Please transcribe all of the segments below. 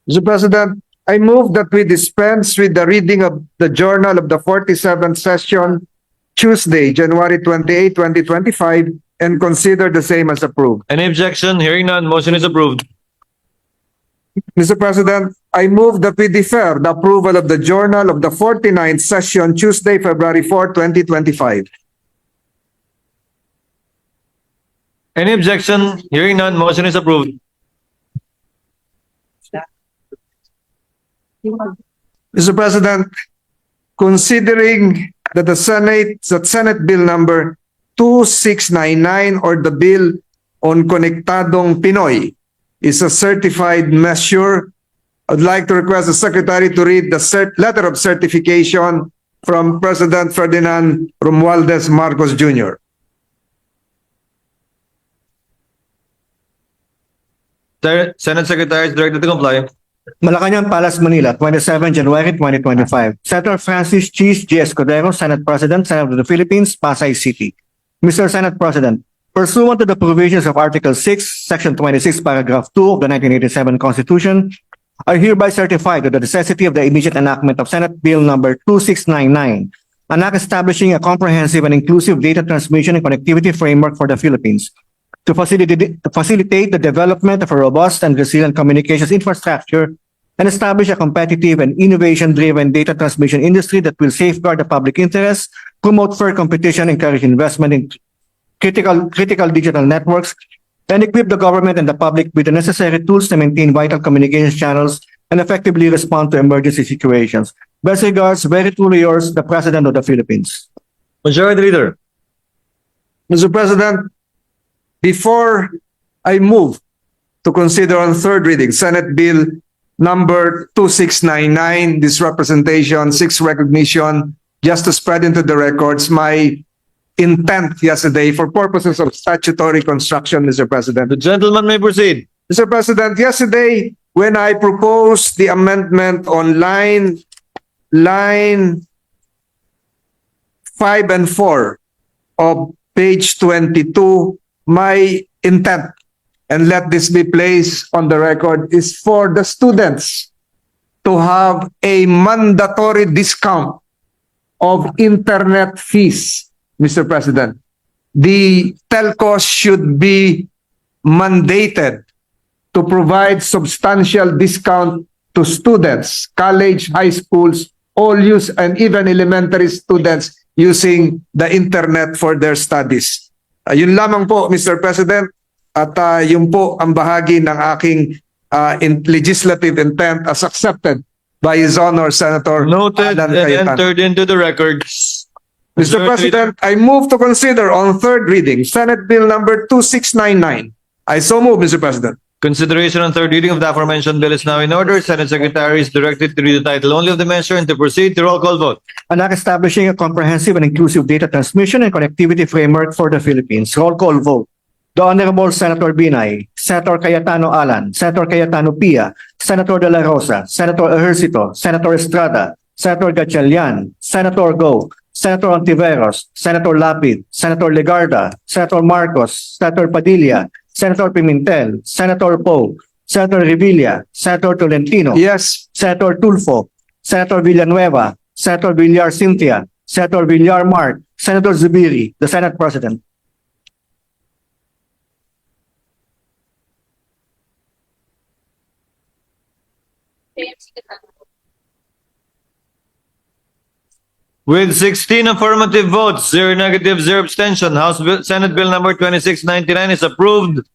Mr. President, I move that we dispense with the reading of the journal of the 47th session, Tuesday, January 28, 2025, and consider the same as approved. Any objection? Hearing none, motion is approved. Mr. President, I move that we defer the approval of the journal of the 49th session, Tuesday, February 4, 2025. Any objection? Hearing none, motion is approved. Mr. President, considering that Senate Bill number 2699 or the bill on Konektadong Pinoy is a certified measure, I'd like to request the Secretary to read the letter of certification from President Ferdinand Romualdez Marcos Jr. Senate Secretary is directed to comply. Malacanang Palace, Manila, 27 January 2025. Senator Francis Cheese G. Escudero, Senate President, Senate of the Philippines, Pasay City. Mr. Senate President, pursuant to the provisions of Article 6, Section 26, Paragraph 2 of the 1987 Constitution, I hereby certify to the necessity of the immediate enactment of Senate Bill number 2699, an act establishing a comprehensive and inclusive data transmission and connectivity framework for the Philippines to facilitate the development of a robust and resilient communications infrastructure and establish a competitive and innovation-driven data transmission industry that will safeguard the public interest, promote fair competition, encourage investment in critical digital networks, and equip the government and the public with the necessary tools to maintain vital communications channels and effectively respond to emergency situations. Best regards, very truly yours, the President of the Philippines. Majority Leader. Mr. President, before I move to consider on third reading Senate Bill number 2699, this representation, 6 recognition, just to spread into the records my intent yesterday for purposes of statutory construction, Mr. President. The gentleman may proceed. Mr. President, yesterday when I proposed the amendment on line 5 and 4 of page 22, my intent, and let this be placed on the record, is for the students to have a mandatory discount of internet fees, Mr. President. The telcos should be mandated to provide substantial discount to students, college, high schools, all use, and even elementary students using the internet for their studies. Yun lamang po, Mr. President, at yun po ang bahagi ng aking legislative intent as accepted by His Honor Senator Noted Alan and Cayetano. entered into the records. Mr. President, I move to consider on third reading Senate Bill number 2699. I so move, Mr. President. Consideration on third reading of the aforementioned bill is now in order. Senate Secretary is directed to read the title only of the measure and to proceed to roll call vote. An act establishing a comprehensive and inclusive data transmission and connectivity framework for the Philippines. Roll call vote. The Honorable Senator Binay, Senator Cayetano Alan, Senator Cayetano Pia, Senator De La Rosa, Senator Ejercito, Senator Estrada, Senator Gatchalian, Senator Go, Senator Ontiveros, Senator Lapid, Senator Legarda, Senator Marcos, Senator Padilla, Senator Pimentel, Senator Poe, Senator Revilla, Senator Tolentino, Yes. Senator Tulfo, Senator Villanueva, Senator Villar Cynthia, Senator Villar Mark, Senator Zubiri, the Senate President. With 16 affirmative votes, 0 negative, 0 abstention, Senate Bill number 2699 is approved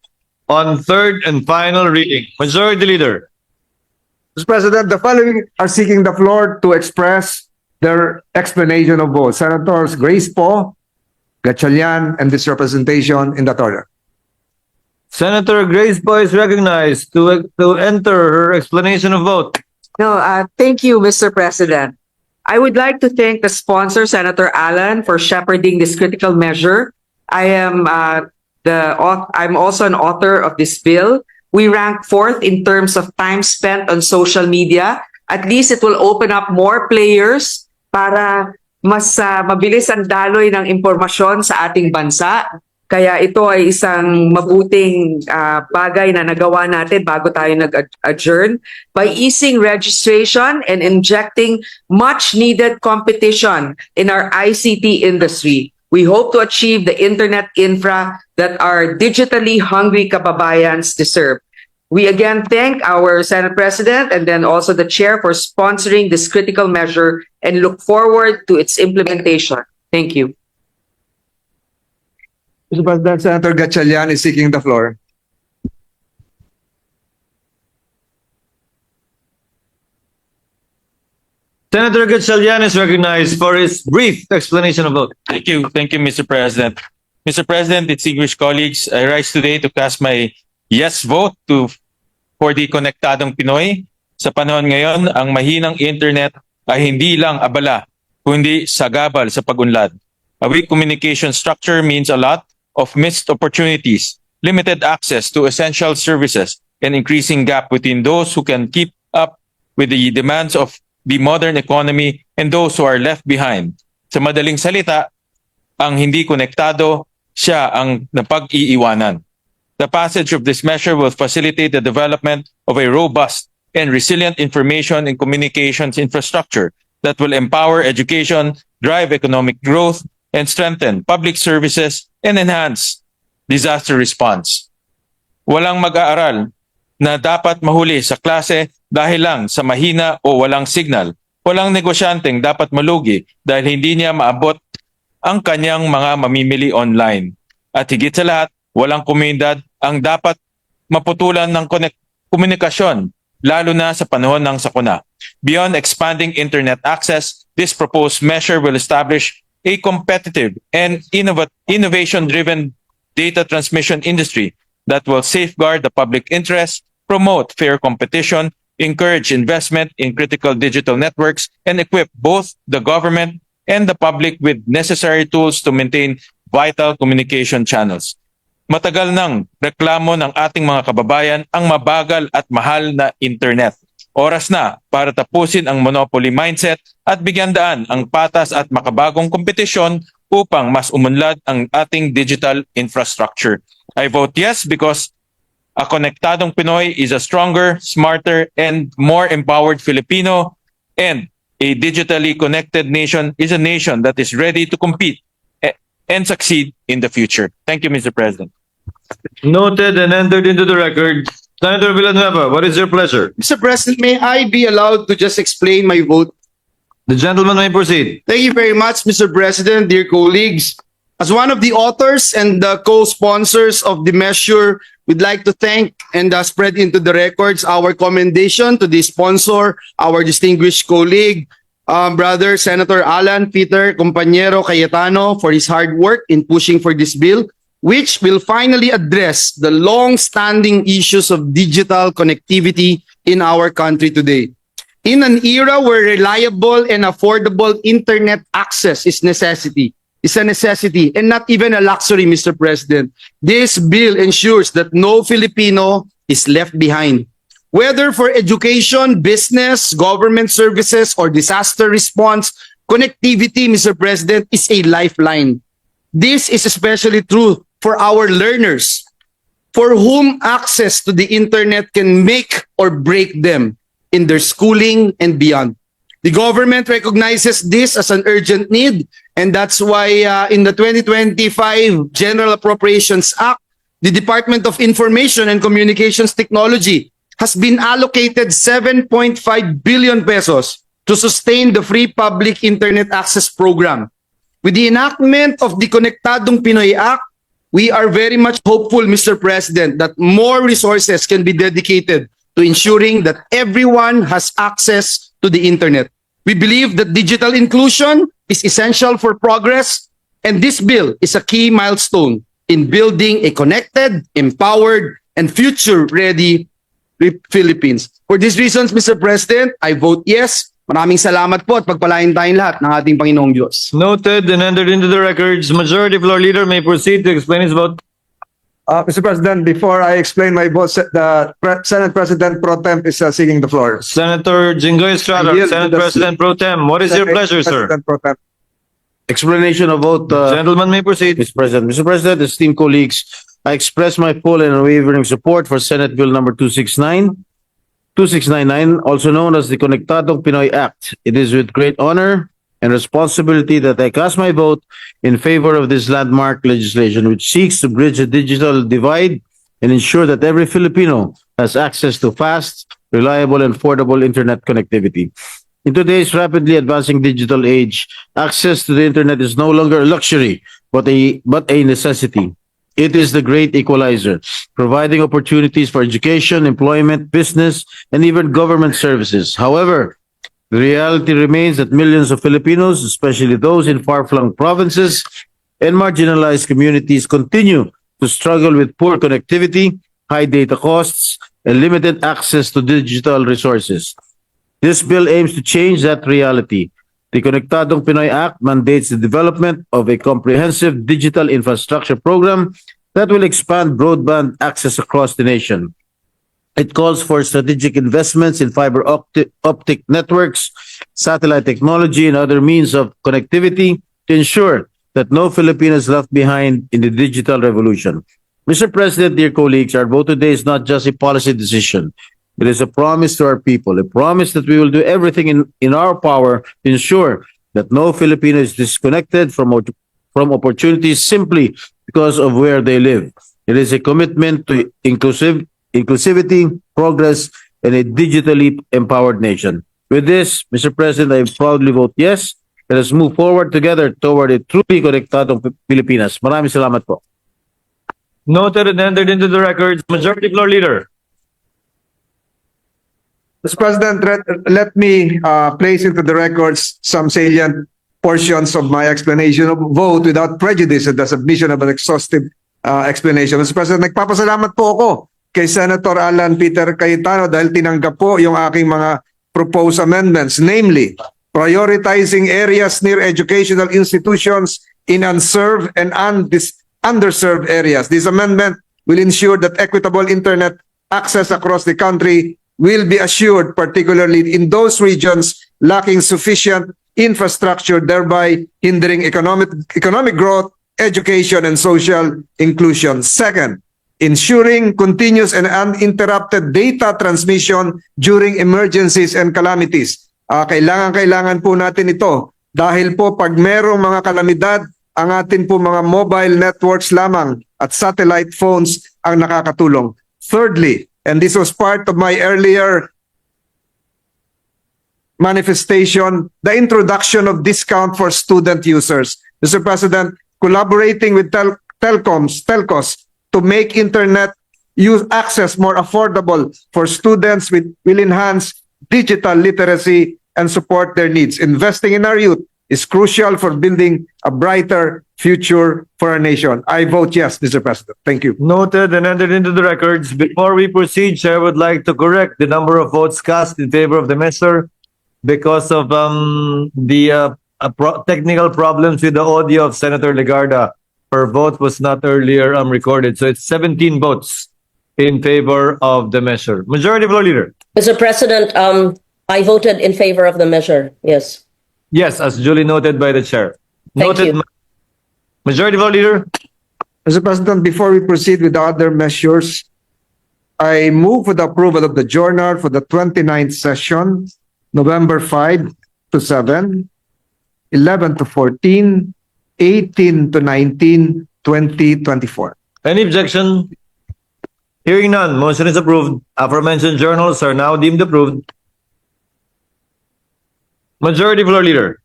on third and final reading. Majority Leader. Mr. President, the following are seeking the floor to express their explanation of vote. Senators Grace Poe, Gatchalian, and this representation in that order. Senator Grace Poe is recognized to enter her explanation of vote. No, thank you, Mr. President. I would like to thank the sponsor, Senator Alan, for shepherding this critical measure. I'm also an author of this bill. We rank 4th in terms of time spent on social media. At least it will open up more players para mas mabilis ang daloy ng impormasyon sa ating bansa. Kaya ito ay isang mabuting bagay na nagawa natin bago tayo nag-adjourn by easing registration and injecting much needed competition in our ICT industry. We hope to achieve the internet infra that our digitally hungry kababayans deserve. We again thank our Senate President and then also the Chair for sponsoring this critical measure and look forward to its implementation. Thank you. Mr. President, Senator Gatchalian is seeking the floor. Senator Gatchalian is recognized for his brief explanation of vote. Thank you, Mr. President. Mr. President, distinguished colleagues, I rise today to cast my yes vote for the Konektadong Pinoy. Sa panahon ngayon, ang mahinang internet ay hindi lang abala, kundi sagabal sa pag-unlad. A weak communication structure means a lot of missed opportunities, limited access to essential services, and increasing gap between those who can keep up with the demands of the modern economy and those who are left behind. Sa madaling salita, ang hindi konektado, siya ang napag-iiwanan. The passage of this measure will facilitate the development of a robust and resilient information and communications infrastructure that will empower education, drive economic growth, and strengthen public services and enhance disaster response. Walang mag-aaral na dapat mahuli sa klase dahil lang sa mahina o walang signal. Walang negosyanteng dapat malugi dahil hindi niya maabot ang kanyang mga mamimili online. At higit sa lahat, walang komunidad ang dapat maputulan ng komunikasyon, lalo na sa panahon ng sakuna. Beyond expanding internet access, this proposed measure will establish a competitive and innovation-driven data transmission industry that will safeguard the public interest, promote fair competition, encourage investment in critical digital networks, and equip both the government and the public with necessary tools to maintain vital communication channels. Matagal nang reklamo ng ating mga kababayan ang mabagal at mahal na internet. Oras na para tapusin ang monopoly mindset at bigyan daan ang patas at makabagong kompetisyon upang mas umunlad ang ating digital infrastructure. I vote yes because a konektadong Pinoy is a stronger, smarter, and more empowered Filipino, and a digitally connected nation is a nation that is ready to compete and succeed in the future. Thank you, Mr. President. Noted and entered into the record. Senator Villanueva, what is your pleasure? Mr. President, may I be allowed to just explain my vote? The gentleman may proceed. Thank you very much, Mr. President, dear colleagues. As one of the authors and the co-sponsors of the measure, we'd like to thank and spread into the records our commendation to the sponsor, our distinguished colleague, brother Senator Alan Peter Compañero Cayetano, for his hard work in pushing for this bill, which will finally address the long-standing issues of digital connectivity in our country today. In an era where reliable and affordable internet access is a necessity and not even a luxury, Mr. President, this bill ensures that no Filipino is left behind. Whether for education, business, government services, or disaster response, connectivity, Mr. President, is a lifeline. This is especially true for our learners, for whom access to the internet can make or break them in their schooling and beyond. The government recognizes this as an urgent need, and that's why in the 2025 General Appropriations Act, the Department of Information and Communications Technology has been allocated 7.5 billion pesos to sustain the free public internet access program. With the enactment of the Konektadong Pinoy Act, we are very much hopeful, Mr. President, that more resources can be dedicated to ensuring that everyone has access to the internet. We believe that digital inclusion is essential for progress, and this bill is a key milestone in building a connected, empowered, and future-ready Philippines. For these reasons, Mr. President, I vote yes. Maraming salamat po at pagpalain tayong lahat ng ating Panginoong Diyos. Noted and entered into the records. Majority Floor Leader may proceed to explain his vote. Mr. President, before I explain my vote, the Senate President Pro Temp is seeking the floor. Senator Jinggoy Estrada, I yield Senate to the President Pro Tem, what is your pleasure, sir? President Pro Temp. Explanation of vote, Gentleman may proceed. Mr. President. Mr. President, esteemed colleagues, I express my full and unwavering support for Senate Bill number 2699, also known as the Konektadong Pinoy Act. It is with great honor and responsibility that I cast my vote in favor of this landmark legislation, which seeks to bridge the digital divide and ensure that every Filipino has access to fast, reliable, and affordable internet connectivity. In today's rapidly advancing digital age, access to the internet is no longer a luxury, but a necessity. It is the great equalizer, providing opportunities for education, employment, business, and even government services. However, the reality remains that millions of Filipinos, especially those in far-flung provinces and marginalized communities, continue to struggle with poor connectivity, high data costs, and limited access to digital resources. This bill aims to change that reality. The Konektadong Pinoy Act mandates the development of a comprehensive digital infrastructure program that will expand broadband access across the nation. It calls for strategic investments in fiber optic networks, satellite technology, and other means of connectivity to ensure that no Filipino is left behind in the digital revolution. Mr. President, dear colleagues, our vote today is not just a policy decision. It is a promise to our people, a promise that we will do everything in our power to ensure that no Filipino is disconnected from opportunities simply because of where they live. It is a commitment to inclusivity, progress, and a digitally empowered nation. With this, Mr. President, I proudly vote yes. Let us move forward together toward a truly konektadong Pilipinas. Maraming salamat po. Noted and entered into the records. Majority Floor Leader. Mr. President, let me place into the records some salient portions of my explanation of vote without prejudice and the submission of an exhaustive explanation. Mr. President, nagpapasalamat po ako kay Senator Alan Peter Cayetano dahil tinanggap po yung aking mga proposed amendments, namely prioritizing areas near educational institutions in unserved and underserved areas. This amendment will ensure that equitable internet access across the country will be assured, particularly in those regions lacking sufficient infrastructure, thereby hindering economic growth, education, and social inclusion. Second, ensuring continuous and uninterrupted data transmission during emergencies and calamities. Kailangan po natin ito dahil po pag merong mga kalamidad, ang atin po mga mobile networks lamang at satellite phones ang nakakatulong. Thirdly, and this was part of my earlier manifestation, the introduction of discount for student users. Mr. President, collaborating with telcos to make internet use access more affordable for students will enhance digital literacy and support their needs. Investing in our youth is crucial for building a brighter future for our nation. I vote yes, Mr. President. Thank you. Noted and entered into the records. Before we proceed, Chair would like to correct the number of votes cast in favor of the measure because of technical problems with the audio of Senator Legarda. Her vote was not earlier recorded. So it's 17 votes in favor of the measure. Majority Floor Leader. Mr. President, I voted in favor of the measure. Yes. Yes, as duly noted by the Chair. Thank Noted. you. Majority Floor Leader. Mr. President, before we proceed with the other measures, I move for the approval of the journal for the 29th session, November 5 to 7, 11 to 14, 18 to 19, 2024. Any objection? Hearing none, motion is approved. Aforementioned journals are now deemed approved. Majority Floor Leader.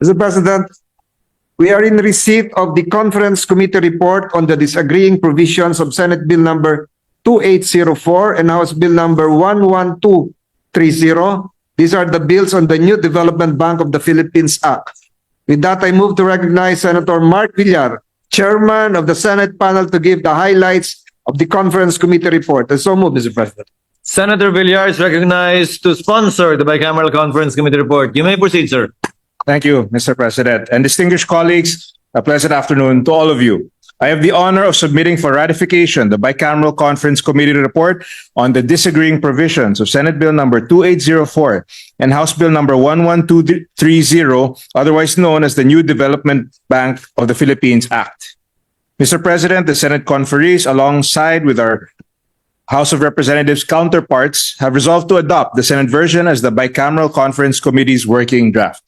Mr. President, we are in receipt of the Conference Committee report on the disagreeing provisions of Senate Bill number 2804 and House Bill number 11230. These are the bills on the New Development Bank of the Philippines Act. With that, I move to recognize Senator Mark Villar, Chairman of the Senate panel, to give the highlights of the Conference Committee report. And so move, Mr. President. Senator Villar is recognized to sponsor the Bicameral Conference Committee report. You may proceed, sir. Thank you, Mr. President. And distinguished colleagues, a pleasant afternoon to all of you. I have the honor of submitting for ratification the Bicameral Conference Committee report on the disagreeing provisions of Senate Bill number 2804 and House Bill number 11230, otherwise known as the New Development Bank of the Philippines Act. Mr. President, the Senate conferees, alongside with our House of Representatives counterparts, have resolved to adopt the Senate version as the Bicameral Conference Committee's working draft.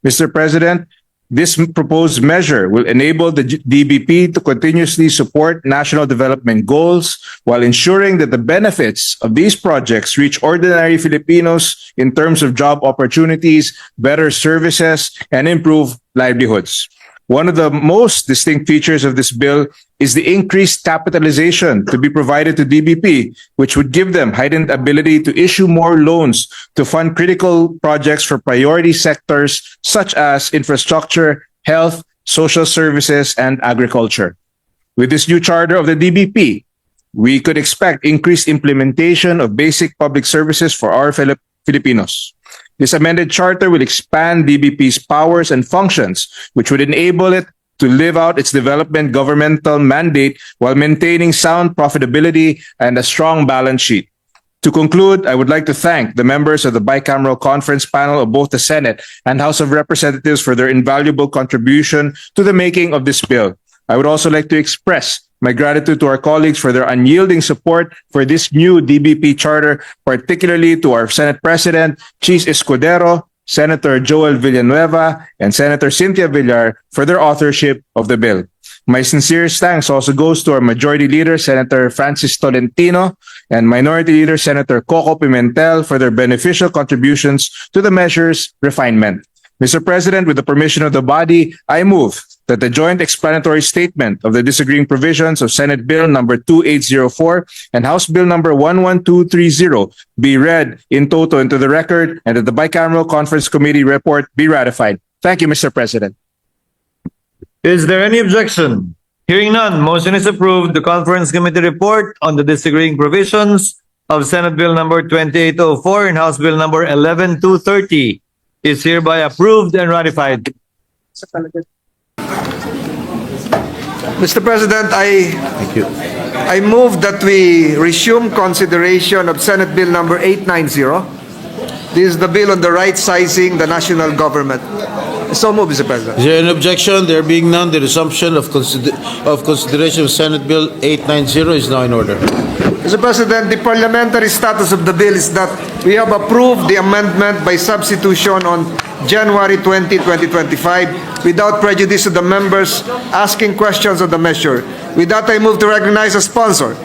Mr. President, this proposed measure will enable the DBP to continuously support national development goals while ensuring that the benefits of these projects reach ordinary Filipinos in terms of job opportunities, better services, and improved livelihoods. One of the most distinct features of this bill is the increased capitalization to be provided to DBP, which would give them heightened ability to issue more loans to fund critical projects for priority sectors such as infrastructure, health, social services, and agriculture. With this new charter of the DBP, we could expect increased implementation of basic public services for our Filipinos. This amended charter will expand DBP's powers and functions, which would enable it to live out its development governmental mandate while maintaining sound profitability and a strong balance sheet. To conclude, I would like to thank the members of the Bicameral Conference panel of both the Senate and House of Representatives for their invaluable contribution to the making of this bill. I would also like to express my gratitude to our colleagues for their unyielding support for this new DBP charter, particularly to our Senate President, Chis Escudero, Senator Joel Villanueva, and Senator Cynthia Villar for their authorship of the bill. My sincerest thanks also goes to our Majority Leader, Senator Francis Tolentino, and Minority Leader, Senator Coco Pimentel, for their beneficial contributions to the measure's refinement. Mr. President, with the permission of the body, I move that the joint explanatory statement of the disagreeing provisions of Senate Bill number 2804 and House Bill number 11230 be read in toto into the record and that the Bicameral Conference Committee report be ratified. Thank you, Mr. President. Is there any objection? Hearing none, motion is approved. The Conference Committee report on the disagreeing provisions of Senate Bill number 2804 and House Bill number 11230 is hereby approved and ratified. Mr. President, Thank you. I move that we resume consideration of Senate Bill number 890. This is the bill on the right sizing the national government. So move, Mr. President. Is there an objection? There being none, the resumption of consideration of Senate Bill 890 is now in order. Mr. President, the parliamentary status of the bill is that we have approved the amendment by substitution on January 20, 2025 without prejudice to the members asking questions of the measure. With that, I move to recognize a sponsor,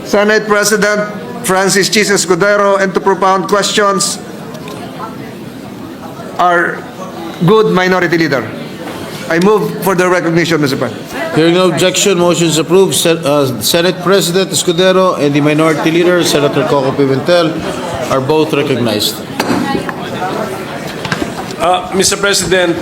Senate President Francis Chis Escudero, and to propound questions our good Minority Leader. I move for the recognition, Mr. President. Hearing no objection, motion is approved. Senate President Escudero and the Minority Leader, Senator Coco Pimentel, are both recognized. Mr. President,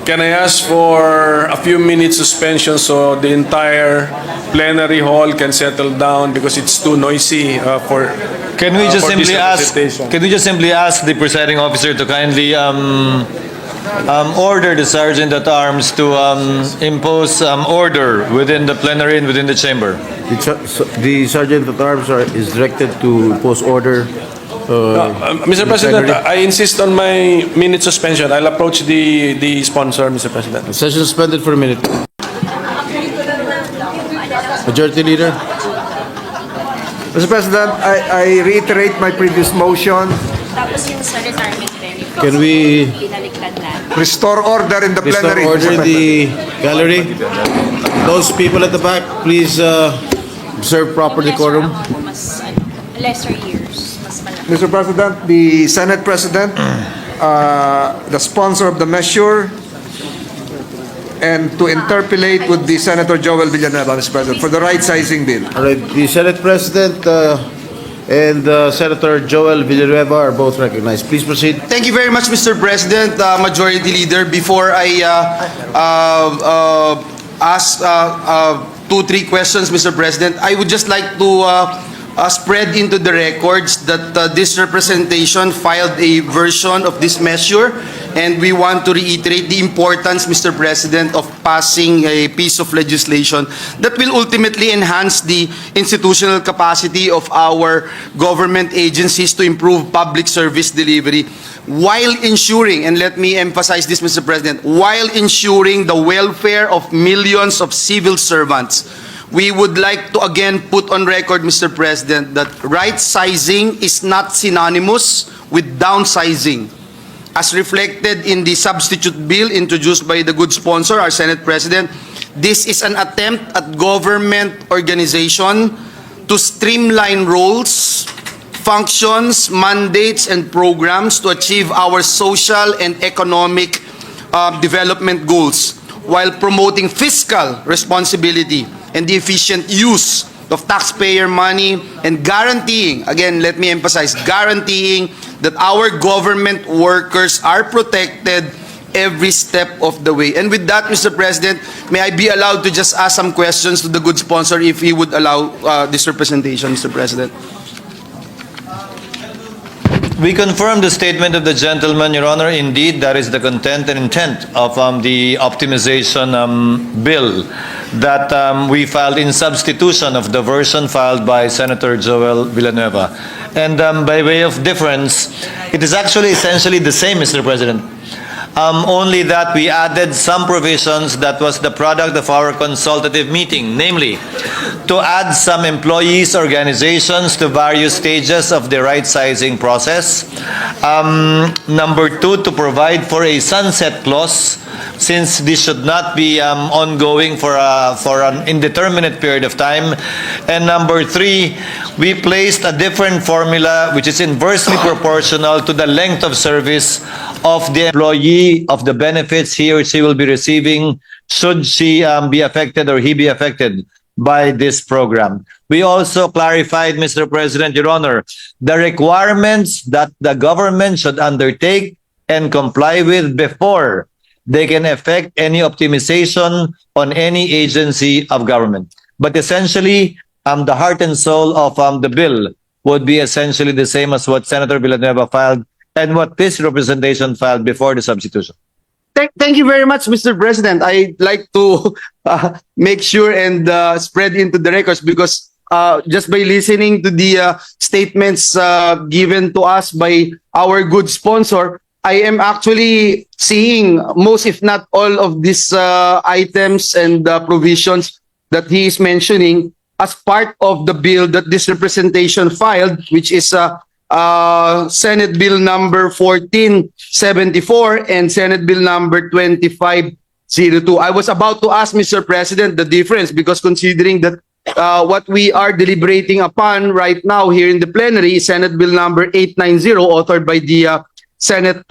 can I ask for a few minutes suspension so the entire plenary hall can settle down because it's too noisy for. Can we just for this simply ask? representation. Can we just simply ask the presiding officer to kindly order the sergeant at arms to impose order within the plenary and within the chamber? The Sergeant at Arms is directed to impose order. Mr. President, I insist on my minute suspension. I'll approach the sponsor, Mr. President. Session suspended for a minute. Majority Leader. Mr. President, I reiterate my previous motion. Tapos yung sa retirement benefits. Can we Binaliktad na. Restore order in the restore plenary. order Mr. in the gallery? Those people at the back, please observe proper decorum. Mas lesser years. Mas malaki. Mr. President, the Senate President, the sponsor of the measure, and to interpolate with the Senator Joel Villanueva, Mr. President, for the right sizing bill. All right, the Senate President and Senator Joel Villanueva are both recognized. Please proceed. Thank you very much, Mr. President, Majority Leader. Before I ask 2-3 questions, Mr. President, I would just like to spread into the records that this representation filed a version of this measure And we want to reiterate the importance, Mr. President, of passing a piece of legislation that will ultimately enhance the institutional capacity of our government agencies to improve public service delivery while ensuring, and let me emphasize this, Mr. President, while ensuring the welfare of millions of civil servants. We would like to again put on record, Mr. President, that right sizing is not synonymous with downsizing. As reflected in the substitute bill introduced by the good sponsor, our Senate President, this is an attempt at government organization to streamline roles, functions, mandates, and programs to achieve our social and economic development goals while promoting fiscal responsibility and the efficient use of taxpayer money and guaranteeing, again, let me emphasize, guaranteeing that our government workers are protected every step of the way. And with that, Mr. President, may I be allowed to just ask some questions to the good sponsor if he would allow this representation, Mr. President? We confirm the statement of the gentleman, Your Honor. Indeed, that is the content and intent of the optimization bill that we filed in substitution of the version filed by Senator Joel Villanueva. And by way of difference, it is actually essentially the same, Mr. President. Only that we added some provisions that was the product of our consultative meeting, namely, to add some employees' organizations to various stages of the right-sizing process. Number two, to provide for a sunset clause, since this should not be ongoing for an indeterminate period of time. And number three, we placed a different formula which is inversely proportional to the length of service of the employee, of the benefits he or she will be receiving should she be affected or he be affected by this program. We also clarified, Mr. President, Your Honor, the requirements that the government should undertake and comply with before they can effect any optimization on any agency of government. But essentially, the heart and soul of the bill would be essentially the same as what Senator Villanueva filed and what this representation filed before the substitution. Thank you very much, Mr. President. I'd like to make sure and spread into the records because just by listening to the statements given to us by our good sponsor, I am actually seeing most, if not all, of these items and provisions that he is mentioning as part of the bill that this representation filed, which is Senate Bill number 1474 and Senate Bill number 2502. I was about to ask, Mr. President, the difference because considering that what we are deliberating upon right now here in the plenary is Senate Bill number 890, authored by the Senate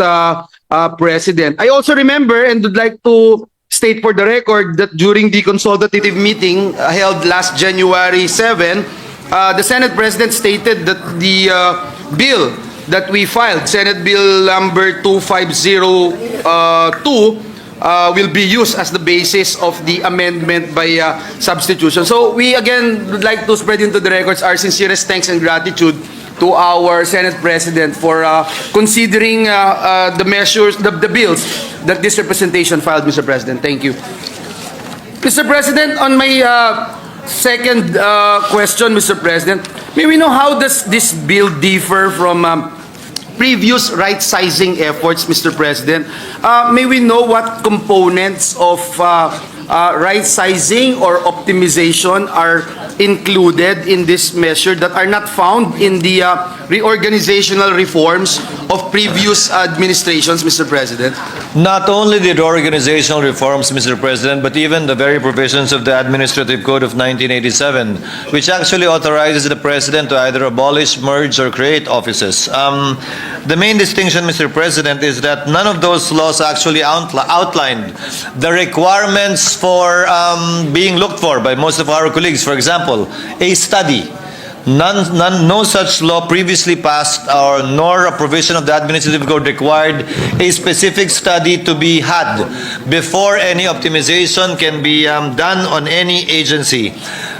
President. I also remember and would like to state for the record that during the consultative meeting held last January 7, the Senate President stated that the bill that we filed, Senate Bill number 2502, will be used as the basis of the amendment by substitution. So we again would like to spread into the records our sincerest thanks and gratitude to our Senate President for considering the measures, the bills that this representation filed, Mr. President. Thank you. Mr. President, on my second question, Mr. President, may we know how does this bill differ from previous right-sizing efforts, Mr. President? May we know what components of right-sizing or optimization are included in this measure that are not found in the reorganizational reforms of previous administrations, Mr. President? Not only the organizational reforms, Mr. President, but even the very provisions of the Administrative Code of 1987, which actually authorizes the President to either abolish, merge, or create offices. The main distinction, Mr. President, is that none of those laws actually outlined the requirements for being looked for by most of our colleagues. For example, a study. No such law previously passed nor a provision of the Administrative Code required a specific study to be had before any optimization can be done on any agency.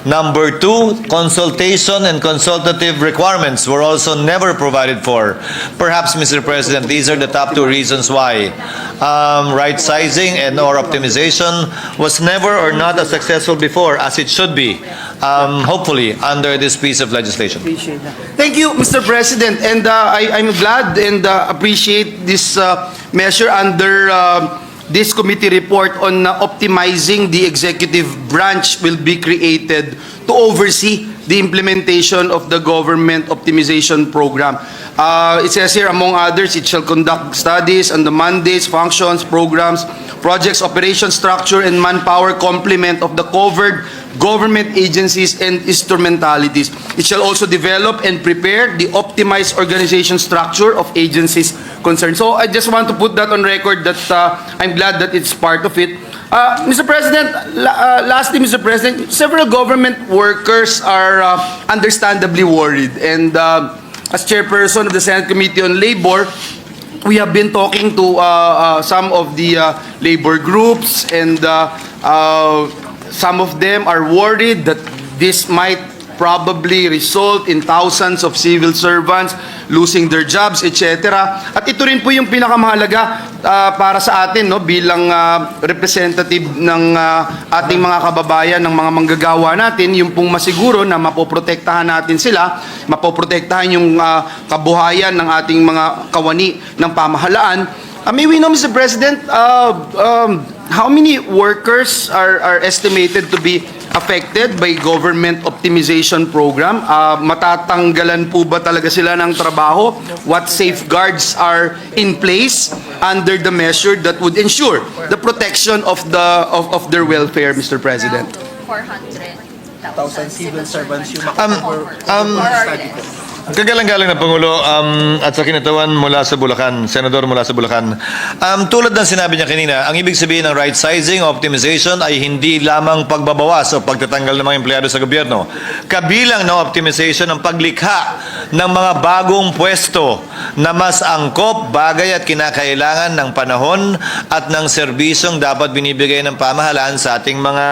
Number two, consultation and consultative requirements were also never provided for. Perhaps, Mr. President, these are the top two reasons why right sizing and or optimization was never or not as successful before as it should be, hopefully, under this piece of legislation. Thank you, Mr. President. And I'm glad and appreciate this measure under this committee report on optimizing the executive branch will be created to oversee the implementation of the government optimization program. It says here, among others, it shall conduct studies on the mandates, functions, programs, projects, operation structure, and manpower complement of the covered government agencies and instrumentalities. It shall also develop and prepare the optimized organization structure of agencies concerned. So I just want to put that on record that I'm glad that it's part of it. Mr. President, lastly, Mr. President, several government workers are understandably worried. And as chairperson of the Senate Committee on Labor, we have been talking to some of the labor groups, and some of them are worried that this might probably result in thousands of civil servants losing their jobs, etc. At ito rin po yung pinakamahalaga para sa atin, no, bilang representative ng ating mga kababayan, ng mga manggagawa natin, yung pong masiguro na mapoprotektahan natin sila, mapoprotektahan yung kabuhayan ng ating mga kawani ng pamahalaan. May we know, Mr. President, how many workers are estimated to be affected by government optimization program? Matatanggalan po ba talaga sila ng trabaho? What safeguards are in place under the measure that would ensure the protection of their welfare, Mr. President? 400,000 civil servants yung Kagalang-galang na Pangulo at sa kinatawan mula sa Bulacan, Senador mula sa Bulacan. Tulad ng sinabi niya kanina, ang ibig sabihin ng right sizing, optimization ay hindi lamang pagbabawas o pagtatanggal ng mga empleyado sa gobyerno. Kabilang ng optimization ang paglikha ng mga bagong pwesto na mas angkop, bagay at kinakailangan ng panahon at ng serbisyong dapat binibigay ng pamahalaan sa ating mga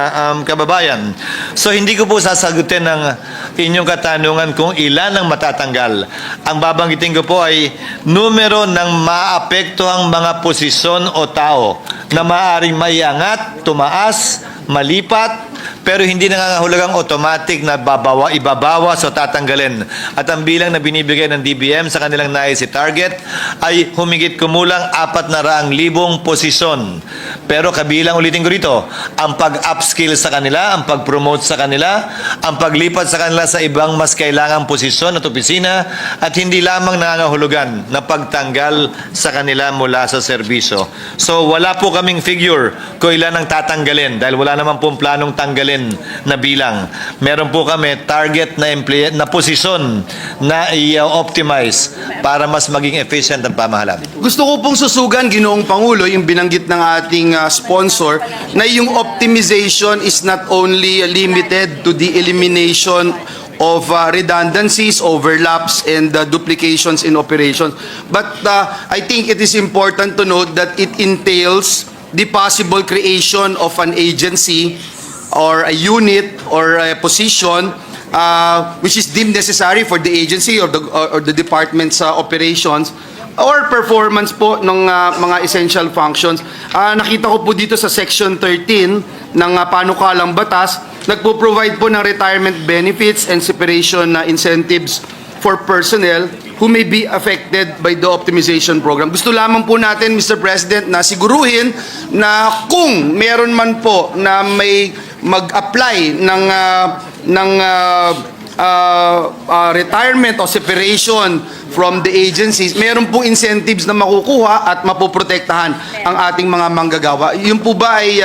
kababayan. So hindi ko po sasagutin ng inyong katanungan kung ilan ang matatanggal. Ang babanggitin ko po ay numero ng maapektuhang mga posisyon o tao na maaaring maiangat, tumaas, malipat, pero hindi nangangahulugang automatic na ibabawas o tatanggalin. At ang bilang na binibigay ng DBM sa kanilang nais target ay humigit kumulang 400,000 posisyon. Pero kabilang, ulitin ko rito, ang pag-upskill sa kanila, ang pag-promote sa kanila, ang paglipat sa kanila sa ibang mas kailangang posisyon at opisina, at hindi lamang nangangahulugan na pagtanggal sa kanila mula sa serbisyo. So wala po kaming figure kung ilan ang tatanggalin dahil wala naman pong planong tanggalin na bilang. Meron po kami target na posisyon na i-optimize para mas maging efficient ang pamahalaan. Gusto ko pong susugan, Ginoong Pangulo, yung binanggit ng ating sponsor, na yung optimization is not only limited to the elimination of redundancies, overlaps, and duplications in operations. But I think it is important to note that it entails the possible creation of an agency or a unit or a position which is deemed necessary for the agency or the department's operations or performance po ng mga essential functions. Nakita ko po dito sa Section 13 ng panukalang batas, nagpo-provide po ng retirement benefits and separation incentives for personnel who may be affected by the optimization program. Gusto lamang po natin, Mr. President, na siguruhin na kung meron man po na may mag-apply ng retirement o separation from the agencies, meron pong incentives na makukuha at mapoprotektahan ang ating mga manggagawa. Yun po ba ay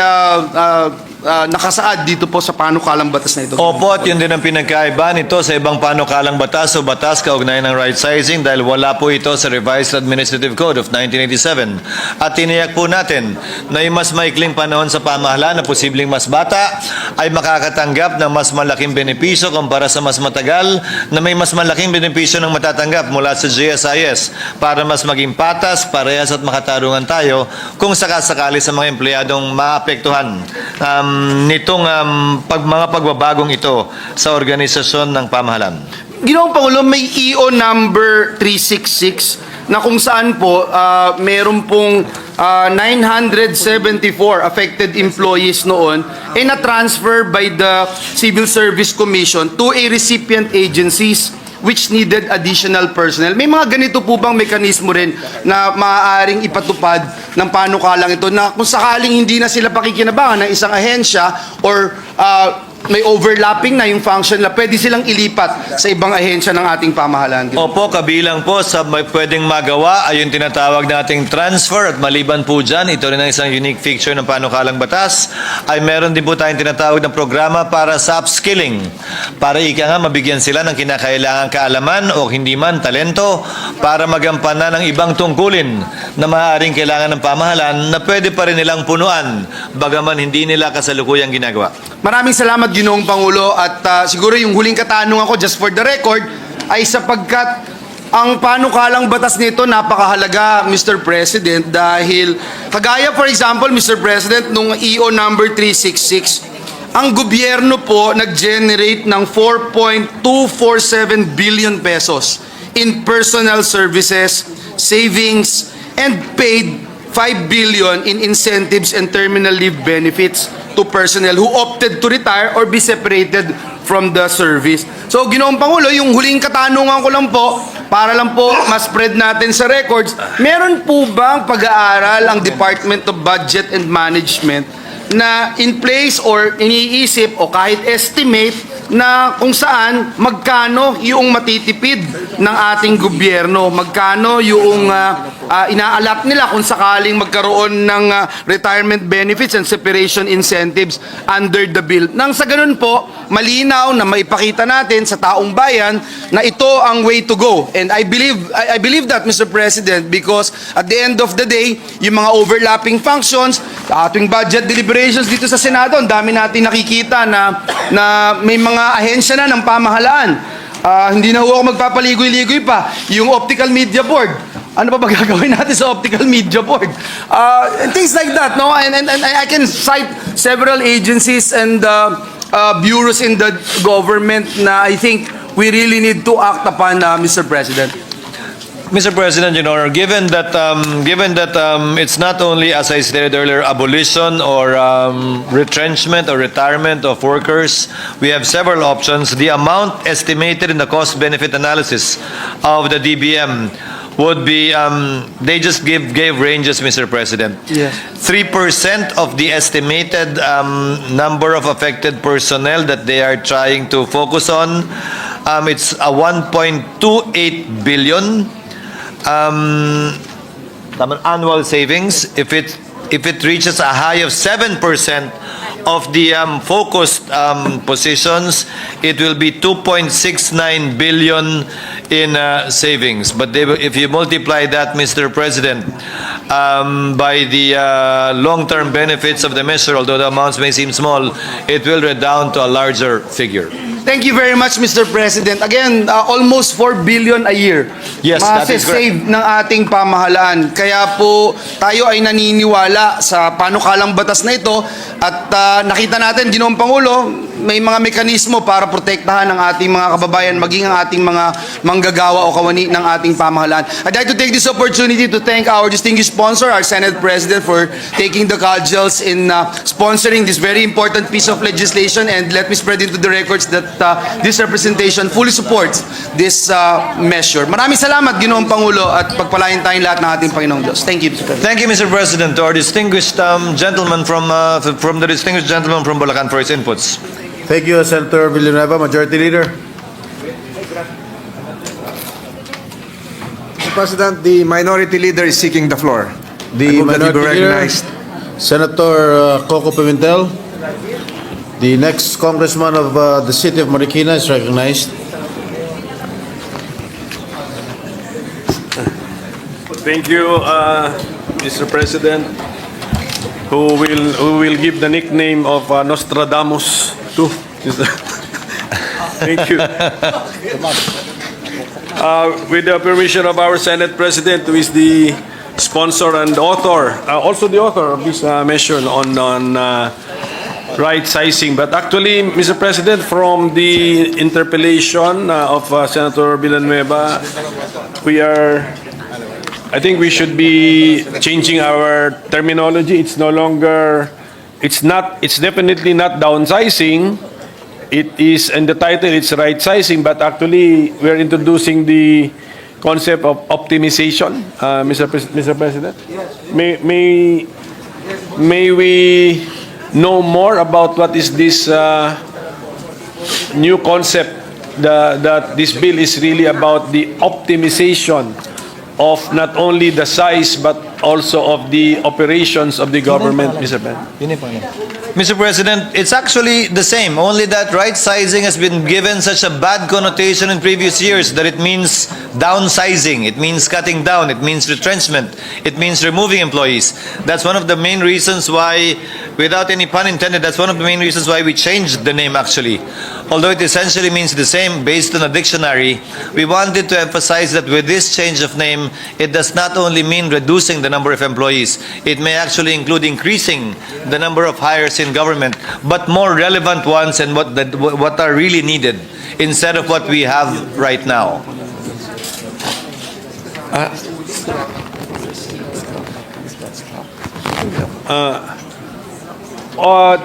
nakasaad dito po sa panukalang batas na ito? Opo, at yun din ang pinagkaiba nito sa ibang panukalang batas o batas kaugnay ng right sizing dahil wala po ito sa Revised Administrative Code of 1987. At tiniyak po natin na yung mas maikling panahon sa pamahalaan na posibleng mas bata ay makakatanggap ng mas malaking benepisyo kumpara sa mas matagal na may mas malaking benepisyo ng matatanggap mula sa GSIS para mas maging patas, parehas at makatarungan tayo kung sakasakali sa mga empleyadong maapektuhan nitong mga pagbabagong ito sa organisasyon ng pamahalaan? Ginoong Pangulo, may EO number 366 na kung saan po meron pong 974 affected employees noon ay na-transfer by the Civil Service Commission to a recipient agencies which needed additional personnel. May mga ganito po bang mekanismo rin na maaaring ipatupad ng panukalang ito na kung sakaling hindi na sila pakikinabangan ng isang ahensya or may overlapping na yung function na pwede silang ilipat sa ibang ahensya ng ating pamahalaan? Opo, kabilang po sa may pwedeng magawa ay yung tinatawag nating transfer at maliban po dyan, ito rin ang isang unique feature ng panukalang batas, ay meron din po tayong tinatawag na programa para sa upskilling. Para ika nga mabigyan sila ng kinakailangang kaalaman o hindi man talento para magampanan ng ibang tungkulin na maaaring kailangan ng pamahalaan na pwede pa rin nilang punuan bagaman hindi nila kasalukuyang ginagawa. Maraming salamat, Ginoong Pangulo, at siguro yung huling katanungan ko, just for the record, ay sapagkat ang panukalang batas nito napakahalaga, Mr. President, dahil kagaya, for example, Mr. President, nung EO number 366, ang gobyerno po nag-generate ng 4.247 billion pesos in personal services, savings, and paid 5 billion in incentives and terminal leave benefits to personnel who opted to retire or be separated from the service. So, Ginoong Pangulo, yung huling katanungan ko lang po, para lang po ma-spread natin sa records, meron po bang pag-aaral ang Department of Budget and Management na in place or iniisip o kahit estimate na kung saan magkano yung matitipid ng ating gobyerno, magkano yung inaalat nila kung sakaling magkaroon ng retirement benefits and separation incentives under the bill. Nang sa ganun po, malinaw na maipakita natin sa taong bayan na ito ang way to go. And I believe that, Mr. President, because at the end of the day, yung mga overlapping functions, ating budget deliberations dito sa Senado, ang dami natin nakikita na may mga ahensya na ng pamahalaan. Hindi na ako magpapaligoy-ligoy pa. Yung optical media board, ano pa ba gagawin natin sa optical media board? And things like that, no? And I can cite several agencies and bureaus in the government na I think we really need to act upon, Mr. President. Mr. President, Your Honor, given that it's not only, as I stated earlier, abolition or retrenchment or retirement of workers, we have several options. The amount estimated in the cost-benefit analysis of the DBM would be, they just gave ranges, Mr. President. Yes. 3% of the estimated number of affected personnel that they are trying to focus on, it's a 1.28 billion annual savings. If it reaches a high of 7% of the focused positions, it will be 2.69 billion in savings. But if you multiply that, Mr. President, by the long-term benefits of the measure, although the amounts may seem small, it will redound to a larger figure. Thank you very much, Mr. President. Again, almost 4 billion a year. Yes, that is correct. Masasave ng ating pamahalaan. Kaya po tayo ay naniniwala sa panukalang batas na ito at nakita natin, Ginoong Pangulo, may mga mekanismo para protektahan ang ating mga kababayan, maging ang ating mga manggagawa o kawani ng ating pamahalaan. I'd like to take this opportunity to thank our distinguished sponsor, our Senate President, for taking the cudgels in sponsoring this very important piece of legislation, and let me spread into the records that this representation fully supports this measure. Maraming salamat, Ginoong Pangulo, at pagpalain tayong lahat ng ating Panginoong Diyos. Thank you, Mr. President. Thank you, Mr. President, to our distinguished gentleman from the distinguished gentleman from Bulacan for his inputs. Thank you, Senator Villanueva, Majority Leader. Mr. President, the minority leader is seeking the floor. The I move that he be Minority Leader, recognized. Senator Coco Pimentel. The next Congressman of the City of Marikina is recognized. Thank you, Mr. President, who will give the nickname of Nostradamus to. Thank you. With the permission of our Senate President, who is the sponsor and author, also the author of this measure on right sizing. But actually, Mr. President, from the interpellation of Senator Villanueva, I think we should be changing our terminology. It's no longer, it's definitely not downsizing. It is, in the title, it's right sizing, but actually, we're introducing the concept of optimization, Mr. President. May we know more about what is this new concept that this bill is really about the optimization of not only the size but also of the operations of the government, Mr. President. Mr. President, it's actually the same, only that right sizing has been given such a bad connotation in previous years that it means downsizing, it means cutting down, it means retrenchment, it means removing employees. That's one of the main reasons why, without any pun intended, that's one of the main reasons why we changed the name actually. Although it essentially means the same based on a dictionary, we wanted to emphasize that with this change of name, it does not only mean reducing the number of employees, it may actually include increasing the number of hires in government, but more relevant ones and what are really needed instead of what we have right now.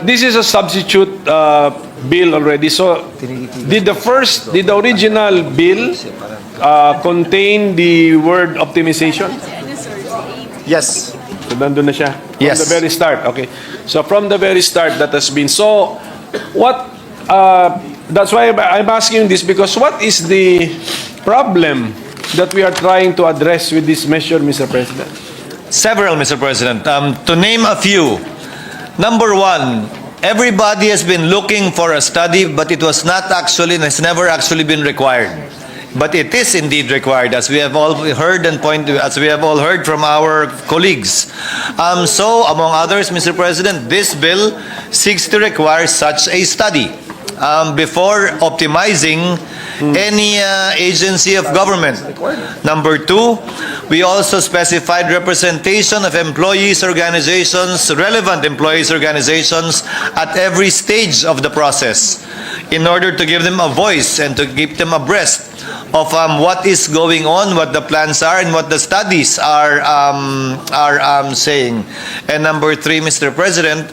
This is a substitute bill already. So, did the original bill contain the word optimization? Yes. So, nandun na siya? Yes. From the very start. Okay. So, from the very start, that has been. So, that's why I'm asking this, because what is the problem that we are trying to address with this measure, Mr. President? Several, Mr. President. To name a few, number one, everybody has been looking for a study, but it was not actually, and has never actually been required. But it is indeed required, as we have all heard as we have all heard from our colleagues. So, among others, Mr. President, this bill seeks to require such a study before optimizing any agency of government. Number two, we also specified representation of employees organizations, relevant employees organizations at every stage of the process in order to give them a voice and to keep them abreast of what is going on, what the plans are, and what the studies are saying. And number three, Mr. President,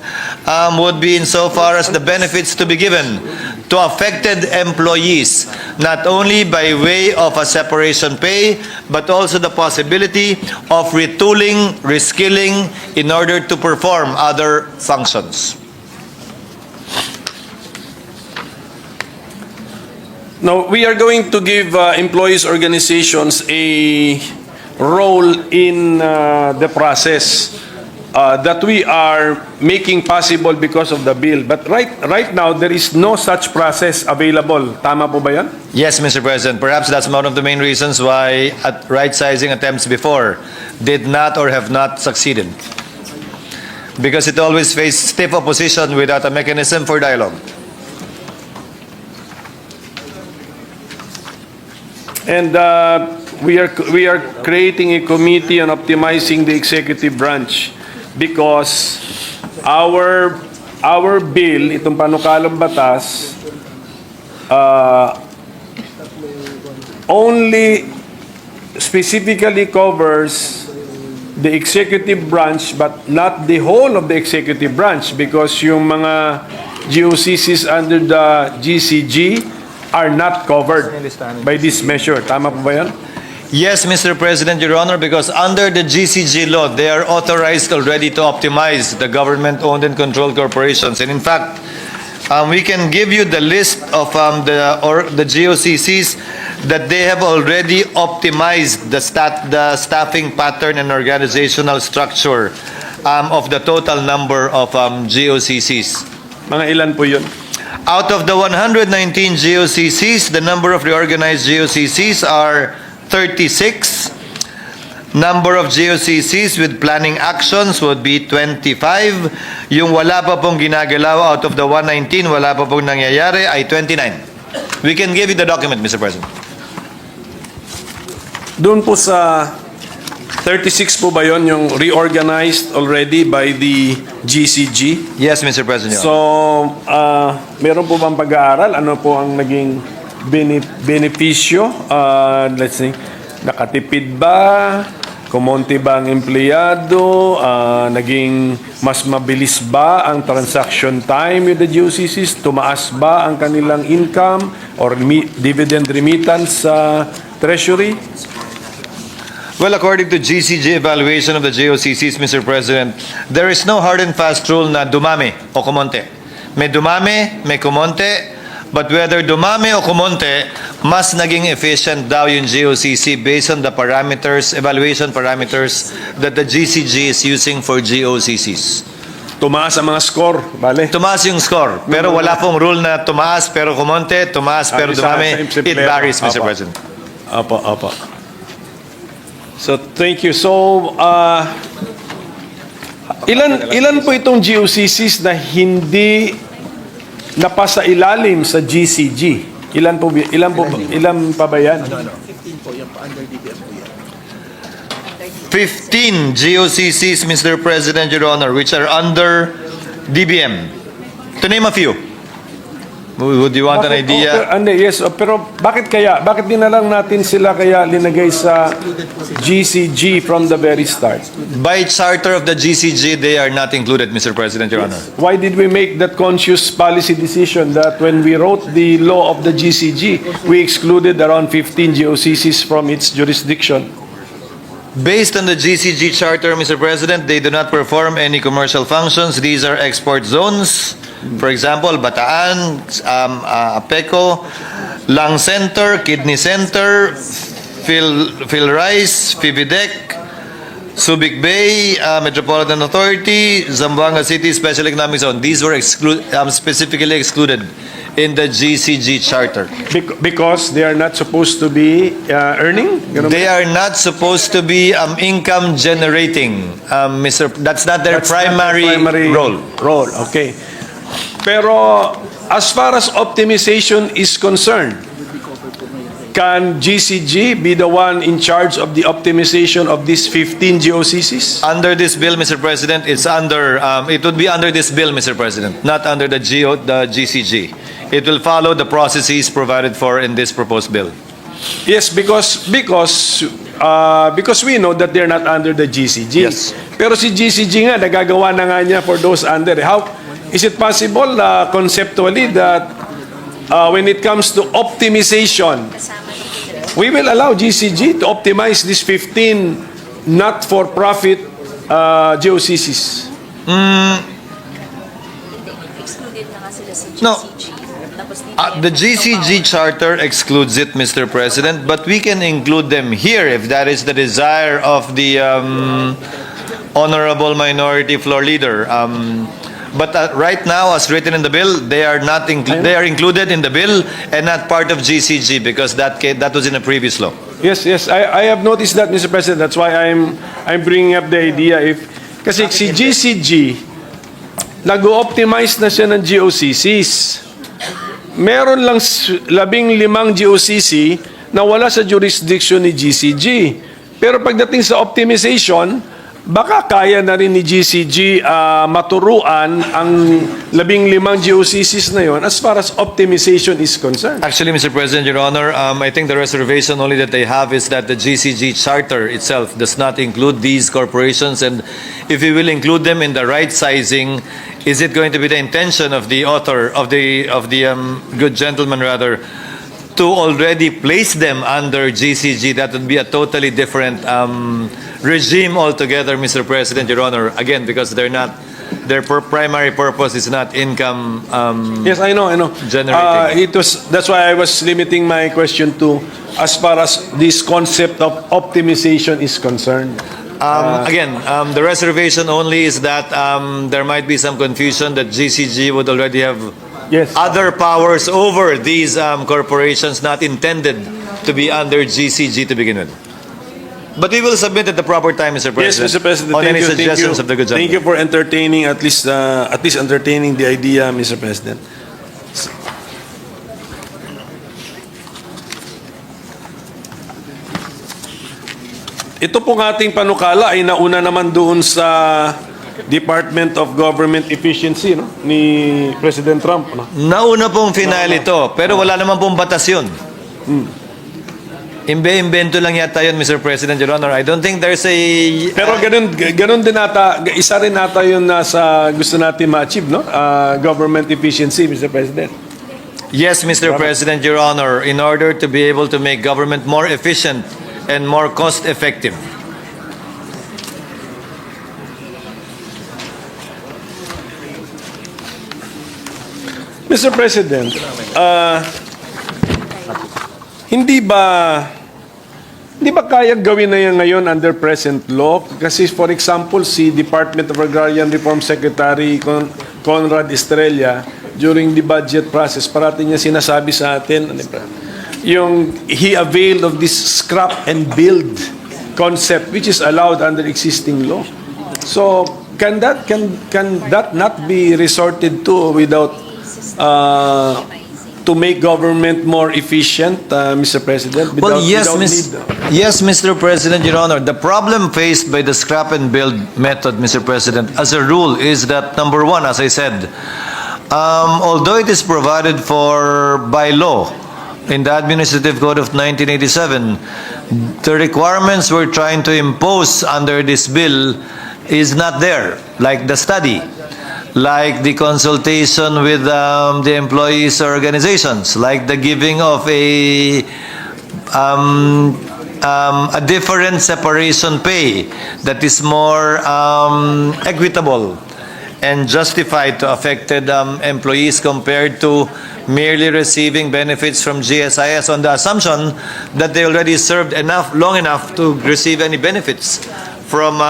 would be insofar as the benefits to be given to affected employees, not only by way of a separation pay, but also the possibility of retooling, reskilling in order to perform other functions. Now, we are going to give employees organizations a role in the process that we are making possible because of the bill. But right now, there is no such process available. Tama po ba yan? Yes, Mr. President. Perhaps that's one of the main reasons why right-sizing attempts before did not or have not succeeded. Because it always faced stiff opposition without a mechanism for dialogue. And we are creating a committee on optimizing the executive branch because our bill, itong panukalang batas, only specifically covers the executive branch but not the whole of the executive branch, because yung mga GOCCs under the GCG are not covered by this measure. Tama po ba yan? Yes, Mr. President, Your Honor, because under the GCG law, they are authorized already to optimize the government-owned and controlled corporations. And in fact, we can give you the list of the GOCCs that they have already optimized the staffing pattern and organizational structure of the total number of GOCCs. Mga ilan po yun? Out of the 119 GOCCs, the number of reorganized GOCCs are 36. Number of GOCCs with planning actions would be 25. Yung wala pa pong ginagalaw out of the 119, wala pa pong nangyayari ay 29. We can give you the document, Mr. President. Doon po sa 36 po ba yon yung reorganized already by the GCG? Yes, Mr. President. So, meron po bang pag-aaral? Ano po ang naging benepisyo? Let's see, nakatipid ba? Kumonti ba ang empleyado? Naging mas mabilis ba ang transaction time with the GOCCs? Tumaas ba ang kanilang income or dividend remittance sa Treasury? Well, according to GCG evaluation of the GOCCs, Mr. President, there is no hard and fast rule na dumami o kumonte. May dumami, may kumonte, but whether dumami o kumonte, mas naging efficient daw yung GOCC based on the parameters, evaluation parameters that the GCG is using for GOCCs. Tumaas ang mga score, bale? Tumaas yung score, pero wala pong rule na tumaas pero kumonte, tumaas pero dumami. It varies, Mr. President. Apo, apo. So, thank you. So, ilan po itong GOCCs na hindi napasa ilalim sa GCG? Ilan pa ba yan? 15 GOCCs, Mr. President, Your Honor, which are under DBM. To name a few. Would you want an idea? Yes, pero bakit din na lang natin sila kaya linagay sa GCG from the very start? By charter of the GCG, they are not included, Mr. President, Your Honor. Why did we make that conscious policy decision that when we wrote the law of the GCG, we excluded around 15 GOCCs from its jurisdiction? Based on the GCG charter, Mr. President, they do not perform any commercial functions. These are export zones. For example, Bataan, Apeco, Lung Center, Kidney Center, Phil Rice, Fibidec, Subic Bay, Metropolitan Authority, Zamboanga City Special Economic Zone. These were specifically excluded in the GCG charter. Because they are not supposed to be earning? They are not supposed to be income generating, Mr. That's not their primary role. Okay. Pero as far as optimization is concerned, can GCG be the one in charge of the optimization of these 15 GOCCs? Under this bill, Mr. President, it's under. It would be under this bill, Mr. President, not under the GCG. It will follow the processes provided for in this proposed bill. Yes, because we know that they're not under the GCG. Yes. Pero si GCG nga nagagawa na nga niya for those under. How is it possible conceptually that when it comes to optimization, we will allow GCG to optimize these 15 not-for-profit GOCCs? No. The GCG charter excludes it, Mr. President, but we can include them here if that is the desire of the honorable minority floor leader. But right now, as written in the bill, they are not they are included in the bill and not part of GCG because that was in a previous law. Yes, I have noticed that, Mr. President. That's why I'm bringing up the idea. Kasi si GCG, nag-optimize na siya ng GOCCs. Meron lang 15 GOCC na wala sa jurisdiction ni GCG. Pero pagdating sa optimization, baka kaya na rin ni GCG maturuan ang 15 GOCCs na yon as far as optimization is concerned. Actually, Mr. President, Your Honor, I think the reservation only that they have is that the GCG charter itself does not include these corporations, and if we will include them in the right sizing, is it going to be the intention of the author of the good gentleman rather to already place them under GCG? That would be a totally different regime altogether, Mr. President, Your Honor. Again, because they're not, their primary purpose is not income. Yes, I know. Generating. That's why I was limiting my question to as far as this concept of optimization is concerned. Again, the reservation only is that there might be some confusion that GCG would already have other powers over these corporations not intended to be under GCG to begin with. But we will submit at the proper time, Mr. President. Yes, Mr. President. On any suggestions of the good gentleman. Thank you for entertaining at least entertaining the idea, Mr. President. ito pong ating panukala ay nauna naman doon sa Department of Government Efficiency, no? Ni President Trump, no? Nauna pong final ito, pero wala naman pong batas yun. Imbe-imbento lang yata yun, Mr. President, Your Honor. I don't think there's a... Pero ganun din ata, isa rin ata yun nasa gusto natin ma-achieve, no? Government efficiency, Mr. President. Yes, Mr. President, Your Honor, in order to be able to make government more efficient and more cost-effective. Mr. President, hindi ba kayang gawin na yan ngayon under present law? Kasi for example, si Department of Agrarian Reform Secretary Conrad Estrella, during the budget process, parati niya sinasabi sa atin, yung he availed of this scrap and build concept which is allowed under existing law. So can that not be resorted to without to make government more efficient, Mr. President? Well, yes, without yes, Mr. President, Your Honor. The problem faced by the scrap and build method, Mr. President, as a rule, is that number one, as I said, although it is provided for by law in the Administrative Code of 1987, the requirements we're trying to impose under this bill is not there, like the study, like the consultation with the employees' organizations, like the giving of a different separation pay that is more equitable and justified to affected employees compared to merely receiving benefits from GSIS on the assumption that they already served long enough to receive any benefits from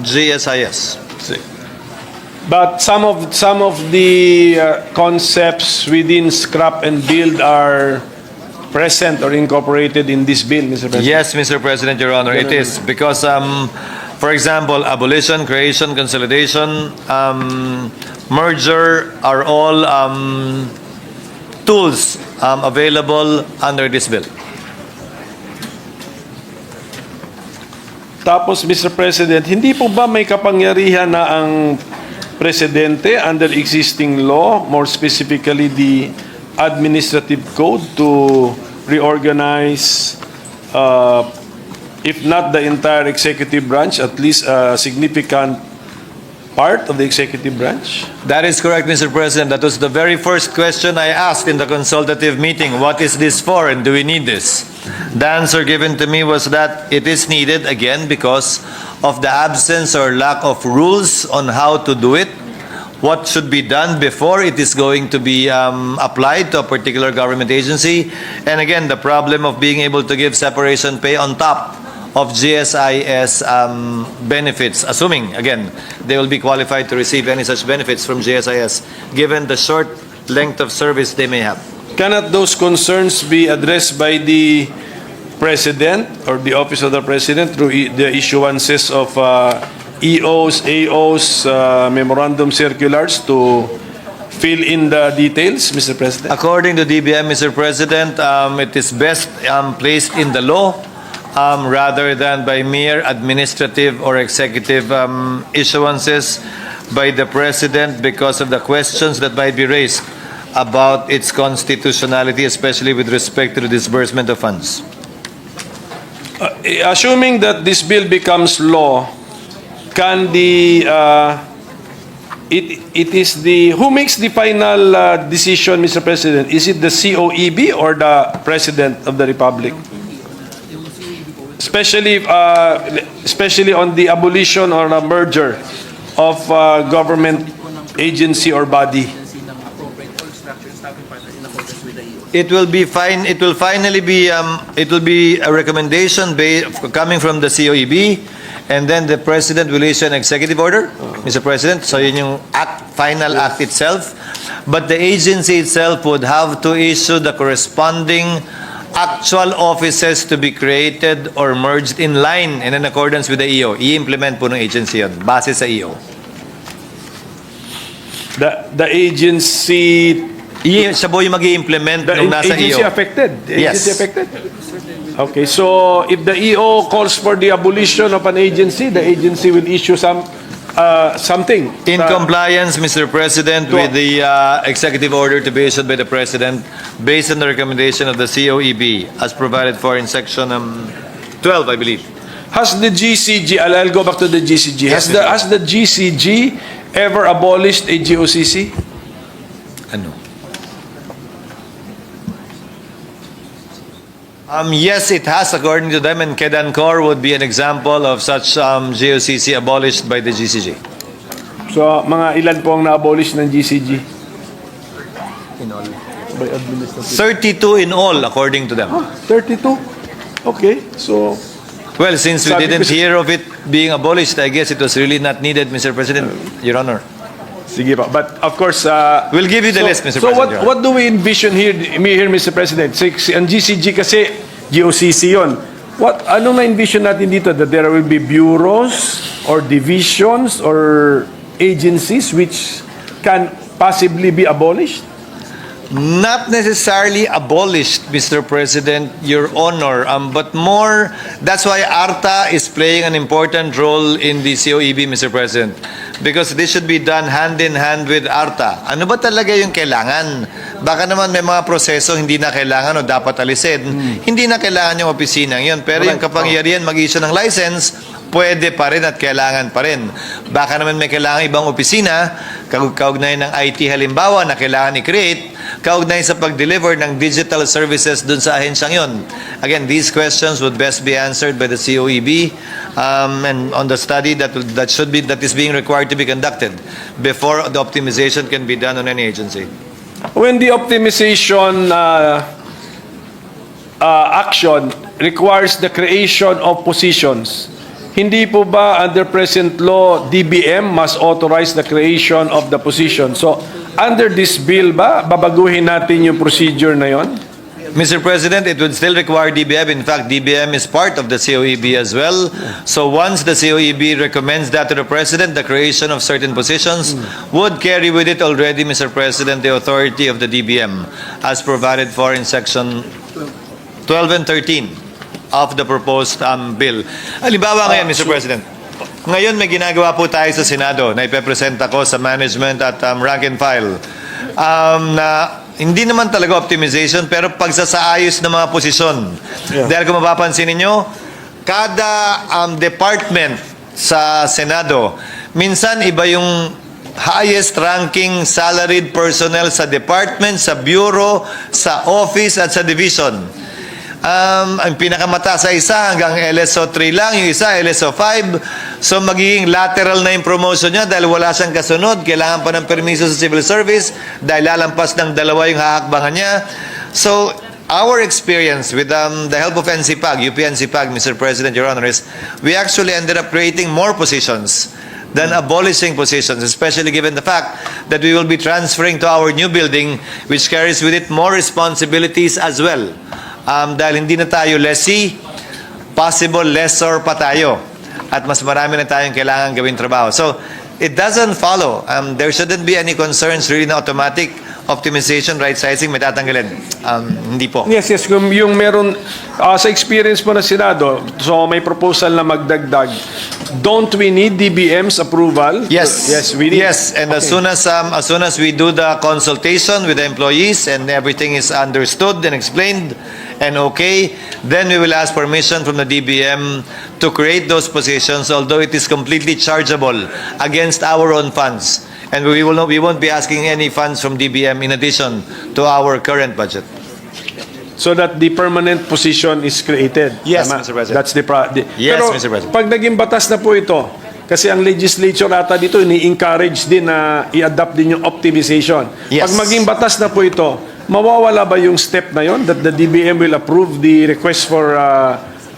GSIS. But some of the concepts within scrap and build are present or incorporated in this bill, Mr. President. Yes, Mr. President, Your Honor, it is because, for example, abolition, creation, consolidation, merger are all tools available under this bill. Tapos, Mr. President, hindi po ba may kapangyarihan na ang Presidente under existing law, more specifically the Administrative Code, to reorganize, if not the entire executive branch, at least a significant part of the executive branch? That is correct, Mr. President. That was the very first question I asked in the consultative meeting. What is this for and do we need this? The answer given to me was that it is needed, again, because of the absence or lack of rules on how to do it, what should be done before it is going to be applied to a particular government agency, and again, the problem of being able to give separation pay on top of GSIS benefits, assuming, again, they will be qualified to receive any such benefits from GSIS, given the short length of service they may have. Cannot those concerns be addressed by the President or the Office of the President through the issuances of EOs, AOs, memorandum circulars to fill in the details, Mr. President? According to DBM, Mr. President, it is best placed in the law rather than by mere administrative or executive issuances by the President because of the questions that might be raised about its constitutionality, especially with respect to the disbursement of funds. Assuming that this bill becomes law, can the it is the who makes the final decision, Mr. President? Is it the COEB or the President of the Republic? Especially on the abolition or the merger of government agency or body. It will be fine. It will finally be. It will be a recommendation coming from the COEB, and then the President will issue an executive order, Mr. President. So yun yung final act itself. But the agency itself would have to issue the corresponding actual offices to be created or merged in line and in accordance with the EO. I-implement po ng agency yun, base sa EO. The agency. Siya po yung mag-i-implement nung nasa EO. The agency affected. The Yes. agency affected. Okay, so if the EO calls for the abolition of an agency, the agency will issue something. In compliance, Mr. President, To- with the executive order to be issued by the President based on the recommendation of the COEB as provided for in section 12, I believe. Has the GCG, I'll go back to the GCG. Yes, Has the GCG ever abolished a GOCC? Ano? Yes, it has, according to them, and Kedancor would be an example of such GOCC abolished by the GCG. So, mga ilan po ang na-abolish ng GCG? By administrative. 32 in all, according to them. 32? Okay, so, Well, since we Sabi didn't ko- hear of it being abolished, I guess it was really not needed, Mr. President, Your Honor. sige pa. But of course, We'll give you the list, Mr. So President. Your Honor. what do we envision here, Mr. President? Ang GCG kasi, GOCC yun. Anong na-envision natin dito? That there will be bureaus or divisions or agencies which can possibly be abolished? Not necessarily abolished, Mr. President, Your Honor, but more, that's why ARTA is playing an important role in the COEB, Mr. President. Because this should be done hand in hand with ARTA. Ano ba talaga yung kailangan? Baka naman may mga proseso hindi na kailangan o dapat alisin. Hindi na kailangan yung opisina yun. Pero yung kapangyarihan mag-issue ng license, pwede pa rin at kailangan pa rin. Baka naman may kailangan ibang opisina, kaugnay ng IT halimbawa na kailangan i-create, kaugnay sa pag-deliver ng digital services dun sa ahensyang yun. Again, these questions would best be answered by the COEB and on the study that is being required to be conducted before the optimization can be done on any agency. When the optimization action requires the creation of positions, hindi po ba under present law, DBM must authorize the creation of the position? So, under this bill ba, babaguhin natin yung procedure na yon? Mr. President, it would still require DBM. In fact, DBM is part of the COEB as well. So once the COEB recommends that to the President, the creation of certain positions would carry with it already, Mr. President, the authority of the DBM as provided for in section 12 and 13 of the proposed bill. Halimbawa ngayon, Mr. President, ngayon may ginagawa po tayo sa Senado na ipepresent ako sa management at rank and file na hindi naman talaga optimization pero pagsasaayos ng mga posisyon. Dahil kung mapapansin ninyo, kada department sa Senado, minsan iba yung highest ranking salaried personnel sa department, sa bureau, sa office at sa division. Ang pinakamata sa isa hanggang LSO 3 lang, yung isa LSO 5. So magiging lateral na yung promotion niya dahil wala siyang kasunod. Kailangan pa ng permiso sa civil service dahil lalampas ng dalawa yung hahakbangan niya. So our experience with the help of NCPAG, UP NCPAG, Mr. President, Your Honor, is we actually ended up creating more positions than abolishing positions, especially given the fact that we will be transferring to our new building which carries with it more responsibilities as well. Dahil hindi na tayo lessee, possible lessor pa tayo. At mas marami na tayong kailangan gawin trabaho. So, it doesn't follow. There shouldn't be any concerns really na automatic optimization, right sizing, may tatanggalin. Hindi po. Yes, kung yung meron, sa experience mo na Senado, so may proposal na magdagdag, don't we need DBM's approval? Yes. Yes, we need. Yes, and as soon as we do the consultation with the employees and everything is understood and explained and okay, then we will ask permission from the DBM to create those positions, although it is completely chargeable against our own funds. And we won't be asking any funds from DBM in addition to our current budget. So that the permanent position is created. Yes, Tama? Mr. President. That's the Yes, Pero Mr. President. pag naging batas na po ito, kasi ang legislature ata dito, ni-encourage din na i-adapt din yung optimization. Yes. Pag maging batas na po ito, mawawala ba yung step na yon that the DBM will approve the request for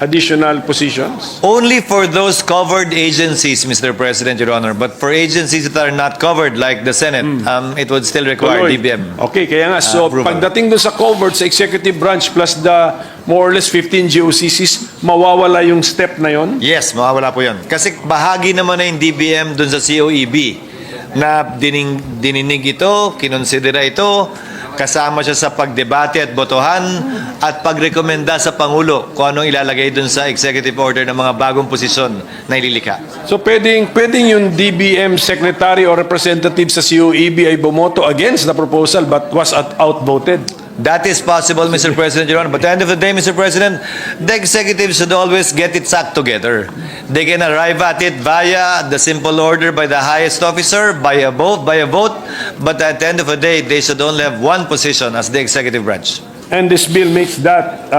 additional positions? Only for those covered agencies, Mr. President, Your Honor. But for agencies that are not covered, like the Senate, it would still require Tuloy. DBM. Okay, kaya nga. So, approval. pagdating doon sa covered sa executive branch plus the more or less 15 GOCCs, mawawala yung step na yon? Yes, mawawala po yun. Kasi bahagi naman na yung DBM dun sa COEB na dininig ito, kinonsidera ito. Kasama siya sa pagdebate at botohan at pagrekomenda sa Pangulo kung anong ilalagay dun sa executive order ng mga bagong posisyon na ililikha. So pwedeng yung DBM secretary or representative sa COEB ay bumoto against the proposal but was outvoted. That is possible, Mr. President, Your Honor. But at the end of the day, Mr. President, the executive should always get its act together. They can arrive at it via the simple order by the highest officer, by a vote, but at the end of the day, they should only have one position as the executive branch. And this bill makes that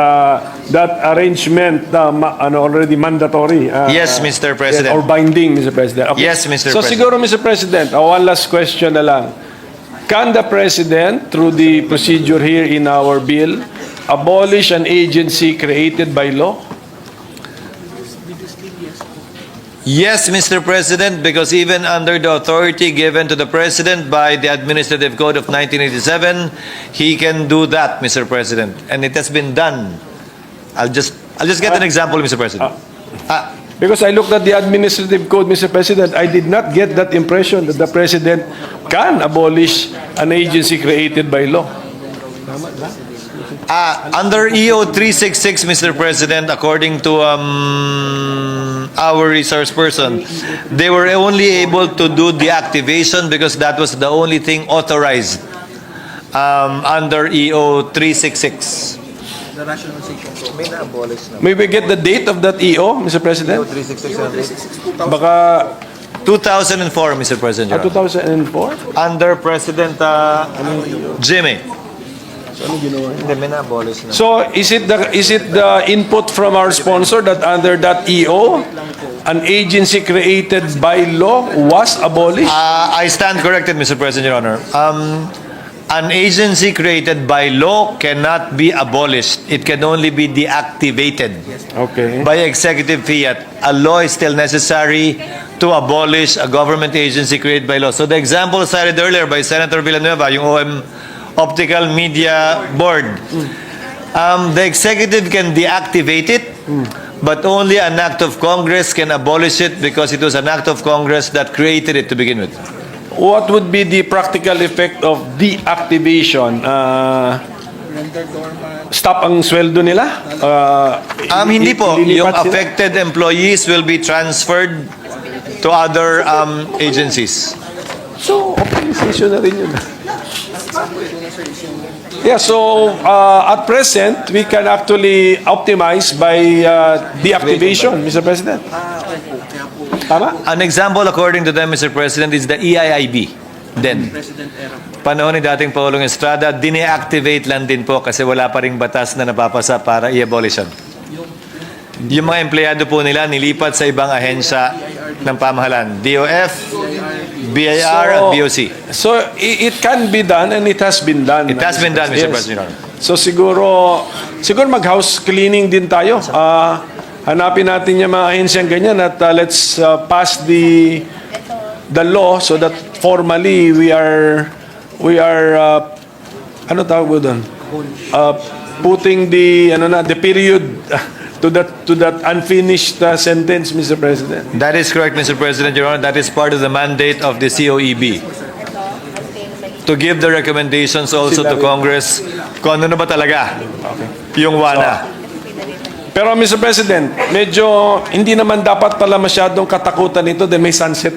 arrangement already mandatory. Yes, Mr. President. Or binding, Mr. President. Okay. Yes, Mr. So President. siguro, Mr. President, one last question na lang. Can the President, through the procedure here in our bill, abolish an agency created by law? Yes, Mr. President, because even under the authority given to the President by the Administrative Code of 1987, he can do that, Mr. President. And it has been done. I'll just get an example, Mr. President. Because I looked at the administrative code, Mr. President, I did not get that impression that the President can abolish an agency created by law. Under EO 366, Mr. President, according to our resource person, they were only able to do the activation because that was the only thing authorized under EO 366. May we get the date of that EO, Mr. President? Baka 2004, Mr. President. Your Honor. 2004? Under President Jimmy. So is it the input from our sponsor that under that EO, an agency created by law was abolished? I stand corrected, Mr. President, Your Honor. An agency created by law cannot be abolished. It can only be deactivated Okay. by executive fiat. A law is still necessary to abolish a government agency created by law. So the example cited earlier by Senator Villanueva, yung Optical Media Board, the executive can deactivate it, but only an act of Congress can abolish it because it was an act of Congress that created it to begin with. What would be the practical effect of deactivation? Stop ang sweldo nila? Hindi po. Ililipat Yung sila? affected employees will be transferred to other agencies. So, optimization na rin yun. Yeah, so at present, we can actually optimize by deactivation, Mr. President. Tama? An example, according to them, Mr. President, is the EIIB. Then, panahon ni dating Pangulong Estrada, dineactivate lang din po kasi wala pa ring batas na napapasa para i-abolish yan. Yung mga empleyado po nila nilipat sa ibang ahensya ng pamahalaan. DOF, BIR, at BOC. So, it can be done and it has been done. It has been done, Mr. Yes. President. So, siguro mag-house cleaning din tayo. Hanapin natin yung mga ahensyang ganyan at let's pass the law so that formally we are ano tawag mo doon? Putting the period to that unfinished sentence, Mr. President. That is correct, Mr. President, Your Honor. That is part of the mandate of the COEB. To give the recommendations also to Congress kung ano na ba talaga yung WANA. Pero Mr. President, medyo hindi naman dapat pala masyadong katakutan ito dahil may sunset.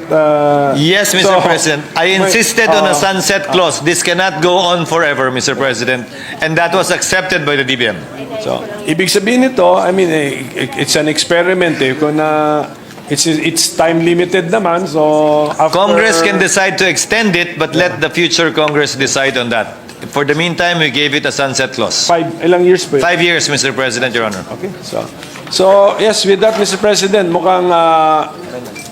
Yes, Mr. President. I insisted on a sunset clause. This cannot go on forever, Mr. President. And that was accepted by the DBM. So, ibig sabihin nito, I mean, it's an experiment eh. Kung it's time limited naman, so after, Congress can decide to extend it, but let the future Congress decide on that. For the meantime, we gave it a sunset clause. ilang years pa 5 years, Mr. President, Your Honor. Okay, so yes, with that, Mr. President, mukhang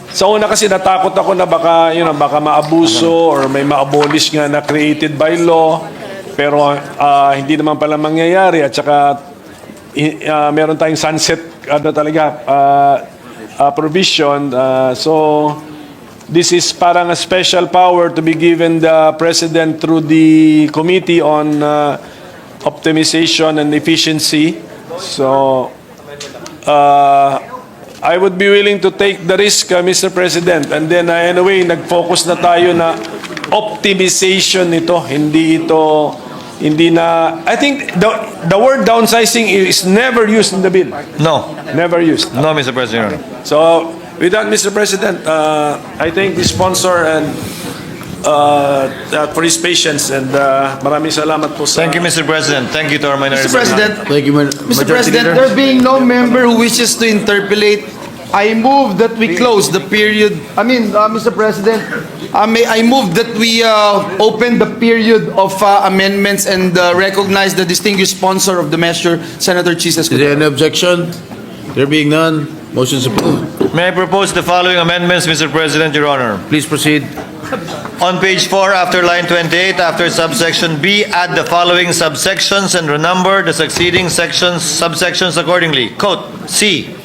sa una kasi natakot ako na baka maabuso or may ma-abolish nga na created by law, pero hindi naman pala mangyayari at saka meron tayong sunset provision. So this is parang a special power to be given the President through the Committee on Optimization and Efficiency. So, I would be willing to take the risk, Mr. President. And then, anyway, nag-focus na tayo na optimization nito. Hindi ito hindi na, I think the word downsizing is never used in the bill. No. Never used. No, Mr. President. So, with that, Mr. President, I thank the sponsor and for his patience and maraming salamat po sa... Thank you, Mr. President. Thank you to our minority. Mr. President, Thank you, Mr. President, there being no member who wishes to interpolate, I move that we close the period. Mr. President, I move that we open the period of amendments and recognize the distinguished sponsor of the measure, Senator Chis Is there any objection? There being none, motion is approved. May I propose the following amendments, Mr. President, Your Honor? Please proceed. On page 4, after line 28, after subsection B, add the following subsections and renumber the succeeding subsections accordingly. Quote, C.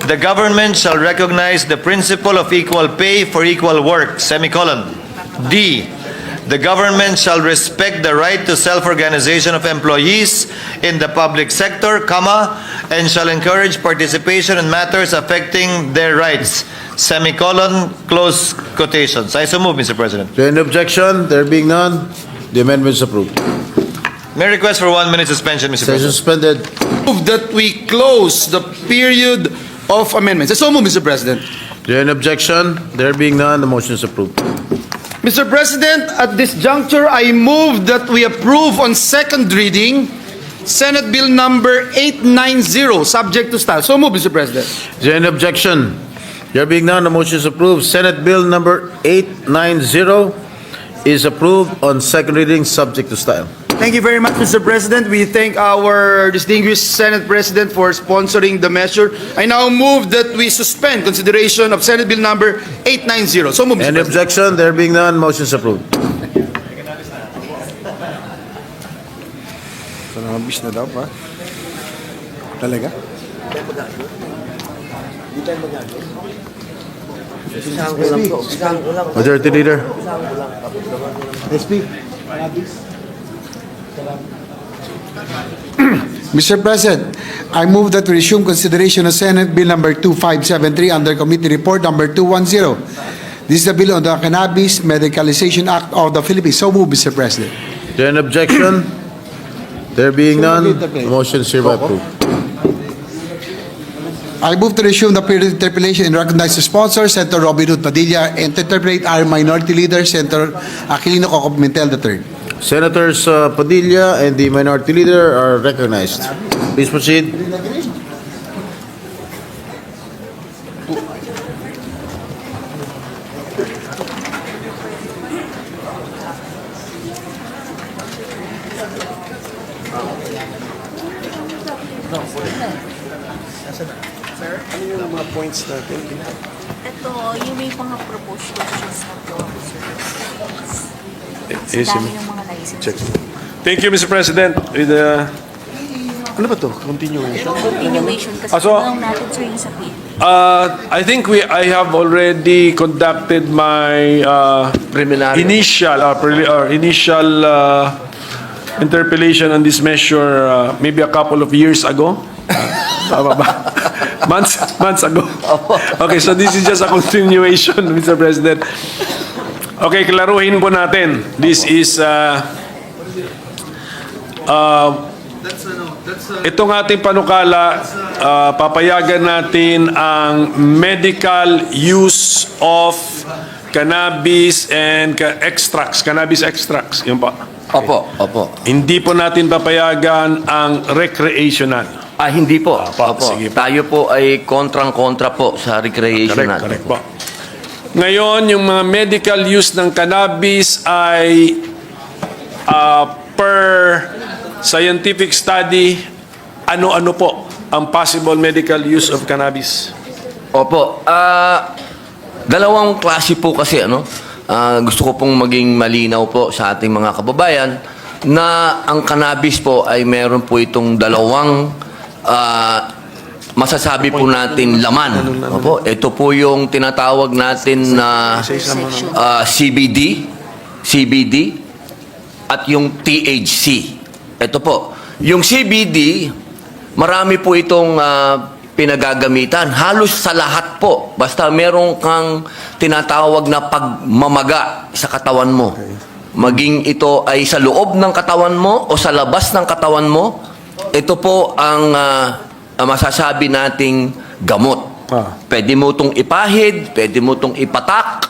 The government shall recognize the principle of equal pay for equal work, semicolon. D. The government shall respect the right to self-organization of employees in the public sector, comma, and shall encourage participation in matters affecting their rights, semicolon, close quotations. I so move, Mr. President. Is there any objection? There being none, the amendment is approved. May I request for 1 minute suspension, Mr. Session President. suspended. Move that we close the period of amendments. So move, Mr. President. Is there any objection? There being none, the motion is approved. Mr. President, at this juncture, I move that we approve on second reading Senate Bill number 890, subject to style. So move, Mr. President. Is there any objection? There being none, the motion is approved. Senate Bill number 890 is approved on second reading, subject to style. Thank you very much, Mr. President. We thank our distinguished Senate President for sponsoring the measure. I now move that we suspend consideration of Senate Bill number 890. So move, Mr. Any President. objection? There being none, motion is approved. Majority Leader. Mr. President, I move that we resume consideration of Senate Bill number 2573 under Committee Report number 210. This is the bill on the Cannabis Medicalization Act of the Philippines. So move, Mr. President. Is there an objection? There being none, the motion is hereby approved. I move to resume the period of interpellation and recognize the sponsor, Senator Robin Hood Padilla, and to interpellate our minority leader, Senator Aquilino Cocopimentel III. Senators Padilla and the Minority Leader are recognized. Please proceed. Ito, yung may mga proposed questions na to, sir. Yes, Dami yung mga naisip. Thank you, Mr. President. With ano ba to? Continuation? Continuation kasi So, lang natin, sir, yung sa PIN. I think I have already conducted my initial interpellation on this measure maybe a couple of years ago. Tama ba? months ago. Okay, so this is just a continuation, Mr. President. Okay, klaruhin po natin. This is itong ating panukala, papayagan natin ang medical use of cannabis and cannabis extracts. Yun po. Opo. Hindi po natin papayagan ang recreational. Hindi po. Sige po. Tayo po ay kontrang-kontra po sa recreational. Correct po. Ngayon, yung mga medical use ng cannabis ay per scientific study, ano-ano po ang possible medical use of cannabis? Opo. Dalawang klase po kasi, gusto ko pong maging malinaw po sa ating mga kababayan na ang cannabis po ay meron po itong dalawang masasabi po natin laman. Opo, ito po yung tinatawag natin na CBD at yung THC. Ito po. Yung CBD, marami po itong pinagagamitan. Halos sa lahat po. Basta meron kang tinatawag na pagmamaga sa katawan mo. maging ito ay sa loob ng katawan mo o sa labas ng katawan mo, ito po ang masasabi nating gamot. Pwede mo itong ipahid, pwede mo itong ipatak.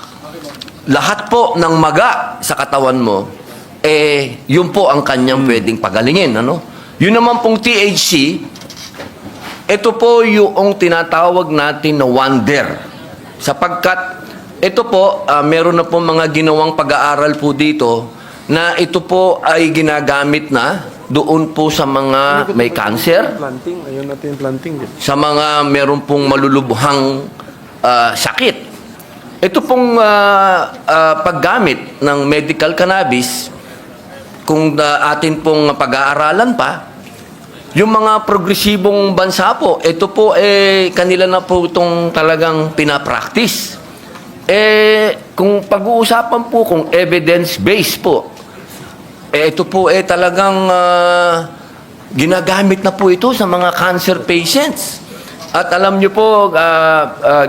Lahat po ng maga sa katawan mo, yun po ang kanyang pwedeng pagalingin. Ano? Yun naman pong THC, ito po yung tinatawag natin na wonder. Sapagkat ito po, meron na po mga ginawang pag-aaral po dito na ito po ay ginagamit na doon po sa mga may cancer, Ayun natin yung planting. sa mga meron pong malulubhang sakit. Ito pong paggamit ng medical cannabis, kung atin pong pag-aaralan pa, yung mga progresibong bansa po, ito po kanila na po itong talagang pinapractice. Kung pag-uusapan po kung evidence-based po, ito po talagang ginagamit na po ito sa mga cancer patients. At alam niyo po,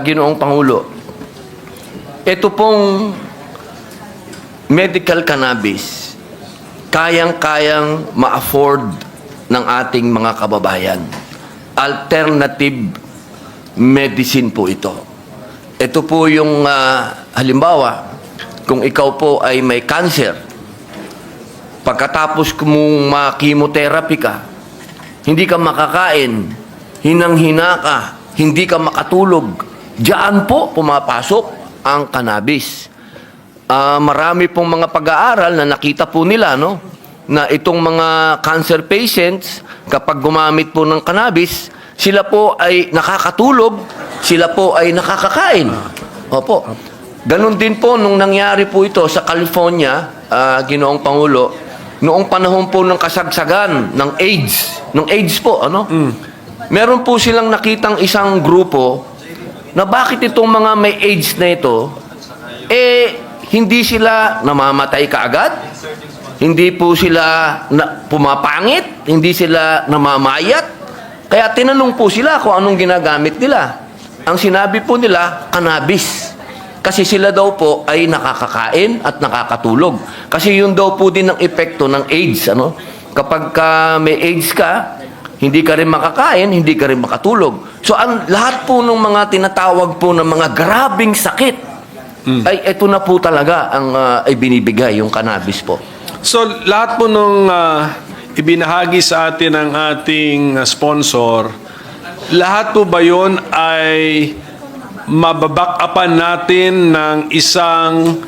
Ginoong Pangulo, ito pong medical cannabis, kayang-kayang ma-afford ng ating mga kababayan. Alternative medicine po ito. Ito po yung halimbawa, kung ikaw po ay may cancer, pagkatapos mong ma-chemotherapy ka, hindi ka makakain, hinang-hina ka, hindi ka makatulog, diyan po pumapasok ang cannabis. Marami pong mga pag-aaral na nakita po nila, no, na itong mga cancer patients, kapag gumamit po ng cannabis, sila po ay nakakatulog, sila po ay nakakakain. Opo. Ganon din po nung nangyari po ito sa California, Ginoong Pangulo, noong panahon po ng kasagsagan ng AIDS, po, ano? Meron po silang nakitang isang grupo na bakit itong mga may AIDS na ito, hindi sila namamatay kaagad, hindi po sila pumapangit, hindi sila namamayat. Kaya tinanong po sila kung anong ginagamit nila. Ang sinabi po nila, cannabis. Kasi sila daw po ay nakakakain at nakakatulog. Kasi yun daw po din ang epekto ng AIDS. Ano? Kapag may AIDS ka, hindi ka rin makakain, hindi ka rin makatulog. So lahat po ng mga tinatawag po ng mga grabing sakit, ay ito na po talaga ang ay binibigay yung cannabis po. So, lahat po nung ibinahagi sa atin ng ating sponsor, lahat po ba yun ay mababack-upan natin ng isang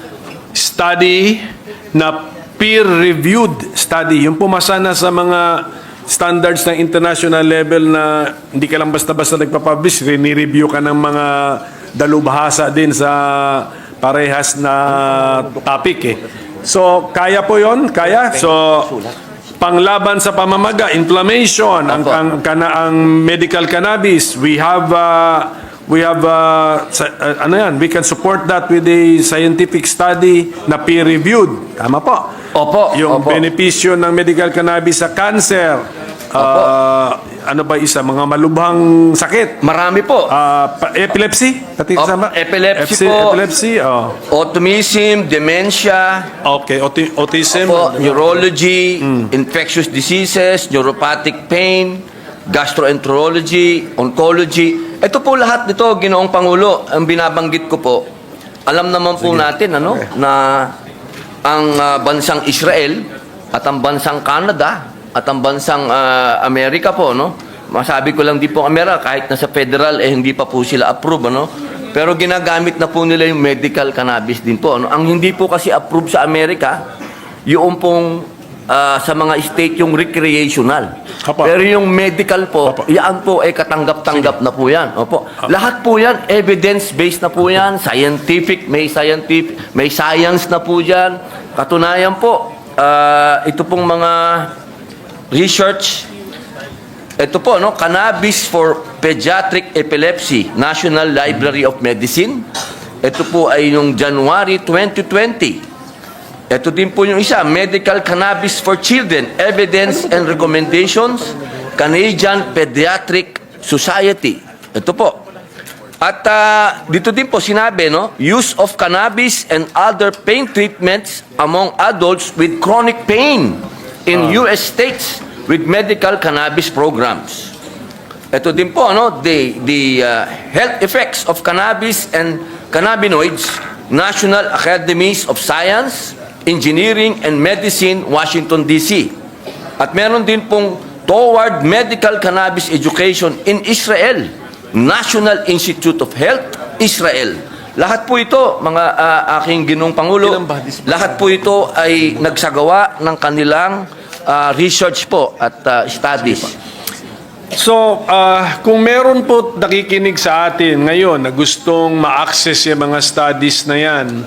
study na peer-reviewed study, yung pumasa na sa mga standards ng international level na hindi ka lang basta-basta nagpapublish, rini-review ka ng mga dalubhasa din sa parehas na topic So, kaya po yon? Kaya? So, panglaban sa pamamaga, inflammation, ang medical cannabis, we can support that with a scientific study na peer-reviewed. Tama po. Opo. Yung benepisyo ng medical cannabis sa cancer, ano ba isa? Mga malubhang sakit. Marami po. Epilepsy? Epilepsy po. Autism, dementia. Okay, autism. Neurology, infectious diseases, neuropathic pain, gastroenterology, oncology. Ito po lahat nito, Ginoong Pangulo, ang binabanggit ko po. Alam naman po natin na ang bansang Israel at ang bansang Canada at ang bansang Amerika po, masabi ko lang di po Amerika, kahit nasa federal, hindi pa po sila approve, pero ginagamit na po nila yung medical cannabis din po. Ang hindi po kasi approve sa Amerika, yung pong sa mga state yung recreational. Pero yung medical po, yan po ay katanggap-tanggap na po yan. Lahat po yan, evidence-based na po yan, may science na po yan. Katunayan po, ito pong mga research, ito po, Cannabis for Pediatric Epilepsy, National Library of Medicine. Ito po ay yung January 2020. Ito din po yung isa, Medical Cannabis for Children, Evidence and Recommendations, Canadian Pediatric Society. Ito po. At dito din po sinabi, no, use of cannabis and other pain treatments among adults with chronic pain in US states with medical cannabis programs. Ito din po, no, the health effects of cannabis and cannabinoids, National Academies of Science, Engineering and Medicine, Washington, D.C. At meron din pong Toward Medical Cannabis Education in Israel, National Institute of Health, Israel. Lahat po ito, mga aking ginong Pangulo, lahat po ito ay nagsagawa ng kanilang research po at studies. So, kung meron po nakikinig sa atin ngayon na gustong ma-access yung mga studies na yan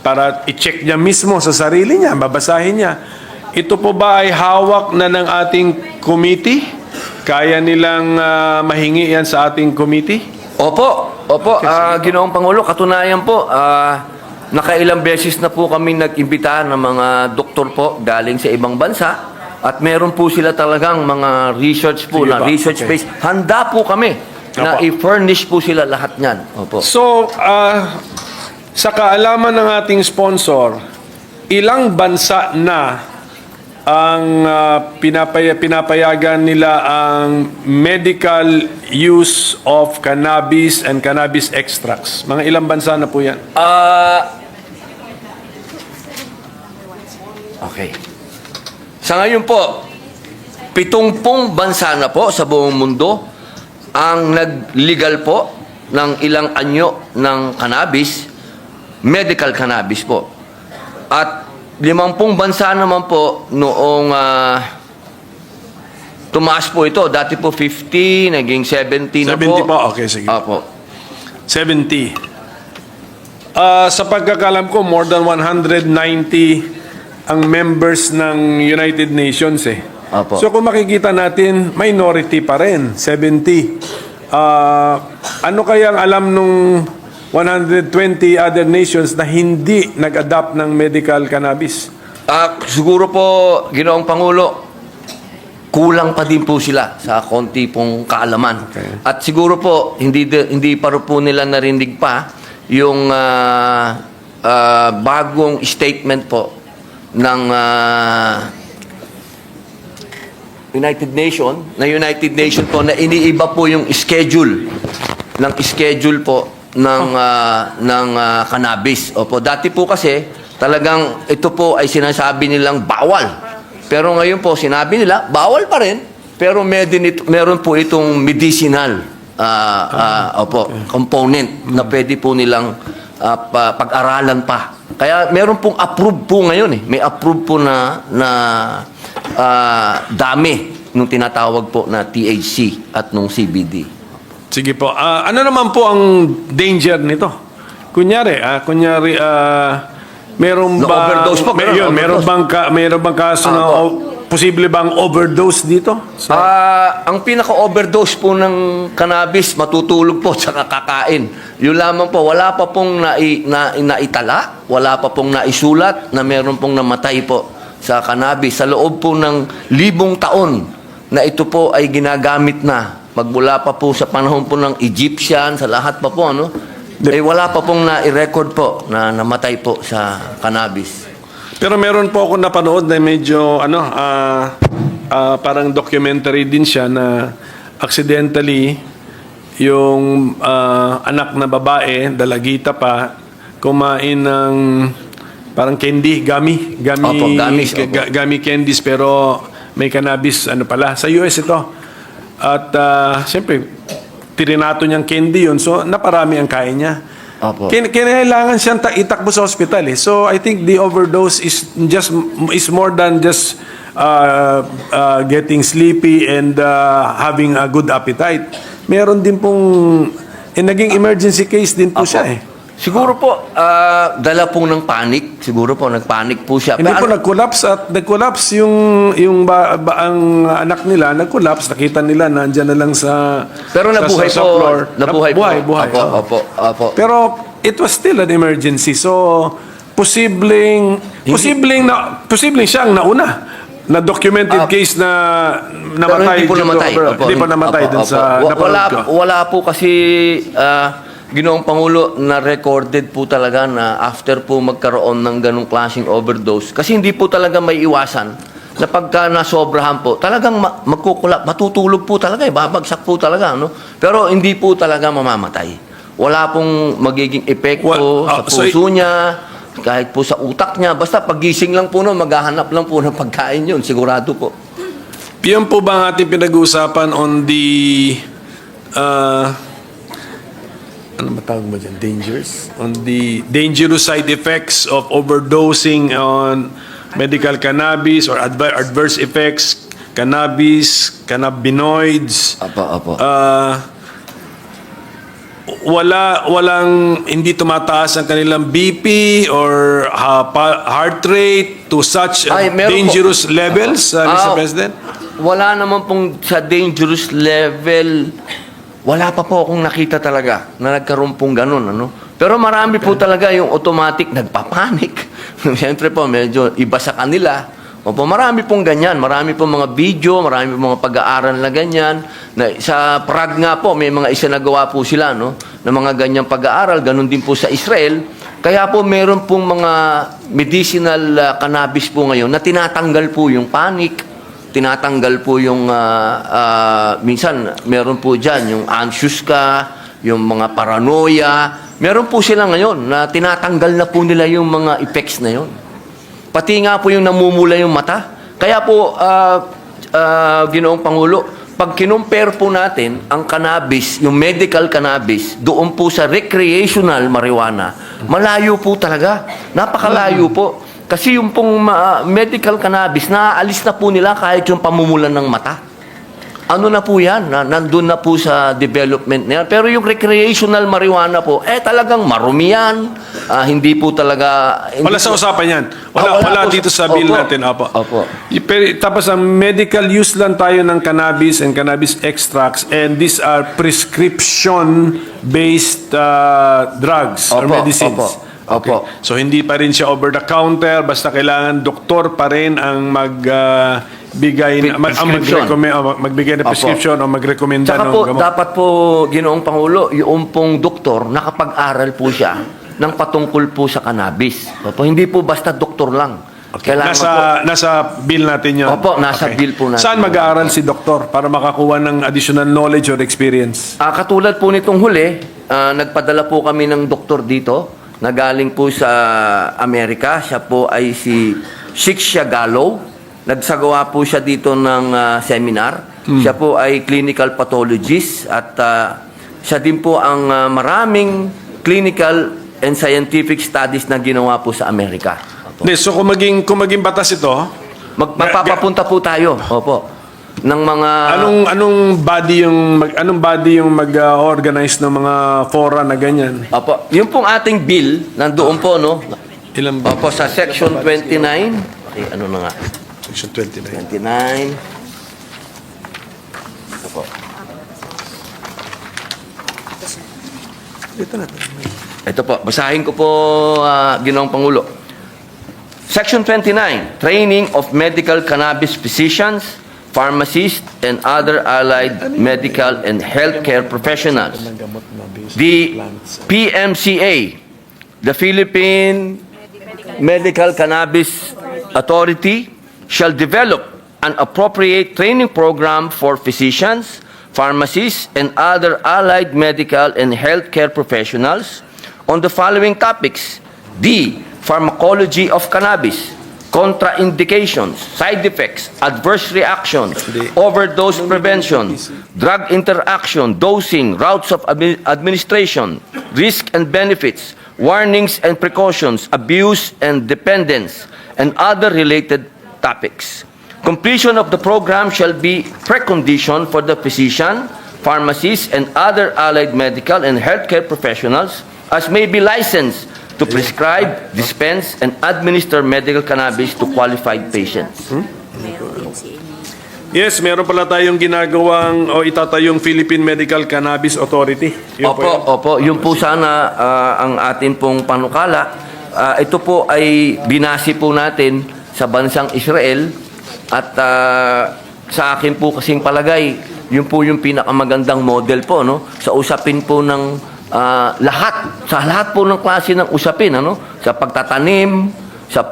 para i-check niya mismo sa sarili niya, babasahin niya, ito po ba ay hawak na ng ating committee? Kaya nilang mahingi yan sa ating committee? Opo, Ginoong Pangulo, katunayan po, nakailang beses na po kami nag-imbita ng mga doktor po galing sa ibang bansa at meron po sila talagang mga research po, na research-based. Handa po kami na i-furnish po sila lahat niyan. Opo. So, sa kaalaman ng ating sponsor, ilang bansa na ang pinapayagan nila ang medical use of cannabis and cannabis extracts? Mga ilang bansa na po yan? Okay. Sa ngayon po, 70 bansa na po sa buong mundo ang nag-legal po ng ilang anyo ng cannabis, medical cannabis po. At 50 bansa naman po noong tumaas po ito. Dati po 50, naging 70 na po. 70 po? Okay, sige. Opo. 70. Sa pagkakalam ko, more than 190 ang members ng United Nations eh. Opo. So kung makikita natin, minority pa rin, 70. Ano kayang alam nung 120 other nations na hindi nag-adopt ng medical cannabis? Siguro po, Ginoong Pangulo, kulang pa din po sila sa konti pong kaalaman. Okay. At siguro po, hindi pa rin po nila narinig pa yung bagong statement po ng United Nations po na iniiba po yung schedule po ng cannabis. Opo, dati po kasi talagang ito po ay sinasabi nilang bawal. Pero ngayon po sinabi nila bawal pa rin, pero meron po itong medicinal component na pwede po nilang pag-aralan pa. Kaya meron pong approved po ngayon eh. May approved po na dami nung tinatawag po na THC at nung CBD. Sige po. Ano naman po ang danger nito? Kunyari, meron ba overdose po? Meron bang kaso na posible bang overdose dito? Ang pinaka-overdose po ng cannabis, matutulog po sa kakain. Yun lamang po, wala pa pong naitala, wala pa pong naisulat na meron pong namatay po sa cannabis. Sa loob po ng 1,000 taon na ito po ay ginagamit na. Magmula pa po sa panahon po ng Egyptian, sa lahat pa po, ano? Wala pa pong na-record po na namatay po sa cannabis. Pero meron po ako napanood na medyo parang documentary din siya na accidentally yung anak na babae, dalagita pa, kumain ng parang candy, gummy candies, pero may cannabis pala. Sa US ito. At siyempre, tirinato niyang candy yun. So, naparami ang kain niya. Opo. Kinailangan siyang itakbo sa hospital eh. So, I think the overdose is more than just getting sleepy and having a good appetite. Meron din pong naging emergency case din po siya eh. Siguro po, dala po ng panic. Siguro po, nagpanic po siya. Hindi po nag-collapse yung ang anak nila, nag-collapse, nakita nila nandiyan na lang sa pero nabuhay sa po. floor. Buhay. Opo. Pero it was still an emergency. So posibleng siyang nauna na documented case na namatay. Pero hindi po namatay. Hindi pa namatay dun sa wala po kasi Ginoong Pangulo, na recorded po talaga na after po magkaroon ng ganong klaseng overdose, kasi hindi po talaga may iwasan na pagka nasobrahan po, talagang matutulog po talaga, babagsak po talaga, no? Pero hindi po talaga mamamatay. Wala pong magiging epekto sa puso niya, kahit po sa utak niya. Basta pagising lang po nun, maghahanap lang po ng pagkain yun, sigurado po. Yan po ba ang ating pinag-uusapan on the ano matawag mo dyan? Dangerous? On the dangerous side effects of overdosing on medical cannabis or adverse effects, cannabinoids. Apo. Walang hindi tumataas ang kanilang BP or heart rate to such Meron dangerous po. levels, Mr. President? Wala naman pong sa dangerous level. Wala pa po akong nakita talaga na nagkaroon pong ganun, ano? Pero marami po talaga yung automatic nagpapanik. Siyempre po, medyo iba sa kanila. Opo, marami pong ganyan. Marami pong mga video, marami pong mga pag-aaral na ganyan. Na, sa Prague nga po, may mga isinagawa po sila, no? Na mga ganyang pag-aaral. Ganun din po sa Israel. Kaya po, meron pong mga medicinal cannabis po ngayon na tinatanggal po yung panic. Tinatanggal po yung, minsan, meron po dyan, yung anxious ka, yung mga paranoia. Meron po sila ngayon na tinatanggal na po nila yung mga effects na yun. Pati nga po yung namumula yung mata. Kaya po, Ginoong Pangulo, pag kinumpare po natin ang cannabis, yung medical cannabis, doon po sa recreational marijuana, malayo po talaga. Napakalayo po. Kasi yung pong medical cannabis, naaalis na po nila kahit yung pamumulan ng mata. Ano na po yan? Nandun na po sa development na yan. Pero yung recreational marijuana po, talagang marumi yan. Hindi po talaga... Wala sa usapan yan. Wala dito sa bill natin. Opo. Tapos ang medical use lang tayo ng cannabis and cannabis extracts, and these are prescription-based drugs or medicines. Opo. So hindi pa rin siya over the counter, basta kailangan doktor pa rin ang magbigay ng prescription o magrekomenda Tsaka ng po, gamot. dapat po, Ginoong Pangulo, yung pong doktor, nakapag-aral po siya ng patungkol po sa cannabis. Opo, hindi po basta doktor lang. Nasa bill natin yun. Opo, nasa bill po natin. Saan mag-aaral si doktor para makakuha ng additional knowledge or experience? Katulad po nitong huli, nagpadala po kami ng doktor dito na galing po sa Amerika. Siya po ay si Shiksha Gallo. Nagsagawa po siya dito ng seminar. Siya po ay clinical pathologist at siya din po ang maraming clinical and scientific studies na ginawa po sa Amerika. So kung maging batas ito, Mapapapunta po tayo. Opo. Ng mga anong body yung mag-organize ng mga fora na ganyan? Opo, yung pong ating bill nandoon po, no? Ilan ba? Opo, sa section 29. Ano na nga? Section 29. 29. Opo. Ito po, basahin ko po, Ginoong Pangulo. Section 29, Training of Medical Cannabis Physicians, Pharmacists, and other allied medical and healthcare professionals. The PMCA, the Philippine Medical Cannabis Authority, shall develop an appropriate training program for physicians, pharmacists, and other allied medical and healthcare professionals on the following topics: D. Pharmacology of cannabis, contraindications, side effects, adverse reactions, overdose prevention, drug interaction, dosing, routes of administration, risk and benefits, warnings and precautions, abuse and dependence, and other related topics. Completion of the program shall be precondition for the physician, pharmacists, and other allied medical and healthcare professionals as may be licensed to prescribe, dispense, and administer medical cannabis to qualified patients. Yes, meron pala tayong ginagawang o itatayong Philippine Medical Cannabis Authority. Yun po yun. Opo, yun po sana ang atin pong panukala. Ito po ay binasi po natin sa bansang Israel at sa akin po kasing palagay, yun po yung pinakamagandang model po, no? Sa usapin po ng sa lahat po ng klase ng usapin, ano? Sa pagtatanim, sa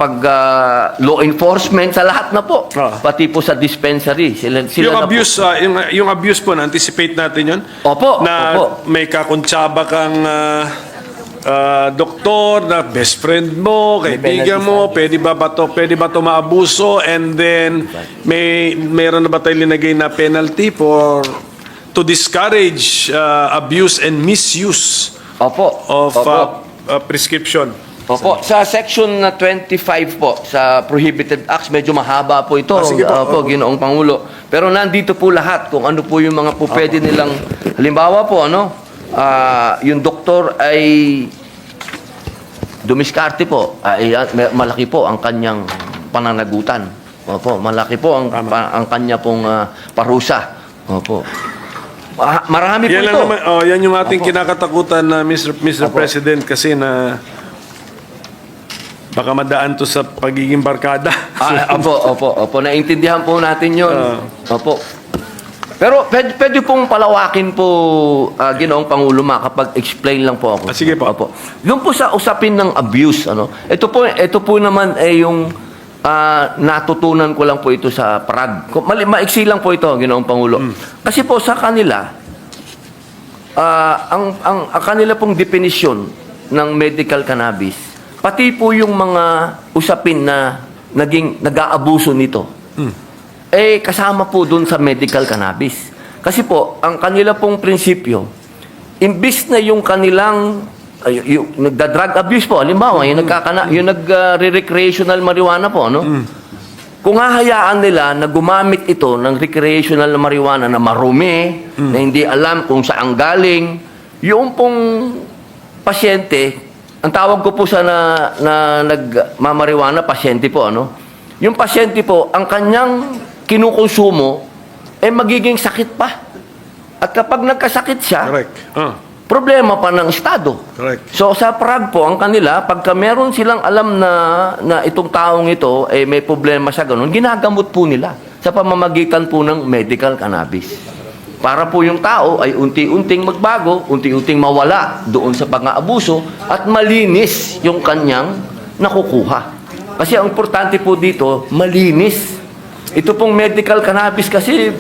law enforcement, sa lahat na po. Pati po sa dispensary. Sila Yung na po. abuse, yung abuse po, na-anticipate natin yun? Opo, Na opo. may kakuntsaba kang doktor, na best friend mo, kaibigan mo, pwede ba to maabuso? And then, meron na ba tayo linagay na penalty to discourage abuse and misuse Opo. of Opo. prescription? Opo, sa section 25 po, sa prohibited acts, medyo mahaba po ito, sige po. Ginoong Pangulo. Pero nandito po lahat kung ano po yung mga po pwede nilang, halimbawa po, yung doktor ay dumiskarte po, malaki po ang kanyang pananagutan. Opo, malaki po ang kanya pong parusa. Opo. Marami po Yan lang ito. naman, yan yung ating kinakatakutan na Mr. President, kasi na baka madaan to sa pagiging barkada. Opo. Naintindihan po natin yun. Opo. Pero pwede pong palawakin po, Ginoong Pangulo, makapag-explain lang po ako. Sige po. Opo. Yung po sa usapin ng abuse, ito po naman ay yung natutunan ko lang po ito sa Prague. Maiksi lang po ito, Ginoong Pangulo. Kasi po sa kanila, ang kanila pong definisyon ng medical cannabis, pati po yung mga usapin na nag-aabuso nito, kasama po dun sa medical cannabis. Kasi po, ang kanila pong prinsipyo, imbis na yung kanilang yung nagda-drug abuse po, halimbawa, yung nag-recreational marijuana po, kung hahayaan nila na gumamit ito ng recreational na marijuana na marumi, na hindi alam kung saan galing, yung pong pasyente, ang tawag ko po sa na nagmamarijuana, pasyente po, yung pasyente po, ang kanyang kinukonsumo, magiging sakit pa. At kapag nagkasakit siya, Correct. problema pa ng Estado. Correct. So sa Prague po, ang kanila, pagka meron silang alam na itong taong ito, may problema siya ganun, ginagamot po nila sa pamamagitan po ng medical cannabis. Para po yung tao ay unti-unting magbago, unti-unting mawala doon sa pang-aabuso at malinis yung kanyang nakukuha. Kasi ang importante po dito, malinis. Ito pong medical cannabis kasi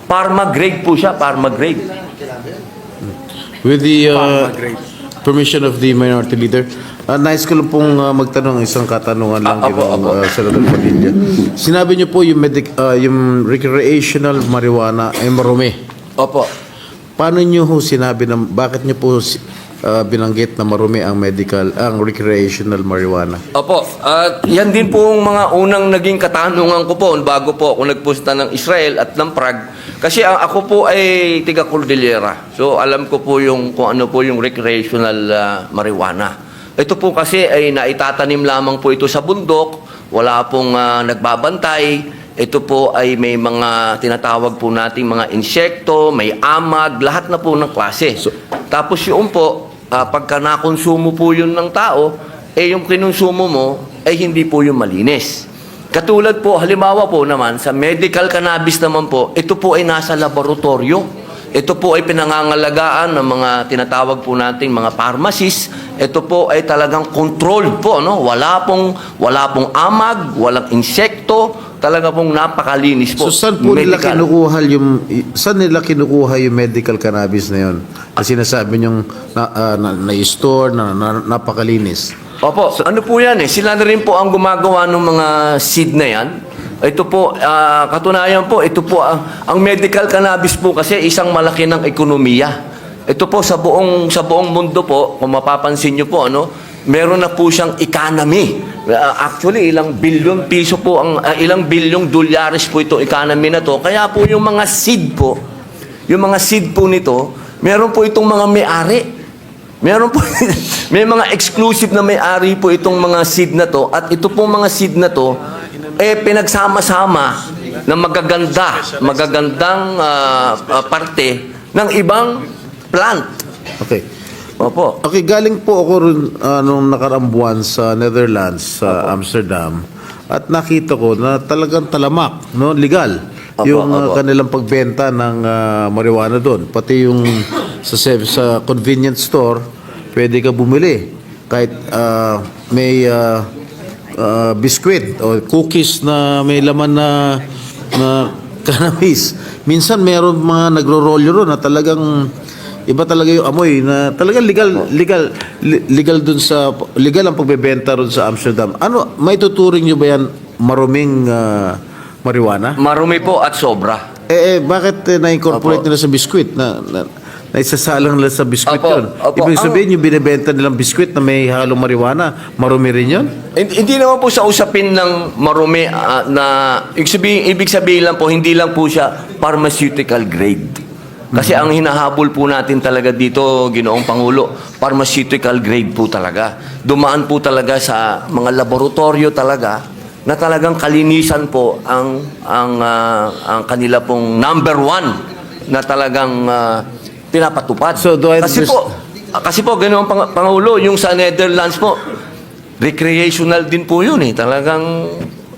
pharma grade po siya, pharma grade. With the permission of the Minority Leader, nais ko lang pong magtanong isang katanungan lang Senator Padilla. Sinabi niyo po yung recreational marijuana ay marumi. Opo. Paano niyo ho sinabi na bakit niyo po binanggit na marumi ang recreational marijuana? Opo, yan din po ang mga unang naging katanungan ko po bago po ako nagpunta ng Israel at ng Prague. Kasi ako po ay tiga Cordillera. So alam ko po kung ano po yung recreational marijuana. Ito po kasi ay naitatanim lamang po ito sa bundok, wala pong nagbabantay. Ito po ay may mga tinatawag po nating mga insekto, may amag, lahat na po ng klase. Tapos yung po, pagka nakonsumo po yun ng tao, yung kinonsumo mo ay hindi po yung malinis. Katulad po, halimbawa po naman, sa medical cannabis naman po, ito po ay nasa laboratorio. Ito po ay pinangangalagaan ng mga tinatawag po nating mga pharmacies. Ito po ay talagang controlled po, Wala pong amag, walang insekto, talaga pong napakalinis po. So saan nila kinukuha yung medical cannabis na yun? Kasi sinasabi niyong na-store, napakalinis. Opo, ano po yan Sila na rin po ang gumagawa ng mga seed na yan. Ito po, katunayan po, ito po, ang medical cannabis po kasi isang malaki ng ekonomiya. Ito po sa buong mundo po, kung mapapansin niyo po, meron na po siyang economy. Actually, ilang bilyon piso po, ilang bilyong dolyares po itong economy na to. Kaya po yung mga seed po nito, meron po itong mga may-ari. Meron po, may mga exclusive na may-ari po itong mga seed na to. At ito pong mga seed na to, pinagsama-sama na magagandang parte ng ibang plant. Okay. Opo. Okay, galing po ako rin nung nakaraang buwan sa Netherlands, sa Amsterdam, at nakita ko na talagang talamak, legal, yung kanilang pagbenta ng marijuana doon. Pati yung sa convenience store, pwede ka bumili. Kahit may biskwit o cookies na may laman na cannabis. Minsan meron mga nagro-rolyo ron na talagang iba talaga yung amoy na talagang legal dun sa legal ang pagbebenta ron sa Amsterdam. Ano, may tuturing nyo ba yan maruming marijuana? Marumi po at sobra. Bakit na-incorporate nila sa biskwit na isasalang nila sa biskwit Opo, yun? opo. Ibig sabihin yung binibenta nilang biskwit na may halong marijuana, marumi rin yun? Hindi naman po sa usapin ng marumi na ibig sabihin lang po, hindi lang po siya pharmaceutical grade. Kasi ang hinahabol po natin talaga dito, Ginoong Pangulo, pharmaceutical grade po talaga. Dumaan po talaga sa mga laboratorio talaga na talagang kalinisan po ang kanila pong number one na talagang pinapatupad. So, do I kasi po, Ginoong Pangulo, yung sa Netherlands po, recreational din po yun eh. Talagang,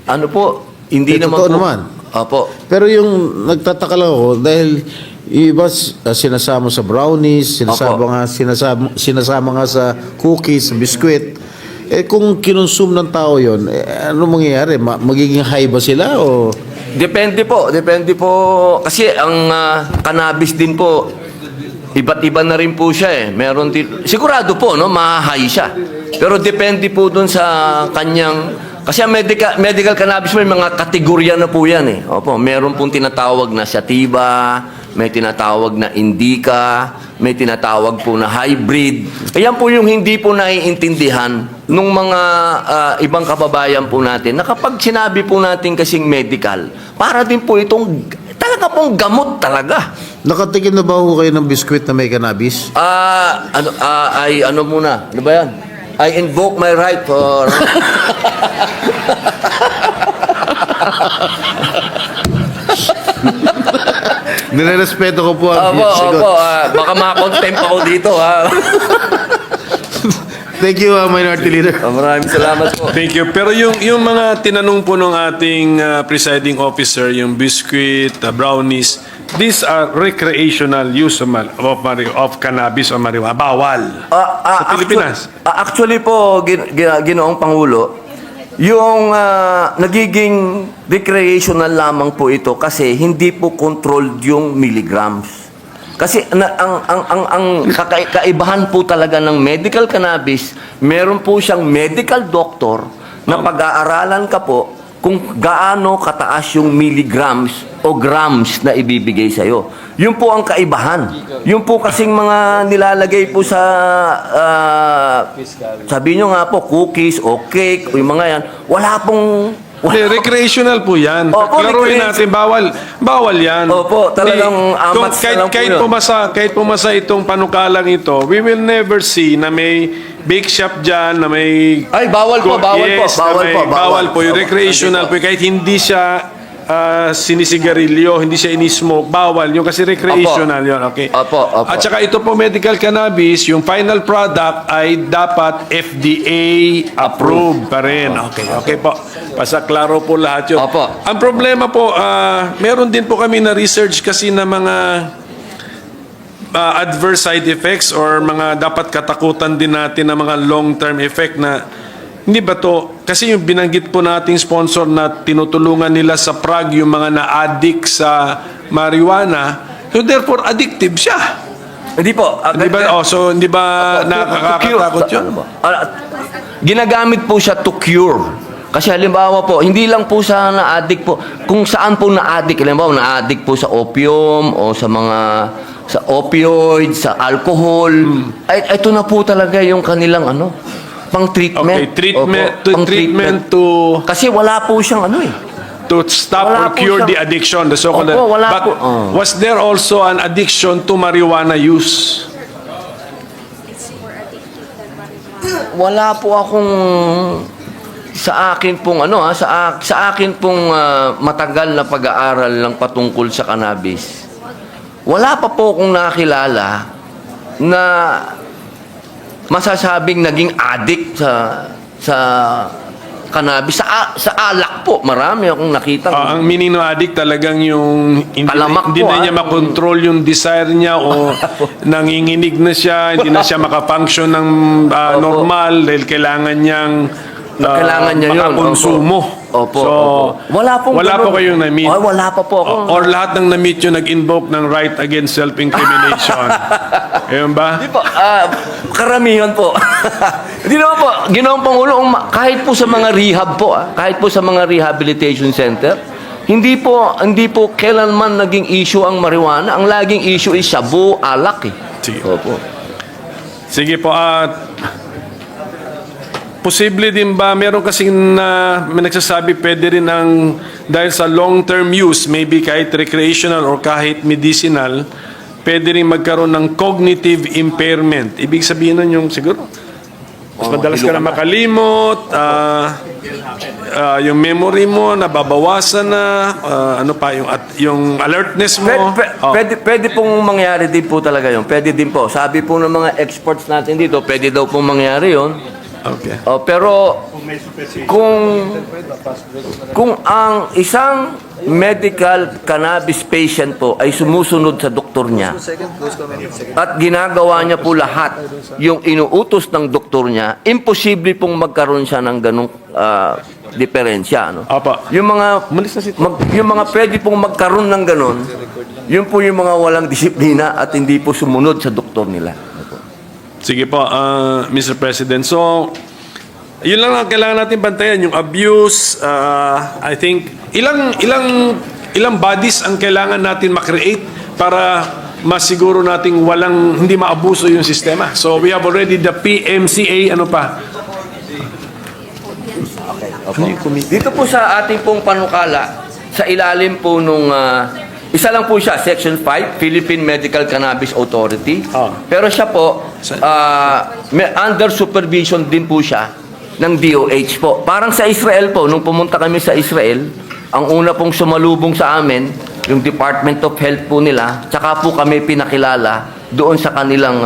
ano po, hindi naman totoo po. naman. Opo. Pero yung nagtataka lang ako dahil iba sinasama sa brownies, sinasama nga sa cookies, biskwit. Kung kinonsume ng tao yon, ano mangyayari? Magiging high ba sila o? Depende po. Kasi ang cannabis din po, iba't iba na rin po siya eh. Meron din, sigurado po, no, ma-high siya. Pero depende po dun sa kanyang, kasi ang medical cannabis may mga kategorya na po yan eh. Opo, meron pong tinatawag na sativa, may tinatawag na indica, may tinatawag po na hybrid. Ayan po yung hindi po naiintindihan nung mga ibang kababayan po natin na kapag sinabi po natin kasing medical, para din po itong talaga pong gamot talaga. Nakatikim na ba ho kayo ng biskwit na may cannabis? Ano muna? Ano ba yan? I invoke my right for... Nirerespeto ko po ang sagot. Baka makakontempt ako dito, ha? Thank you, Minority Leader. Maraming salamat po. Thank you. Pero yung mga tinanong po ng ating presiding officer, yung biscuit, brownies, these are recreational use of cannabis o marijuana. Bawal. Sa Pilipinas. Actually po, Ginoong Pangulo, yung nagiging recreational lamang po ito kasi hindi po controlled yung milligrams. Kasi ang kaibahan po talaga ng medical cannabis, meron po siyang medical doctor na pag-aaralan ka po kung gaano kataas yung milligrams o grams na ibibigay sa'yo. Yun po ang kaibahan. Yun po kasing mga nilalagay po sa, sabi nyo nga po, cookies o cake o yung mga yan, wala pong... Recreational po yan. Opo, Klaruhin natin, bawal yan. Opo, talagang amat na lang po yun. Kahit pumasa itong panukalang ito, we will never see na may bake shop dyan, na may... Ay, bawal po. Bawal po. Yung recreational po, kahit hindi siya sinisigarilyo, hindi siya inismoke, bawal yung kasi recreational yun, okay? Opo. At saka ito po medical cannabis, yung final product ay dapat FDA approved pa rin. Okay po. Pasaklaro po lahat yun. Opo. Ang problema po, meron din po kami na research kasi na mga adverse side effects or mga dapat katakutan din natin na mga long-term effect na hindi ba to? Kasi yung binanggit po nating sponsor na tinutulungan nila sa Prague yung mga na-addict sa marijuana, so therefore addictive siya. Hindi po. Hindi ba nakakatakot yun? Ginagamit po siya to cure. Kasi halimbawa po, hindi lang po sa na-addict po, kung saan po na-addict, halimbawa na-addict po sa opium o sa mga sa opioids, sa alcohol, ay ito na po talaga yung kanilang pang-treatment. Okay, treatment to... Kasi wala po siyang to stop or cure the addiction, the so-called... But was there also an addiction to marijuana use? Wala po akong sa akin pong sa akin pong matagal na pag-aaral ng patungkol sa cannabis. Wala pa po akong nakilala na masasabing naging addict sa cannabis. Sa alak po, marami akong nakita. Ang meaning ng addict talagang yung Kalamak hindi po, na niya makontrol yung desire niya o nanginginig na siya, hindi na siya makafunction ng normal dahil kailangan niyang Kailangan niya yun. makakonsumo. Opo, So, opo. Wala pong wala ganun. po kayong na-meet. Ay, wala pa po ako. Or lahat ng na-meet yung nag-invoke ng right against self-incrimination. Ayun ba? Hindi po, karamihan po. Hindi naman po, Ginoong Pangulo, kahit po sa mga rehab po, kahit po sa mga rehabilitation center, hindi po kailanman naging issue ang marijuana. Ang laging issue is shabu, alak eh. Sige. Opo. Sige po, posible din ba, meron kasing may nagsasabi pwede rin dahil sa long-term use, maybe kahit recreational or kahit medicinal, pwede rin magkaroon ng cognitive impairment. Ibig sabihin nun yung siguro, mas madalas ka na makalimot, yung memory mo, nababawasan na, ano pa, yung alertness mo. Pwede pong mangyari din po talaga yun. Pwede din po. Sabi po ng mga experts natin dito, pwede daw pong mangyari yun. Okay. Pero kung ang isang medical cannabis patient po ay sumusunod sa doktor niya at ginagawa niya po lahat yung inuutos ng doktor niya, imposible pong magkaroon siya ng ganong diferensya. No? Apa. Yung mga pwede pong magkaroon ng ganon, yun po yung mga walang disiplina at hindi po sumunod sa doktor nila. Sige po, Mr. President. So, yun lang ang kailangan natin bantayan, yung abuse. I think, ilang bodies ang kailangan natin makreate para masiguro nating hindi maabuso yung sistema. So, we have already the PMCA, ano pa? Dito po sa ating pong panukala, sa ilalim po nung isa lang po siya, Section 5, Philippine Medical Cannabis Authority. Pero siya po, under supervision din po siya ng DOH po. Parang sa Israel po, nung pumunta kami sa Israel, ang una pong sumalubong sa amin, yung Department of Health po nila, tsaka po kami pinakilala doon sa kanilang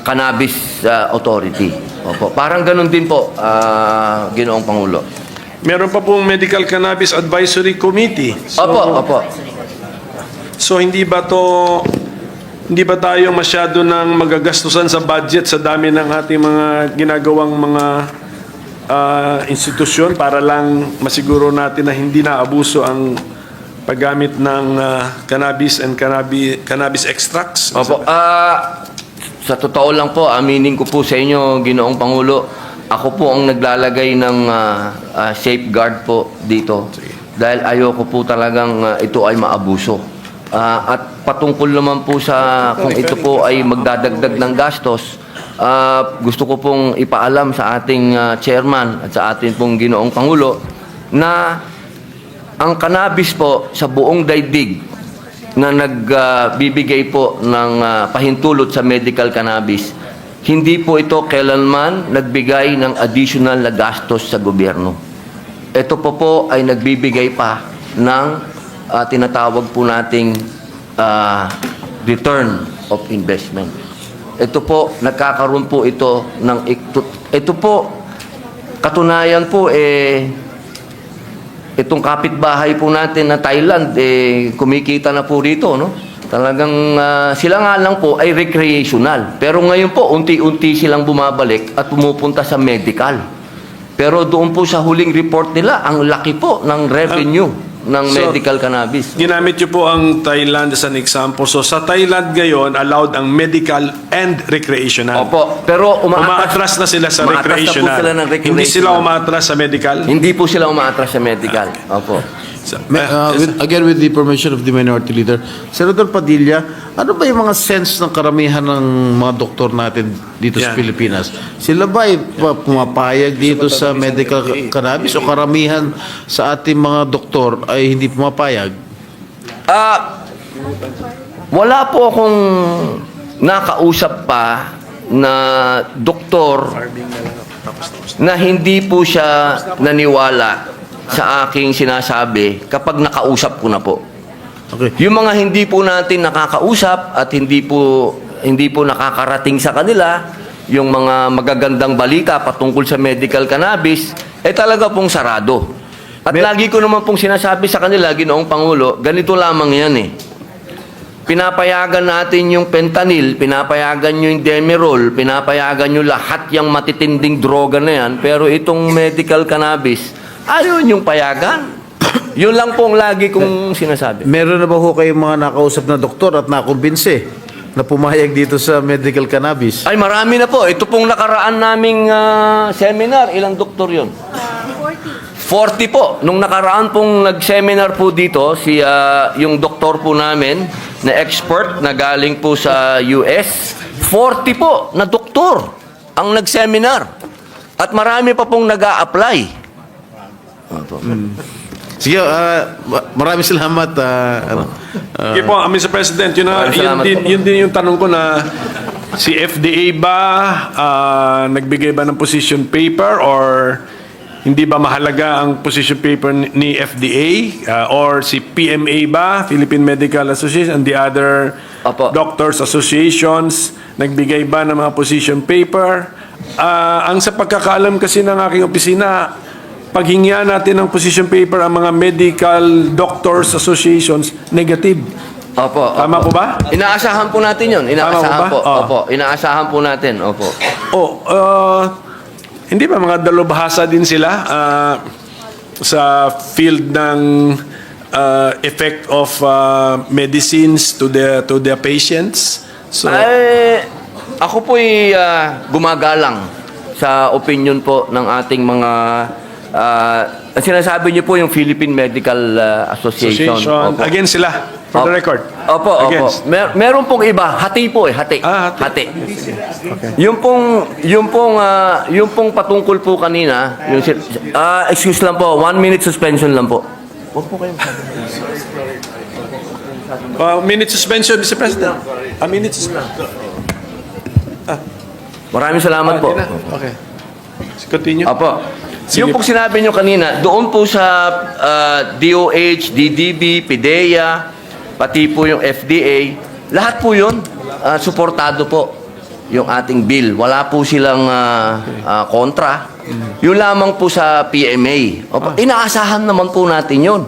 Cannabis Authority. Opo. Parang ganun din po, Ginoong Pangulo. Meron pa pong Medical Cannabis Advisory Committee. So, Opo. So hindi ba tayo masyado nang magagastusan sa budget sa dami ng ating mga ginagawang mga institusyon para lang masiguro natin na hindi na abuso ang paggamit ng cannabis and cannabis extracts? Opo. Sa totoo lang po, aminin ko po sa inyo, Ginoong Pangulo, ako po ang naglalagay ng safeguard po dito. Dahil ayoko po talagang ito ay maabuso. At patungkol naman po sa kung ito po ay magdadagdag ng gastos, gusto ko pong ipaalam sa ating chairman at sa ating pong Ginoong Pangulo na ang cannabis po sa buong daigdig na nagbibigay po ng pahintulot sa medical cannabis, hindi po ito kailanman nagbigay ng additional na gastos sa gobyerno. Ito po ay nagbibigay pa ng tinatawag po nating return of investment. Ito po, nagkakaroon po ito ng ito po, katunayan po itong kapitbahay po natin na Thailand, kumikita na po rito, no? Talagang sila nga lang po ay recreational. Pero ngayon po, unti-unti silang bumabalik at pumupunta sa medical. Pero doon po sa huling report nila, ang laki po ng revenue ng medical cannabis. Ginamit nyo po ang Thailand as an example. So sa Thailand ngayon, allowed ang medical and recreational. Opo, pero umaatras na sila sa recreational. Sila ng recreational. Hindi sila umaatras sa medical? Hindi po sila umaatras sa medical. Opo. Again, with the permission of the Minority Leader, Senator Padilla, ano ba yung mga sense ng karamihan ng mga doktor natin dito sa Pilipinas? Sila ba ay pumapayag dito sa medical cannabis o karamihan sa ating mga doktor ay hindi pumapayag? Wala po akong nakausap pa na doktor na hindi po siya naniwala sa aking sinasabi kapag nakausap ko na po. Okay. Yung mga hindi po natin nakakausap at hindi po nakakarating sa kanila, yung mga magagandang balita patungkol sa medical cannabis, talaga pong sarado. At lagi ko naman pong sinasabi sa kanila, Ginoong Pangulo, ganito lamang yan eh. Pinapayagan natin yung fentanyl, pinapayagan nyo yung Demerol, pinapayagan nyo lahat yung matitinding droga na yan, pero itong medical cannabis, ayaw yung payagan. Yun lang pong lagi kong sinasabi. Meron na ba ho kayong mga nakausap na doktor at nakumbinse na pumayag dito sa medical cannabis? Ay, marami na po. Ito pong nakaraan naming seminar, ilang doktor yun? 40 po. Nung nakaraan pong nag-seminar po dito, yung doktor po namin na expert na galing po sa US, 40 po na doktor ang nag-seminar. At marami pa pong nag-a-apply. Sige, maraming salamat. Okay po, Mr. President, yun din yung tanong ko na si FDA ba nagbigay ba ng position paper or hindi ba mahalaga ang position paper ni FDA or si PMA ba, Philippine Medical Association, and the other doctors associations nagbigay ba ng mga position paper? Ang sa pagkakaalam kasi ng aking opisina, paghingian natin ng position paper ang mga medical doctors associations, negative. Opo. Tama po ba? Inaasahan po natin yun. Inaasahan po. Opo. Inaasahan po natin. Opo. Hindi ba mga dalubhasa din sila sa field ng effect of medicines to the patients? So, ako po'y gumagalang sa opinion po ng ating mga sinasabi niyo po yung Philippine Medical Association. Opo. Against sila, for the record. Opo. Meron pong iba, hati po hati. Hati. Yung pong patungkol po kanina, excuse lang po, 1 minute suspension lang po. Huwag po kayong Minute suspension, Mr. President. A minute suspension. Maraming salamat po. Okay. Continue. Opo. Yung pong sinabi nyo kanina, doon po sa DOH, DDB, PIDEA, pati po yung FDA, lahat po yun, suportado po yung ating bill. Wala po silang kontra. Yun lamang po sa PMA. Inaasahan naman po natin yun.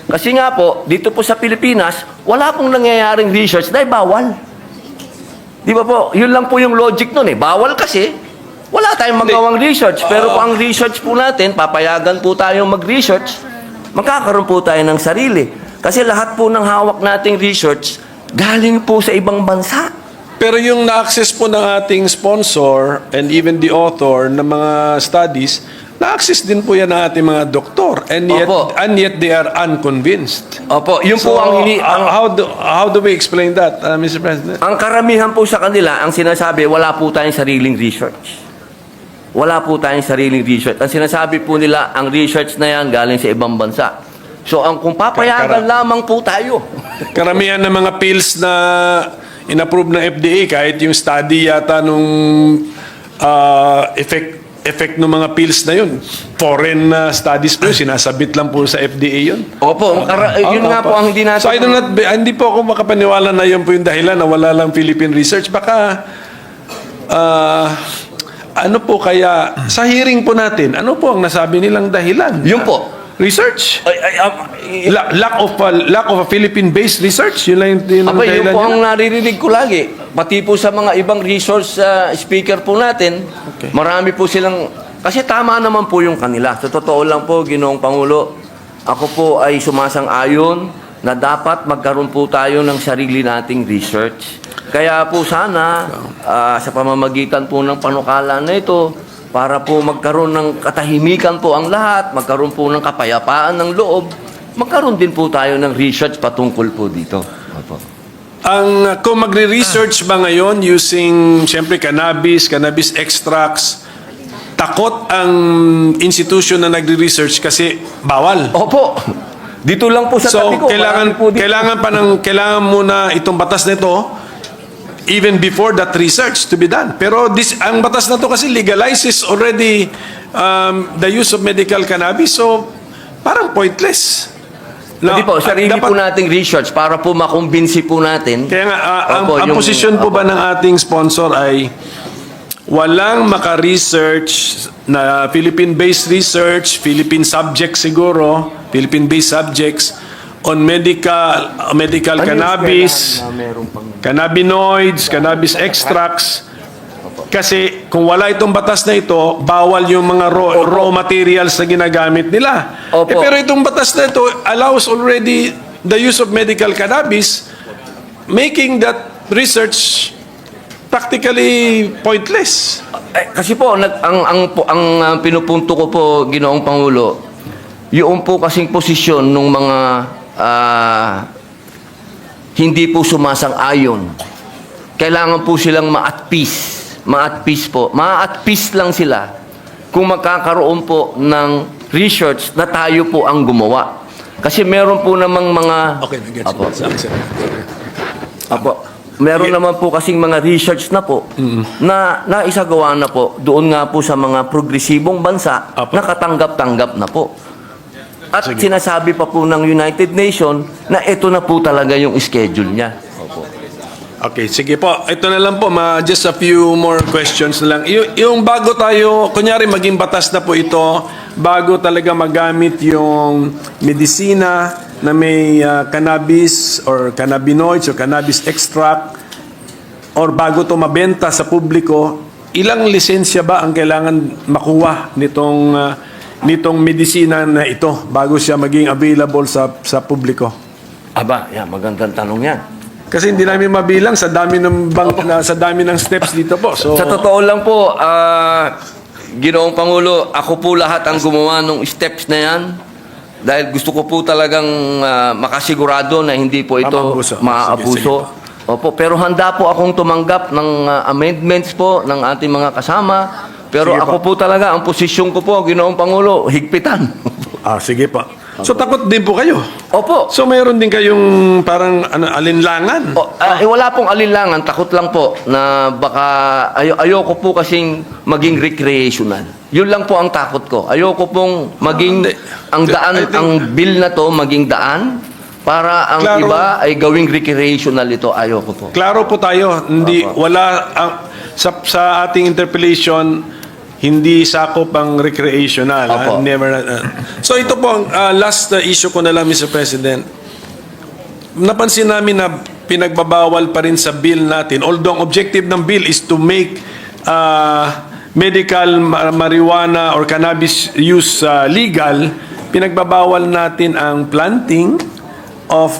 Kasi nga po, dito po sa Pilipinas, wala pong nangyayaring research dahil bawal. Di ba po? Yun lang po yung logic nun eh. Bawal kasi. Wala tayong magawang research. Pero kung ang research po natin, papayagan po tayong mag-research, magkakaroon po tayo ng sarili. Kasi lahat po ng hawak nating research, galing po sa ibang bansa. Pero yung na-access po ng ating sponsor and even the author ng mga studies, na-access din po yan ng ating mga doktor. And yet they are unconvinced. Opo, yun po ang how do we explain that, Mr. President? Ang karamihan po sa kanila, ang sinasabi, wala po tayong sariling research. Wala po tayong sariling research. Ang sinasabi po nila, ang research na yan galing sa ibang bansa. So, kung papayagan lamang po tayo. Karamihan ng mga pills na inapprove ng FDA, kahit yung study yata nung effect ng mga pills na yun, foreign studies po yun, sinasabit lang po sa FDA yun. Opo, yun nga po ang hindi natin. So, hindi po ako makapaniwala na yun po yung dahilan na wala lang Philippine research. Baka, ano po kaya, sa hearing po natin, ano po ang nasabi nilang dahilan? Yun po. Research? Lack of a Philippine-based research? Yun lang yung dahilan yun po nila? ang naririnig ko lagi. Pati po sa mga ibang resource speaker po natin, marami po silang, kasi tama naman po yung kanila. Sa totoo lang po, Ginoong Pangulo, ako po ay sumasang-ayon na dapat magkaroon po tayo ng sarili nating research. Kaya po sana, sa pamamagitan po ng panukala na ito, para po magkaroon ng katahimikan po ang lahat, magkaroon po ng kapayapaan ng loob, magkaroon din po tayo ng research patungkol po dito. Kung magre-research ba ngayon using, siyempre, cannabis extracts, takot ang institution na nagre-research kasi bawal. Opo. Dito lang po sa tabi ko. Kailangan muna itong batas nito even before that research to be done. Pero ang batas na to kasi legalizes already the use of medical cannabis, so parang pointless. Hindi po, sarili po nating research para po makumbinsi po natin. Kaya nga, ang posisyon po ba ng ating sponsor ay walang maka-research na Philippine-based research, Philippine subjects siguro, Philippine-based subjects on medical cannabis, cannabinoids, cannabis extracts. Kasi kung wala itong batas na ito, bawal yung mga raw materials na ginagamit nila. Opo. Pero itong batas na ito allows already the use of medical cannabis, making that research practically pointless. Kasi po ang pinupunto ko po, Ginoong Pangulo, yung po kasing posisyon ng mga hindi po sumasang-ayon. Kailangan po silang ma-at peace. Ma-at peace po. Ma-at peace lang sila kung magkakaroon po ng research na tayo po ang gumawa. Kasi meron po namang mga... Okay, nag-gets. Apo. Meron naman po kasing mga research na po na naisagawa na po doon nga po sa mga progresibong bansa na katanggap-tanggap na po. At sinasabi pa po ng United Nations na ito na po talaga yung schedule niya. Opo. Okay, sige po. Ito na lang po, just a few more questions na lang. Yung bago tayo, kunyari maging batas na po ito, bago talaga magamit yung medisina na may cannabis or cannabinoids or cannabis extract, or bago to mabenta sa publiko, ilang lisensya ba ang kailangan makuha nitong medisina na ito bago siya maging available sa publiko? Aba, magandang tanong yan. Kasi hindi namin mabilang sa dami ng steps dito po. So Sa totoo lang po, Ginoong Pangulo, ako po lahat ang gumawa ng steps na yan dahil gusto ko po talagang makasigurado na hindi po ito maaabuso. Opo, pero handa po akong tumanggap ng amendments po ng ating mga kasama. Pero sige ako po talaga, ang posisyon ko po, Ginoong Pangulo, higpitan. sige pa. So takot din po kayo? Opo. So mayroon din kayong parang alinlangan? Wala pong alinlangan, takot lang po na baka ayoko po kasing maging recreational. Yun lang po ang takot ko. Ayoko pong maging ang bill na to maging daan para ang Klaro. iba ay gawing recreational ito. Ayoko po. Klaro po tayo, hindi wala sa ating interpellation hindi sakop ang recreational. Opo. Never. So ito po ang last issue ko na lang, Mr. President. Napansin namin na pinagbabawal pa rin sa bill natin. Although ang objective ng bill is to make medical marijuana or cannabis use legal, pinagbabawal natin ang planting of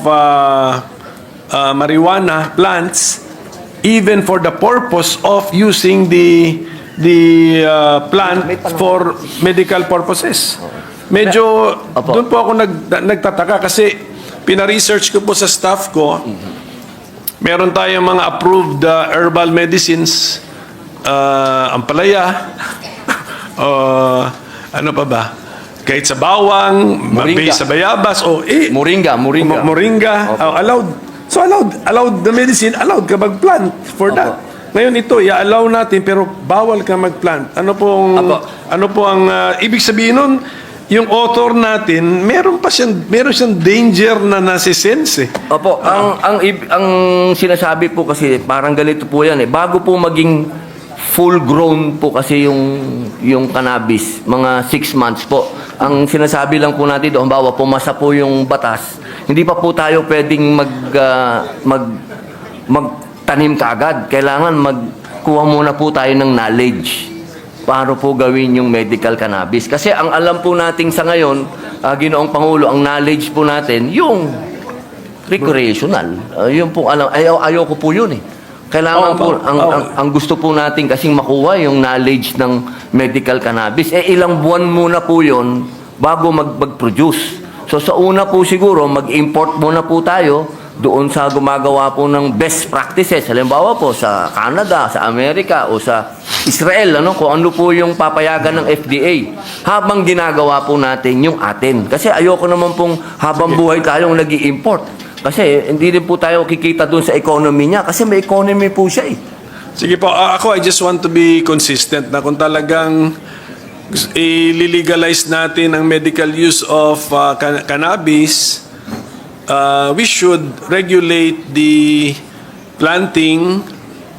marijuana plants even for the purpose of using the plant for medical purposes. Medyo doon po ako nagtataka kasi pina-research ko po sa staff ko. Meron tayong mga approved herbal medicines, ampalaya, ano pa ba? Kahit sa bawang, based sa bayabas, moringa. Allowed. So allowed the medicine, allowed ka mag-plant for that. Ngayon ito, i-allow natin pero bawal ka mag-plant. Ano po ang ibig sabihin nun? Yung author natin, meron siyang danger na nasisense. Opo, ang sinasabi po kasi parang ganito po yan bago po maging full grown po kasi yung cannabis, mga 6 months po. Ang sinasabi lang po natin doon, halimbawa pumasa po yung batas, hindi pa po tayo pwedeng magtanim kaagad. Kailangan magkuha muna po tayo ng knowledge para po gawin yung medical cannabis. Kasi ang alam po natin sa ngayon, Ginoong Pangulo, ang knowledge po natin, yung recreational. Yung po alam, ayoko po yun Kailangan po, ang gusto po natin kasing makuha yung knowledge ng medical cannabis. Ilang buwan muna po yun bago mag-produce. So sa una po siguro, mag-import muna po tayo doon sa gumagawa po ng best practices. Halimbawa po sa Canada, sa Amerika, o sa Israel, kung ano po yung papayagan ng FDA. Habang ginagawa po natin yung atin. Kasi ayoko naman pong habang buhay tayong nag-i-import. Kasi hindi din po tayo kikita doon sa economy niya. Kasi may economy po siya Sige po, I just want to be consistent na kung talagang i-legalize natin ang medical use of cannabis, we should regulate the planting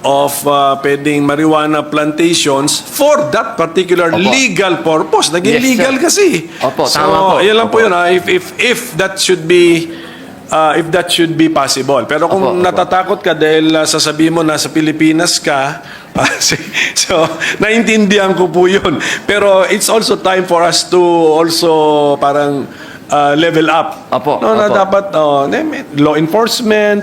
pwedeng marijuana plantations for that particular Opo. legal purpose. Naging Yes, legal sir. kasi. Opo, So, tama po. yan lang po Opo. yun. If that should be possible. Pero kung Opo, opo. natatakot ka dahil sasabihin mo nasa Pilipinas ka, so naintindihan ko po yun. Pero it's also time for us to also parang level up. Opo, No, na opo. dapat law enforcement,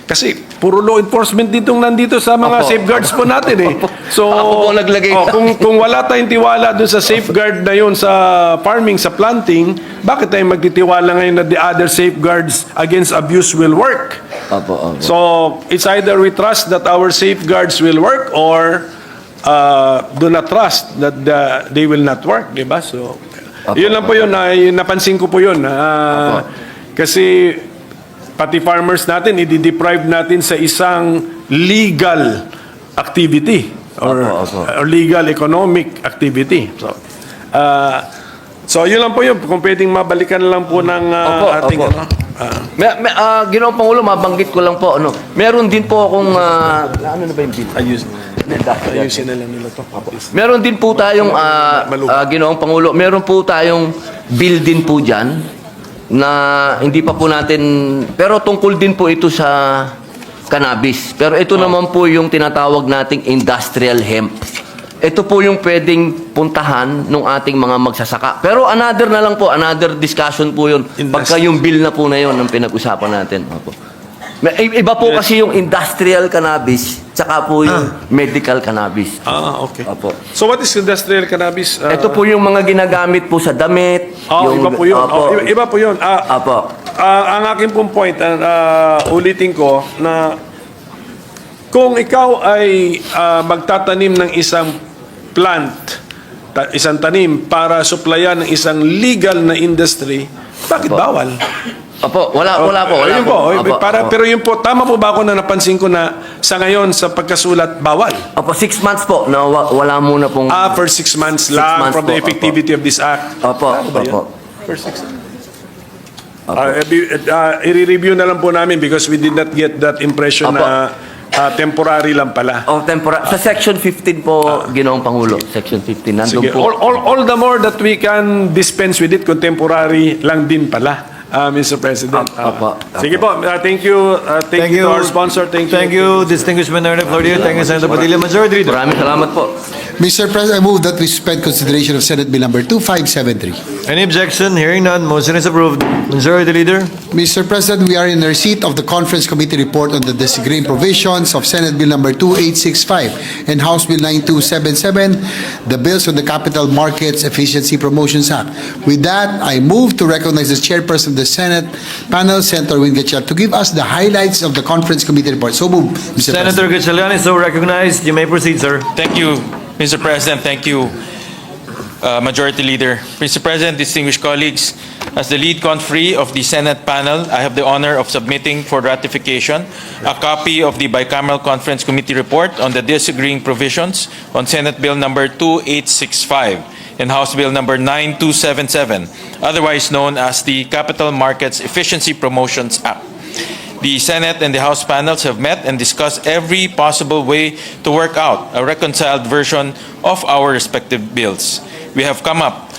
kasi puro law enforcement ditong nandito sa mga Opo. safeguards po natin eh. So Ako po naglagay. kung wala tayong tiwala dun sa safeguard na yun sa farming, sa planting, bakit tayo magtitiwala ngayon na the other safeguards against abuse will work? Opo, opo. So it's either we trust that our safeguards will work or do not trust that they will not work, di ba? So yun lang po yun, napansin ko po yun. Kasi pati farmers natin, i-deprive natin sa isang legal activity or legal economic activity. So yun lang po yun. Kung pwedeng mabalikan lang po ng ating opo. Ginoong Pangulo, mabanggit ko lang po, meron din po akong, ano na ba yung bill? ayusin na lang nila to. Meron din po tayong, Ginoong Pangulo, meron po tayong bill din po dyan na hindi pa po natin, pero tungkol din po ito sa cannabis. Pero ito naman po yung tinatawag nating industrial hemp. Ito po yung pwedeng puntahan ng ating mga magsasaka. Pero another na lang po, another discussion po yun. Pagka yung bill na po na yun ang pinag-usapan natin. Opo. Iba po kasi yung industrial cannabis tsaka po yung medical cannabis. Okay. Opo. So what is industrial cannabis? Ito po yung mga ginagamit po sa damit. Iba po yun. Opo. Iba po yun. Opo. Ang aking pong point, ulitin ko, na kung ikaw ay magtatanim ng isang plant, isang tanim para supplyan ng isang legal na industry, bakit bawal? Opo, wala po. Ayun po. Opo, opo. Pero yun po, tama po ba ako na napansin ko na sa ngayon, sa pagkasulat, bawal? Opo, 6 months po na wala muna pong... For 6 months 6 lang months from the po, effectivity of this act. Opo, Tama ba yun? opo. For 6 months. I-review na lang po namin because we did not get that impression Opo. na temporary lang pala. Sa Section 15 po, Ginoong Pangulo. Section 15, nandun Sige, po. all the more that we can dispense with it kung temporary lang din pala, Mr. President. Opo. Sige po, thank you. Thank you to our sponsor. Thank you. distinguished minority for you. Thank you, Senator Padilla. Majority Leader. Maraming salamat po. Mr. President, I move that we suspend consideration of Senate Bill number 2573. Any objection? Hearing none, motion is approved. Majority Leader. Mr. President, we are in the receipt of the Conference Committee report on the disagreeing provisions of Senate Bill number 2865 and House Bill 9277, the bills on the Capital Markets Efficiency Promotions Act. With that, I move to recognize the chairperson of the Senate panel, Senator Win Gatchalian, to give us the highlights of the Conference Committee report. So move, Mr. Senator Gatchalian is so recognized. You may proceed, sir. Thank you, Mr. President. Thank you, Majority Leader. Mr. President, distinguished colleagues, as the lead conferee of the Senate panel, I have the honor of submitting for ratification a copy of the Bicameral Conference Committee report on the disagreeing provisions on Senate Bill number 2865 and House Bill number 9277, otherwise known as the Capital Markets Efficiency Promotions Act. The Senate and the House panels have met and discussed every possible way to work out a reconciled version of our respective bills. We have come up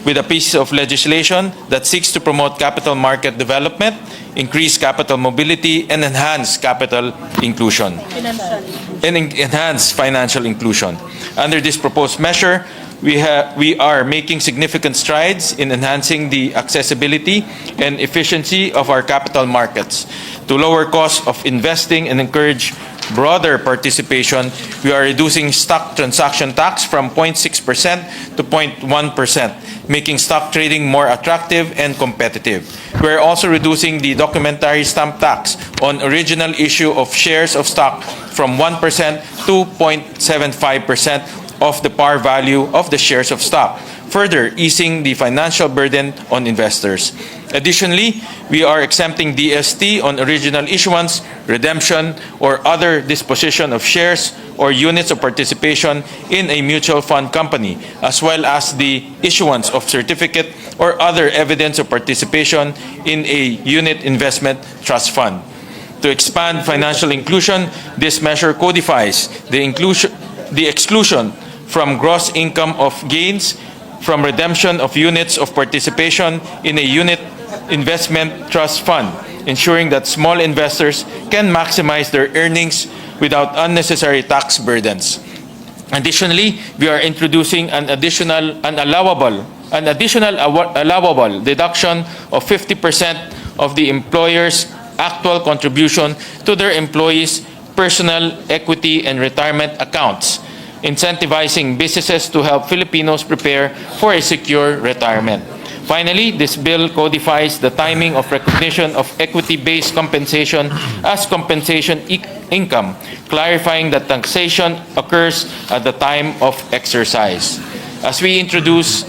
with a piece of legislation that seeks to promote capital market development, increase capital mobility, and enhance capital inclusion. Enhance financial inclusion. Under this proposed measure, we are making significant strides in enhancing the accessibility and efficiency of our capital markets. To lower costs of investing and encourage broader participation, we are reducing stock transaction tax from 0.6% to 0.1%, making stock trading more attractive and competitive. We are also reducing the documentary stamp tax on original issue of shares of stock from 1% to 0.75% of the par value of the shares of stock, further easing the financial burden on investors. Additionally, we are exempting DST on original issuance, redemption, or other disposition of shares or units of participation in a mutual fund company, as well as the issuance of certificate or other evidence of participation in a unit investment trust fund. To expand financial inclusion, this measure codifies the exclusion from gross income of gains from redemption of units of participation in a unit investment trust fund, ensuring that small investors can maximize their earnings without unnecessary tax burdens. Additionally, we are introducing an additional allowable deduction of 50% of the employer's actual contribution to their employees' personal equity and retirement accounts, incentivizing businesses to help Filipinos prepare for a secure retirement. Finally, this bill codifies the timing of recognition of equity-based compensation as compensation income, clarifying that taxation occurs at the time of exercise. As we introduce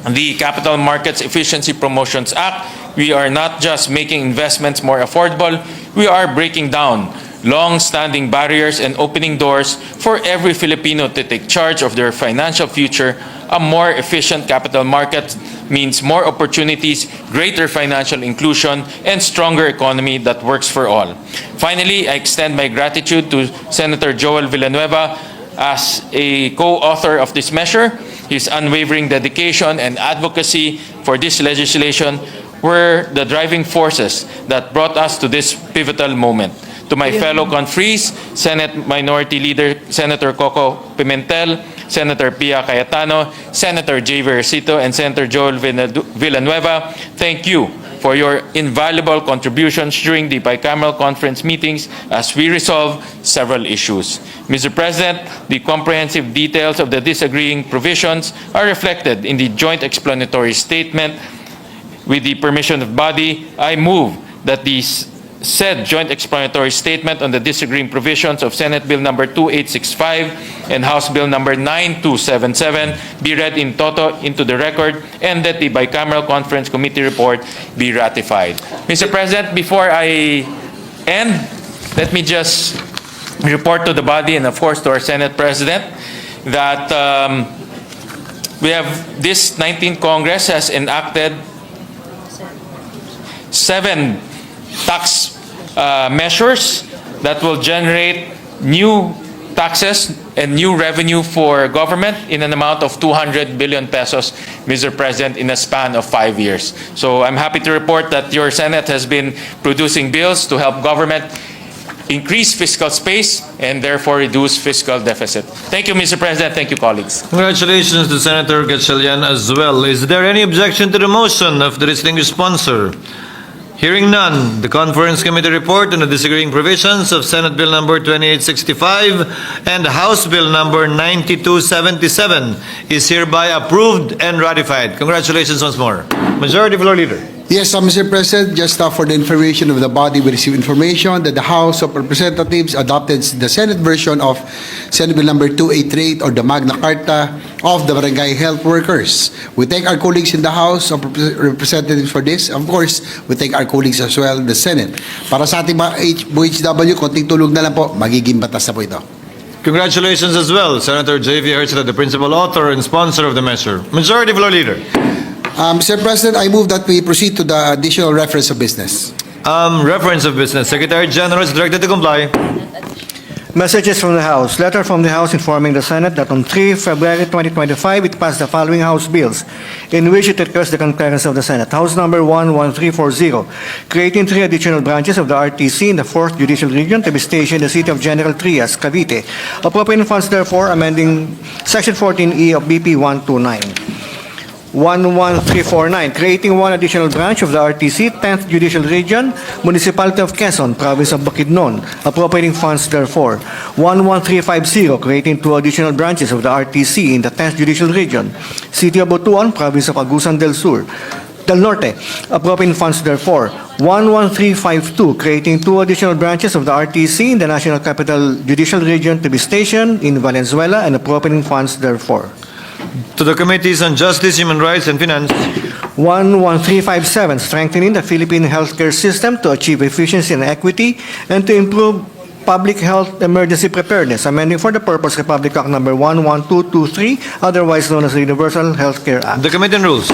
the Capital Markets Efficiency Promotions Act, we are not just making investments more affordable, we are breaking down long-standing barriers and opening doors for every Filipino to take charge of their financial future. A more efficient capital market means more opportunities, greater financial inclusion, and stronger economy that works for all. Finally, I extend my gratitude to Senator Joel Villanueva as a co-author of this measure. His unwavering dedication and advocacy for this legislation were the driving forces that brought us to this pivotal moment. To my fellow confrees, Senate Minority Leader Senator Coco Pimentel, Senator Pia Cayetano, Senator J. Versito, and Senator Joel Villanueva, thank you for your invaluable contributions during the bicameral conference meetings as we resolve several issues. Mr. President, the comprehensive details of the disagreeing provisions are reflected in the joint explanatory statement. With the permission of the body, I move that the said joint explanatory statement on the disagreeing provisions of Senate Bill number 2865 and House Bill number 9277 be read in toto into the record, and that the bicameral conference committee report be ratified. Mr. President, before I end, let me just report to the body and of course to our Senate President that we have this 19th Congress has enacted 7 tax measures that will generate new taxes and new revenue for government in an amount of 200 billion pesos, Mr. President, in a span of 5 years. So I'm happy to report that your Senate has been producing bills to help government increase fiscal space and therefore reduce fiscal deficit. Thank you, Mr. President. Thank you, colleagues. Congratulations to Senator Gatchalian as well. Is there any objection to the motion of the distinguished sponsor? Hearing none, the Conference Committee report on the disagreeing provisions of Senate Bill number 2865 and House Bill number 9277 is hereby approved and ratified. Congratulations once more. Majority Floor Leader. Yes, Mr. President, just for the information of the body, we received information that the House of Representatives adopted the Senate version of Senate Bill number 2838 or the Magna Carta of the Barangay Health Workers. We thank our colleagues in the House of Representatives for this. Of course, we thank our colleagues as well in the Senate. Para sa ating mga OHW, konting tulog na lang po, magiging batas na po ito. Congratulations as well, Senator J.V. Hertzler, the principal author and sponsor of the measure. Majority Floor Leader. Mr. President, I move that we proceed to the additional reference of business. Reference of business. Secretary General is directed to comply. Messages from the House. Letter from the House informing the Senate that on 3 February 2025, it passed the following House bills, in which it requests the concurrence of the Senate. House number 11340, creating 3 additional branches of the RTC in the 4th Judicial Region to be stationed in the city of General Trias, Cavite. Appropriating funds, therefore, amending Section 14E of BP 129. 11349, creating 1 additional branch of the RTC, 10th Judicial Region, Municipality of Quezon, Province of Bukidnon, appropriating funds therefore. 11350, creating 2 additional branches of the RTC in the 10th Judicial Region, City of Butuan, Province of Agusan del Norte, appropriating funds therefore. 11352, creating 2 additional branches of the RTC in the National Capital Judicial Region to be stationed in Valenzuela and appropriating funds therefore. To the Committees on Justice, Human Rights, and Finance. 11357, strengthening the Philippine healthcare system to achieve efficiency and equity and to improve public health emergency preparedness, amending for the purpose Republic Act number 11223, otherwise known as the Universal Healthcare Act. The Committee on Rules.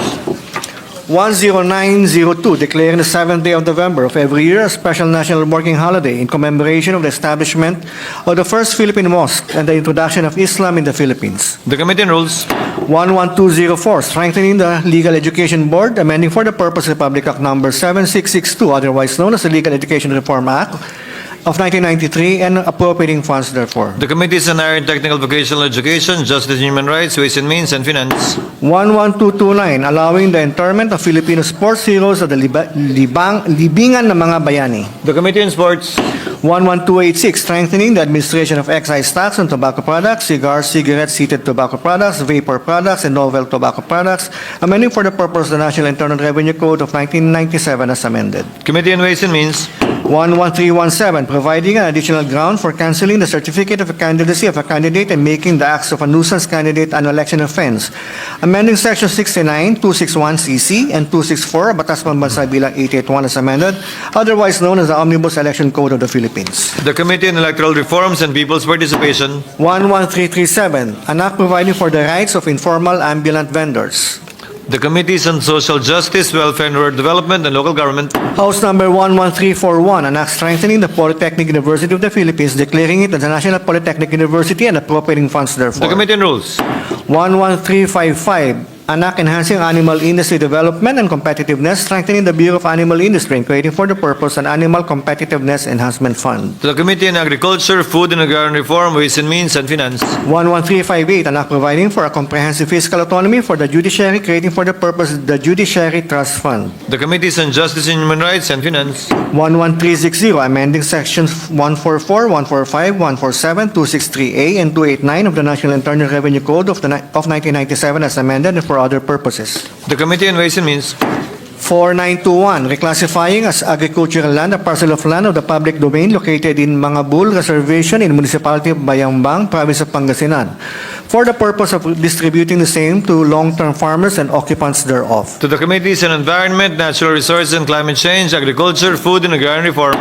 10902, declaring the 7th day of November of every year a special national working holiday in commemoration of the establishment of the first Philippine mosque and the introduction of Islam in the Philippines. The Committee on Rules. 11204, strengthening the Legal Education Board, amending for the purpose of Public Act Number 7662, otherwise known as the Legal Education Reform Act of 1993, and appropriating funds therefore. The Committees on Higher and Technical Vocational Education, Justice and Human Rights, Ways and Means, and Finance. 11229, allowing the interment of Filipino sports heroes of the libingan ng mga bayani. The Committee on Sports. 11286, strengthening the administration of excise tax on tobacco products, cigars, cigarettes, heated tobacco products, vapor products, and novel tobacco products, amending for the purpose of the National Internal Revenue Code of 1997 as amended. Committee on Ways and Means. 11317, providing an additional ground for canceling the certificate of candidacy of a candidate and making the acts of a nuisance candidate an election offense. Amending Section 69, 261CC, and 264 of Batas Pambansa Bilang 881 as amended, otherwise known as the Omnibus Election Code of the Philippines. The Committee on Electoral Reforms and People's Participation. 11337, an act providing for the rights of informal ambulant vendors. The Committees on Social Justice, Welfare and Rural Development, and Local Government. House number 11341, an act strengthening the Polytechnic University of the Philippines, declaring it as a National Polytechnic University and appropriating funds The therefore. Committee on Rules. 11355, an act enhancing animal industry development and competitiveness, strengthening the Bureau of Animal Industry and creating for the purpose an Animal Competitiveness Enhancement Fund. The Committee on Agriculture, Food and Agrarian Reform, Ways and Means, and Finance. 11358, an act providing for a comprehensive fiscal autonomy for the judiciary, creating for the purpose the Judiciary Trust Fund. The Committees on Justice and Human Rights and Finance. 11360, amending sections 144, 145, 147, 263A, and 289 of the National Internal Revenue Code of 1997 as amended and for other purposes. The Committee on Ways and Means. 4921, reclassifying as agricultural land a parcel of land of the public domain located in Mangabul Reservation in Municipality of Bayambang, Province of Pangasinan, for the purpose of distributing the same to long-term farmers and occupants thereof. To the Committees on Environment, Natural Resources and Climate Change, Agriculture, Food and Agrarian Reform.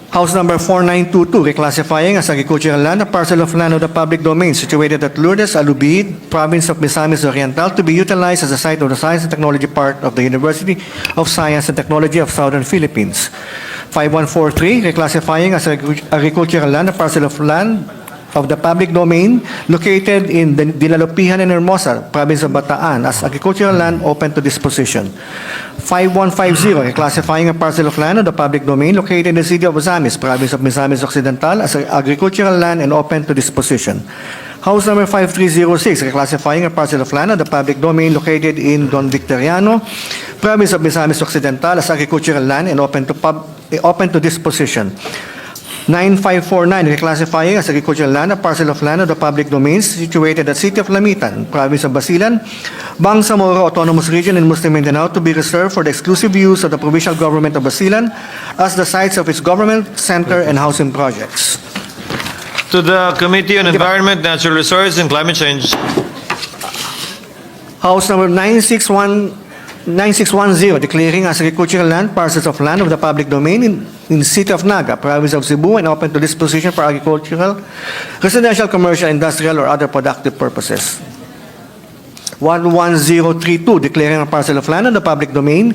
House number 4922, reclassifying as agricultural land a parcel of land of the public domain situated at Lourdes, Alubid, Province of Misamis Oriental, to be utilized as a site of the Science and Technology part of the University of Science and Technology of Southern Philippines. 5143, reclassifying as agricultural land a parcel of land of the public domain located in the Dinalupihan and Hermosa, Province of Bataan, as agricultural land open to disposition. 5150, reclassifying a parcel of land of the public domain located in the city of Misamis, Province of Misamis Occidental, as agricultural land and open to disposition. House number 5306, reclassifying a parcel of land of the public domain located in Don Victoriano, Province of Misamis Occidental, as agricultural land and open to disposition. 9549, reclassifying as agricultural land a parcel of land of the public domains situated at City of Lamitan, Province of Basilan, Bangsamoro Autonomous Region in Muslim Mindanao, to be reserved for the exclusive use of the Provincial Government of Basilan as the sites of its government, center, and housing projects. To the Committee on Environment, Natural Resources and Climate Change. House number 9610, declaring as agricultural land parcels of land of the public domain in the City of Naga, Province of Cebu, and open to disposition for agricultural, residential, commercial, industrial, or other productive purposes. 11032, declaring a parcel of land in the public domain,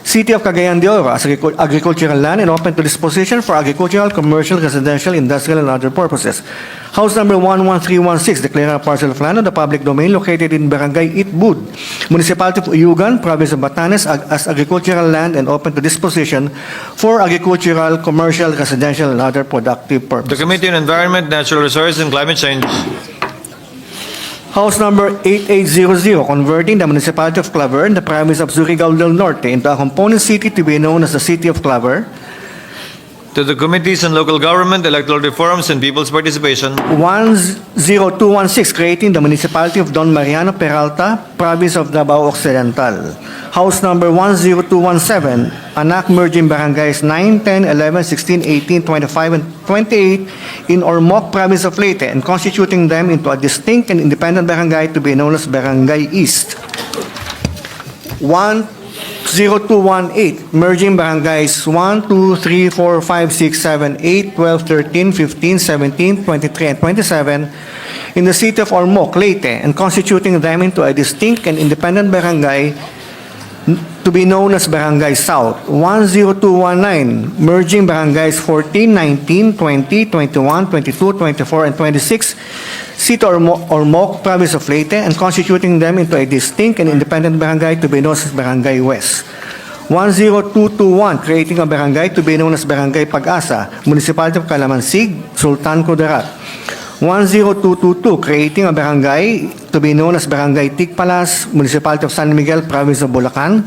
City of Cagayan de Oro, as agricultural land and open to disposition for agricultural, commercial, residential, industrial, and other purposes. House number 11316, declaring a parcel of land in the public domain located in Barangay Itbud, Municipality of Uyugan, Province of Batanes, as agricultural land and open to disposition for agricultural, commercial, residential, and other productive purposes. The Committee on Environment, Natural Resources and Climate Change. House number 8800, converting the municipality of Claver in the province of Surigao del Norte into a component city to be known as the City of Claver. To the Committees on Local Government, Electoral Reforms, and People's Participation. 10216, creating the municipality of Don Mariano Peralta, province of Davao Occidental. House number 10217, an act merging barangays 9, 10, 11, 16, 18, 25, and 28 in Ormoc, province of Leyte, and constituting them into a distinct and independent barangay to be known as Barangay East. 10218, merging barangays 1, 2, 3, 4, 5, 6, 7, 8, 12, 13, 15, 17, 23, and 27 in the city of Ormoc, Leyte, and constituting them into a distinct and independent barangay to be known as Barangay South, 10219, merging barangays 14, 19, 20, 21, 22, 24, and 26, City Ormoc, Province of Leyte, and constituting them into a distinct and independent barangay to be known as Barangay West. 10221, creating a barangay to be known as Barangay Pag-asa, Municipality of Calamansig, Sultan Kudarat. 10222, creating a barangay to be known as Barangay Tigpalas, Municipality of San Miguel, Province of Bulacan.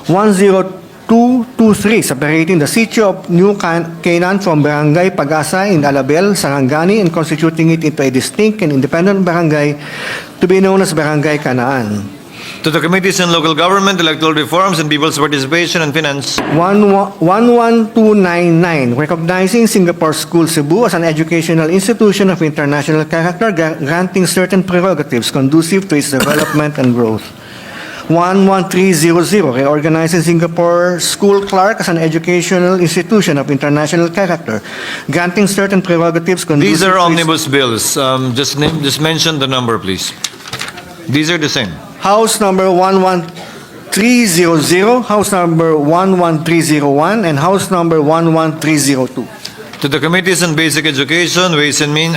10223, separating the city of New Canaan from Barangay Pag-asa in Alabel, Sarangani, and constituting it into a distinct and independent barangay to be known as Barangay Canaan. To the Committees on Local Government, Electoral Reforms, and People's Participation and Finance. 11299, recognizing Singapore School Cebu as an educational institution of international character, granting certain prerogatives conducive to its development and growth. 11300, reorganizing Singapore School Clark as an educational institution of international character, granting certain prerogatives conducive These are to its omnibus bills. Just mention the number, please. These are the same. House number 11300, House number 11301, and House number 11302. To the Committees on Basic Education, Ways and Means.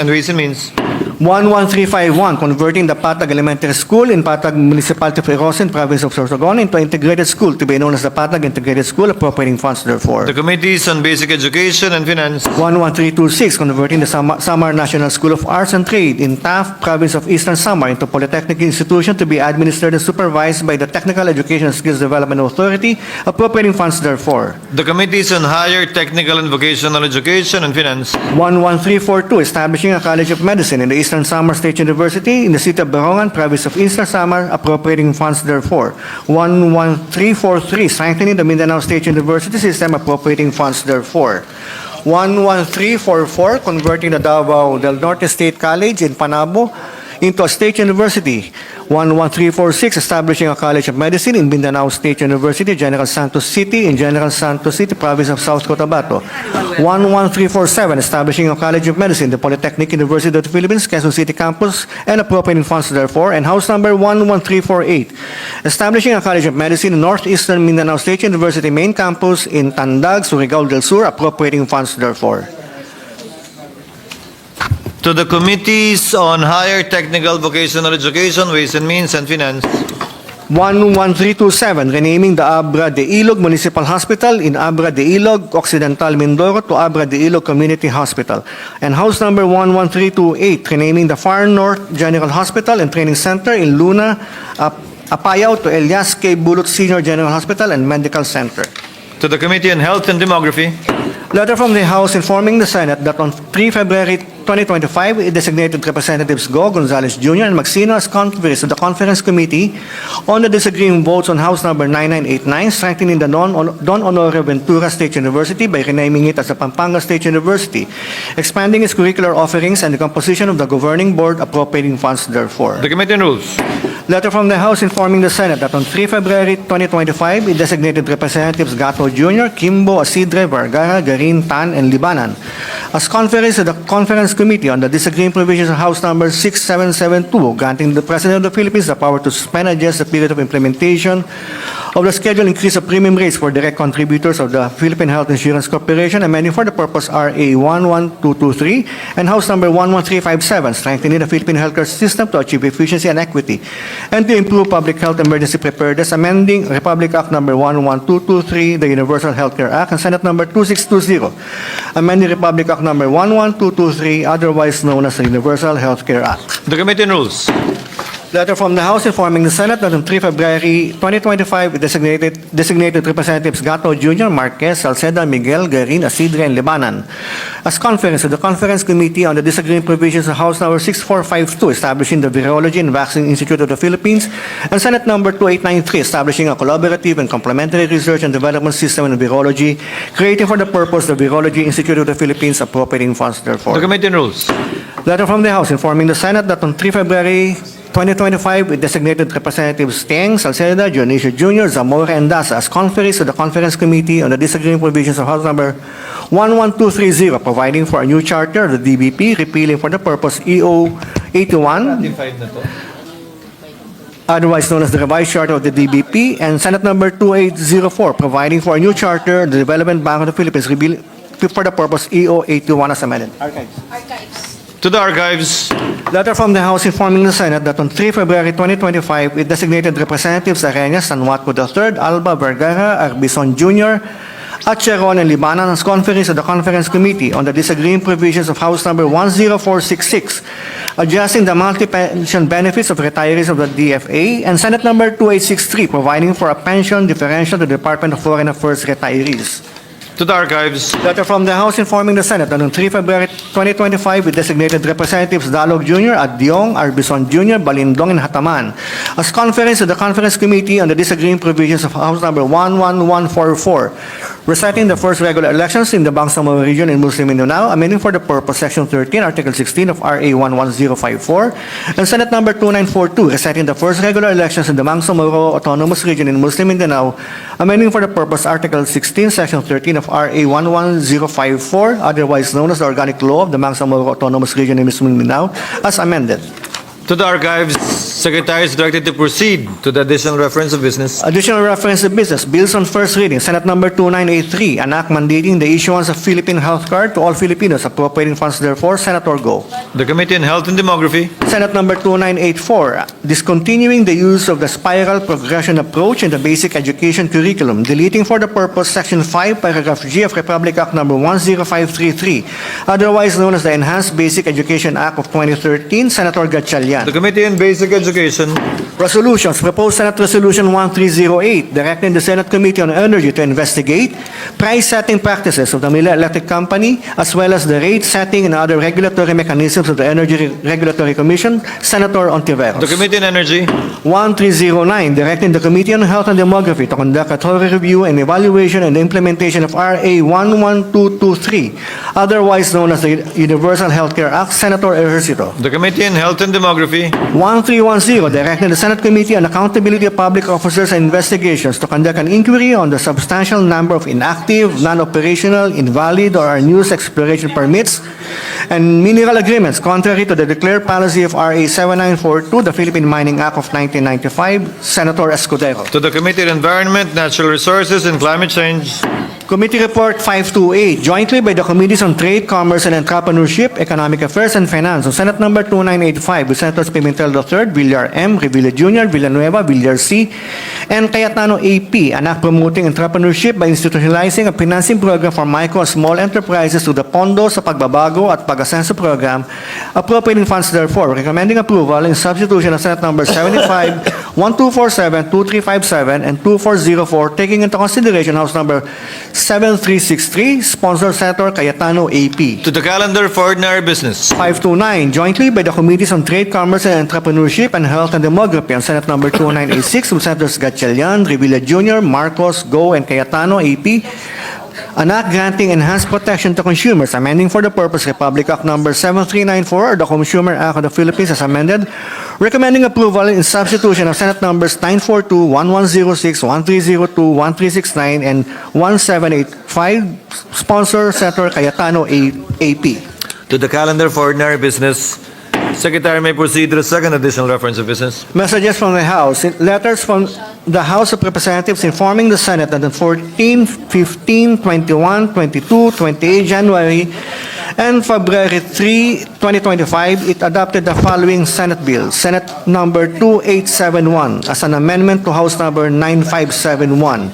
11351, converting the Patag Elementary School in Patag Municipality of Erosin, Province of Sorsogon, into an integrated school to be known as the Patag Integrated School, appropriating funds therefore. The Committees on Basic Education and Finance. 11326, converting the Samar National School of Arts and Trade in Taft, Province of Eastern Samar, into a polytechnic institution to be administered and supervised by the Technical Education and Skills Development Authority, appropriating funds therefore. The Committees on Higher Technical and Vocational Education and Finance. 11342, establishing a College of Medicine in the Eastern Samar State University in the city of Borongan, Province of Eastern Samar, appropriating funds therefore. 11343, strengthening the Mindanao State University system, appropriating funds therefore. 11344, converting the Davao del Norte State College in Panabo into a state university. 11346, establishing a College of Medicine in Mindanao State University, General Santos City, in General Santos City, Province of South Cotabato. 11347, establishing a College of Medicine, the Polytechnic University of the Philippines, Quezon City Campus, and appropriating funds therefore. And House number 11348, establishing a College of Medicine in Northeastern Mindanao State University Main Campus in Tandag, Surigao del Sur, appropriating funds therefore. To the Committees on Higher Technical Vocational Education, Ways and Means, and Finance. 11327, renaming the Abra de Ilog Municipal Hospital in Abra de Ilog, Occidental Mindoro to Abra de Ilog Community Hospital. And House number 11328, renaming the Far North General Hospital and Training Center in Luna, Apayao to Elias K. Bulot Senior General Hospital and Medical Center. To the Committee on Health and Demography. Letter from the House informing the Senate that on 3 February 2025, it designated Representatives Go, Gonzales Jr., and Maxino as conferees of the Conference Committee on the disagreeing votes on House number 9989, strengthening the Don Honore Ventura State University by renaming it as the Pampanga State University, expanding its curricular offerings and the composition of the governing board, appropriating funds therefore. The Committee on Rules. Letter from the House informing the Senate that on 3 February 2025, it designated Representatives Gato Jr., Kimbo, Asidre, Vergara, Garin, Tan, and Libanan as conferees of the Conference Committee on the disagreeing provisions of House number 6772, granting the President of the Philippines the power to suspend and adjust the period of implementation of the scheduled increase of premium rates for direct contributors of the Philippine Health Insurance Corporation, amending for the purpose RA 11223 and House number 11357, strengthening the Philippine healthcare system to achieve efficiency and equity, and to improve public health emergency preparedness, amending Republic Act number 11223, the Universal Healthcare Act, and Senate number 2620, amending Republic Act number 11223, otherwise known as the Universal Healthcare Act. The Committee on Rules. Letter from the House informing the Senate that on 3 February 2025, it designated Representatives Gato Jr., Marquez, Salceda, Miguel, Garin, Asidre, and Libanan as conference of the Conference Committee on the disagreeing provisions of House number 6452, establishing the Virology and Vaccine Institute of the Philippines, and Senate number 2893, establishing a collaborative and complementary research and development system in virology, creating for the purpose the Virology Institute of the Philippines, appropriating funds therefore. The Committee on Rules. Letter from the House informing the Senate that on 3 February 2025, it designated Representatives Teng, Salceda, Dionisio Jr., Zamora, and Daza as conferees of the Conference Committee on the disagreeing provisions of House number 11230, providing for a new charter of the DBP, repealing for the purpose EO 81. otherwise known as the revised charter of the DBP, and Senate number 2804, providing for a new charter, the Development Bank of the Philippines, for the purpose EO 821 as amended. To the archives. Letter from the House informing the Senate that on 3 February 2025, it designated Representatives Arenas, Sanjuanco III, Alba, Vergara, Arbison Jr., Acheron, and Libanan as conference of the Conference Committee on the disagreeing provisions of House number 10466, adjusting the monthly pension benefits of retirees of the DFA, and Senate number 2863, providing for a pension differential to the Department of Foreign Affairs retirees. To the archives. Letter from the House informing the Senate that on 3 February 2025, we designated Representatives Dalog Jr., Addiong, Arbison Jr., Balindong, and Hataman as conference of the Conference Committee on the disagreeing provisions of House number 11144, reciting the first regular elections in the Bangsamoro region in Muslim Mindanao, amending for the purpose Section 13, Article 16 of RA 11054, and Senate number 2942, reciting the first regular elections in the Bangsamoro Autonomous Region in Muslim Mindanao, amending for the purpose Article 16, Section 13 of RA 11054, otherwise known as the Organic Law of the Bangsamoro Autonomous Region in Muslim Mindanao, as amended. To the archives. Secretary is directed to proceed to the additional reference of business. Additional reference of business, bills on first reading, Senate number 2983, an act mandating the issuance of Philippine Health Card to all Filipinos, appropriating funds therefore. Senator Go. The Committee on Health and Demography. Senate number 2984, discontinuing the use of the spiral progression approach in the basic education curriculum, deleting for the purpose Section 5, Paragraph G of Republic Act number 10533, otherwise known as the Enhanced Basic Education Act of 2013. Senator Gatchalian. The Committee on Basic Education. Resolutions. Proposed Senate Resolution 1308, directing the Senate Committee on Energy to investigate price-setting practices of the Manila Electric Company, as well as the rate-setting and other regulatory mechanisms of the Energy Regulatory Commission. Senator Ontiveros. The Committee on Energy. 1309, directing the Committee on Health and Demography to conduct a thorough review and evaluation and implementation of RA 11223, otherwise known as the Universal Healthcare Act. Senator Ejercito. The Committee on Health and Demography. 1310, directing the Senate Committee on Accountability of Public Officers and Investigations to conduct an inquiry on the substantial number of inactive, non-operational, invalid, or unused exploration permits and mineral agreements contrary to the declared policy of RA 7942, the Philippine Mining Act of 1995. Senator Escudero. To the Committee on Environment, Natural Resources, and Climate Change. Committee Report 528, jointly by the Committees on Trade, Commerce, and Entrepreneurship, Economic Affairs, and Finance, on Senate number 2985, with Senators Pimentel III, Villar M., Revilla Jr., Villanueva, Villar C., and Cayetano AP, an act promoting entrepreneurship by institutionalizing a financing program for micro and small enterprises to the Pondo sa Pagbabago at Pag-asenso program, appropriating funds therefore, recommending approval in substitution of Senate number 75, 1247, 2357, and 2404, taking into consideration House number 7363, sponsor Senator Cayetano AP. To the calendar for ordinary business. 529, jointly by the Committees on Trade, Commerce, and Entrepreneurship, and Health and Demography, on Senate number 2986, with Senators Gatchalian, Revilla Jr., Marcos, Go, and Cayetano AP, an act granting enhanced protection to consumers, amending for the purpose Republic Act number 7394, or the Consumer Act of the Philippines as amended, recommending approval in substitution of Senate numbers 942, 1106, 1302, 1369, and 1785, sponsor Senator Cayetano AP. To the calendar for ordinary business. Secretary may proceed to the second additional reference of business. Messages from the House. Letters from the House of Representatives informing the Senate that on 14, 15, 21, 22, 28 January, and February 3, 2025, it adopted the following Senate bill. Senate number 2871 as an amendment to House number 9571.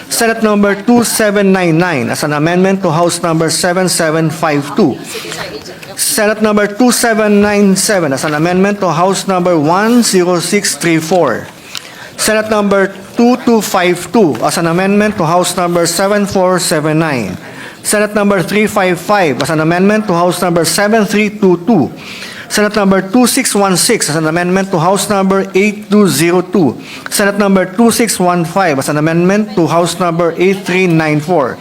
Senate number 2799 as an amendment to House number 7752. Senate number 2797 as an amendment to House number 10634. Senate number 2252 as an amendment to House number 7479. Senate number 355 as an amendment to House number 7322. Senate number 2616 as an amendment to House number 8202. Senate number 2615 as an amendment to House number 8394.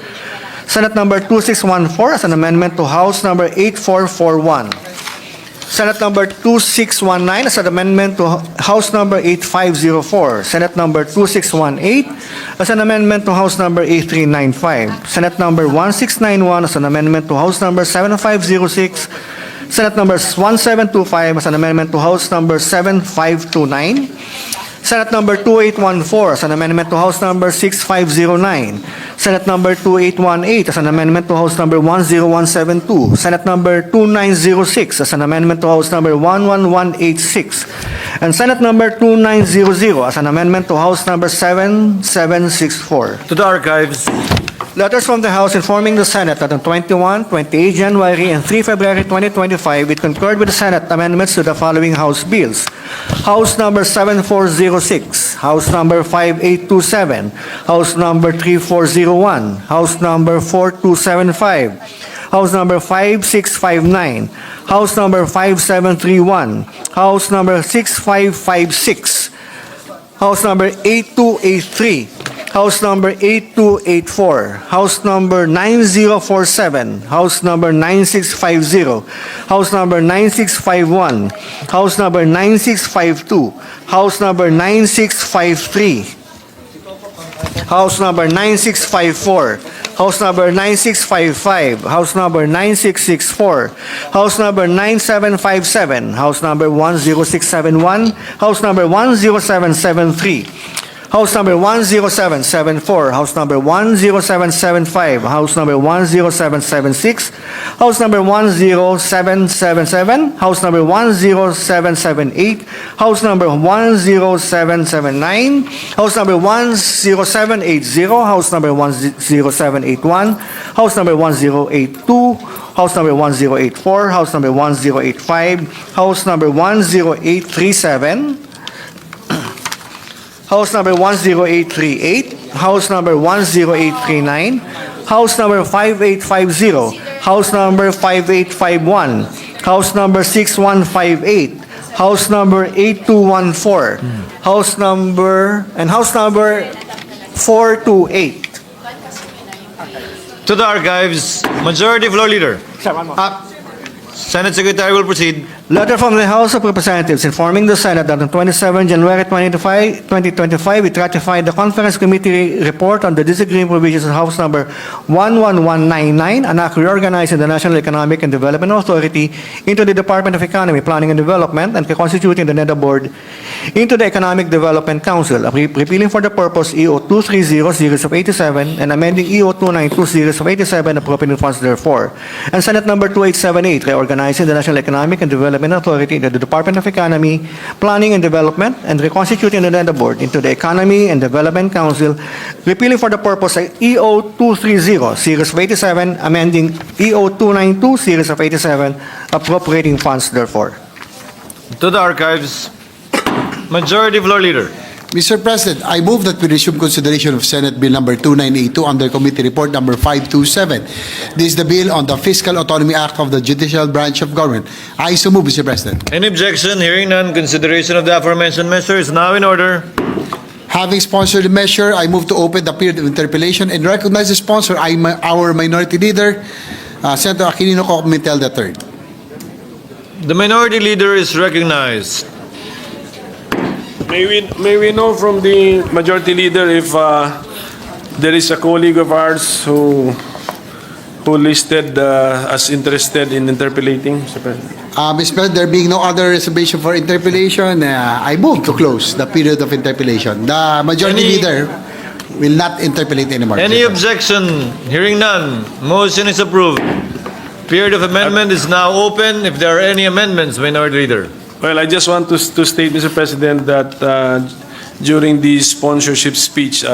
Senate number 2614 as an amendment to House number 8441. Senate number 2619 as an amendment to House number 8504. Senate number 2618 as an amendment to House number 8395. Senate number 1691 as an amendment to House number 7506. Senate number 1725 as an amendment to House number 7529. Senate number 2814 as an amendment to House number 6509. Senate number 2818 as an amendment to House number 10172. Senate number 2906 as an amendment to House number 11186. And Senate number 2900 as an amendment to House number 7764. To the archives. Letters from the House informing the Senate that on 21, 28 January, and 3 February 2025, it concurred with the Senate amendments to the following House bills. House number 7406, House number 5827, House number 3401, House number 4275, House number 5659, House number 5731, House number 6556, House number 8283, House number 8284, House number 9047, House number 9650, House number 9651, House number 9652, House number 9653, House number 9654, House number 9655, House number 9664, House number 9757, House number 10671, House number 10773, House number 10774, House number 10775, House number 10776, House number 10777, House number 10778, House number 10779, House number 10780, House number 10781, House number 1082, House number 1084, House number 1085, House number 10837, House number 10838, House number 10839, House number 5850, House number 5851, House number 6158, House number 8214, House number 428. To the archives. Majority Floor Leader. Senate Secretary will proceed. Letter from the House of Representatives informing the Senate that on 27 January 2025, it ratified the Conference Committee report on the disagreeing provisions of House number 11199, an act reorganizing the National Economic and Development Authority into the Department of Economy, Planning and Development, and reconstituting the NEDA Board into the Economic Development Council, repealing for the purpose EO 230 series of 87 and amending EO 292 series of 87, appropriating funds therefore. And Senate number 2878, reorganizing the National Economic and Development Authority into the Department of Economy, Planning and Development, and reconstituting the NEDA Board into the Economy and Development Council, repealing for the purpose EO 230 series of 87, amending EO 292 series of 87, appropriating funds therefore. To the archives. Majority Floor Leader. Mr. President, I move that we resume consideration of Senate Bill number 2982 under Committee Report number 527. This is the bill on the Fiscal Autonomy Act of the Judicial Branch of Government. I so move, Mr. President. Any objection? Hearing none, consideration of the aforementioned measure is now in order. Having sponsored the measure, I move to open the period of interpellation and recognize the sponsor, our Minority Leader, Senator Aquilino Comitel III. The Minority Leader is recognized. May we know from the Majority Leader if there is a colleague of ours who listed as interested in interpellating, Mr. President? Mr. President, there being no other reservation for interpellation, I move to close the period of interpellation. The Majority Leader will not interpellate anymore. Any objection? Hearing none, motion is approved. Period of amendment is now open. If there are any amendments, Minority Leader. Well, I just want to state, Mr. President, that during the sponsorship speech,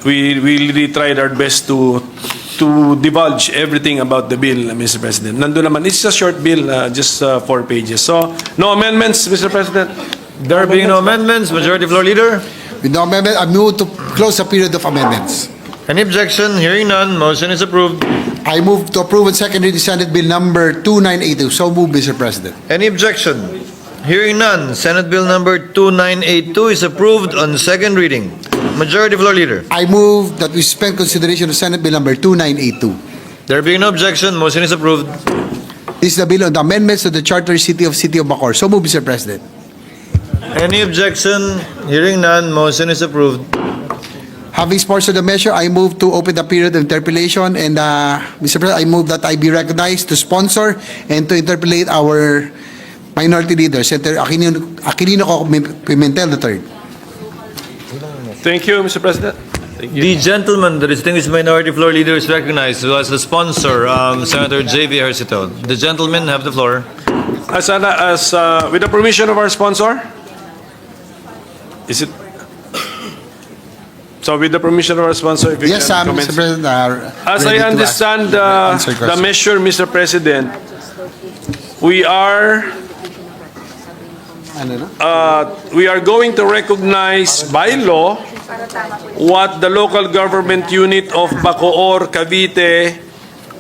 we really tried our best to divulge everything about the bill, Mr. President. Nandun naman, it's a short bill, just 4 pages. So, no amendments, Mr. President. There being no amendments, Majority Floor Leader. With no amendment, I move to close the period of amendments. Any objection? Hearing none, motion is approved. I move to approve and second reading Senate Bill number 2982. So move, Mr. President. Any objection? Hearing none, Senate Bill number 2982 is approved on second reading. Majority Floor Leader. I move that we suspend consideration of Senate Bill number 2982. There being no objection, motion is approved. This is the bill on the amendments to the Charter City of Bacoor. So move, Mr. President. Any objection? Hearing none, motion is approved. Having sponsored the measure, I move to open the period of interpellation and Mr. President, I move that I be recognized to sponsor and to interpellate our Minority Leader, Senator Aquilino Pimentel III. Thank you, Mr. President. The gentleman, the distinguished minority floor leader, is recognized who has the sponsor, Senator J.V. Ejercito. The gentlemen have the floor. With the permission of our sponsor? Is it? So with the permission of our sponsor, if you Yes, can comment. Mr. President. As ready I to understand answer the questions. measure, Mr. President, we are Ano na? we are going to recognize by law what the local government unit of Bacoor, Cavite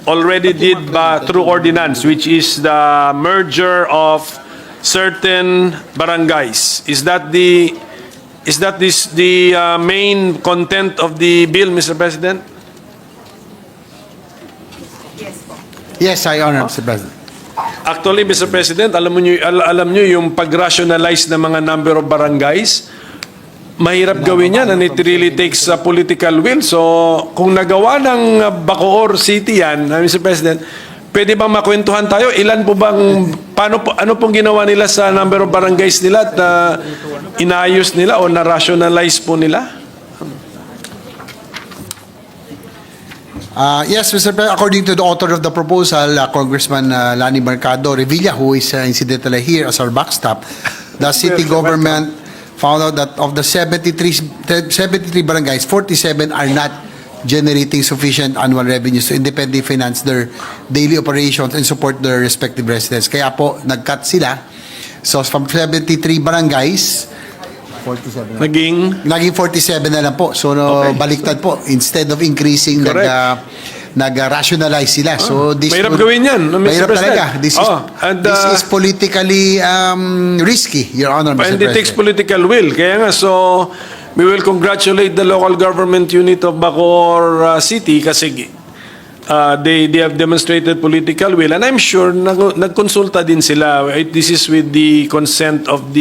already did through ordinance, which is the merger of certain barangays. Is that the main content of the bill, Mr. President? Yes, I honor, Mr. President. Actually, Mr. President, alam nyo yung pag-rationalize ng mga number of barangays, mahirap gawin yan and it really takes a political will. So, kung nagawa ng Bacoor City yan, Mr. President, pwede bang makwentuhan tayo? Ilan po bang, ano pong ginawa nila sa number of barangays nila at inayos nila o na-rationalize po nila? Yes, Mr. President, according to the author of the proposal, Congressman Lani Mercado Revilla, who is incidentally here as our backstop, the city government found out that of the 73 barangays, 47 are not generating sufficient annual revenues to independently finance their daily operations and support their respective residents. Kaya po, nag-cut sila. So, from 73 barangays, 47 naging 47 na lang po. So, baliktad po. Instead of increasing, nag-rationalize sila. So, this Mahirap gawin yan, Mr. mahirap President. talaga. This is politically risky, Your Honor, Mr. And it takes President. political will. Kaya nga, so, we will congratulate the local government unit of Bacoor City kasi they have demonstrated political will. And I'm sure nagkonsulta din sila. This is with the consent of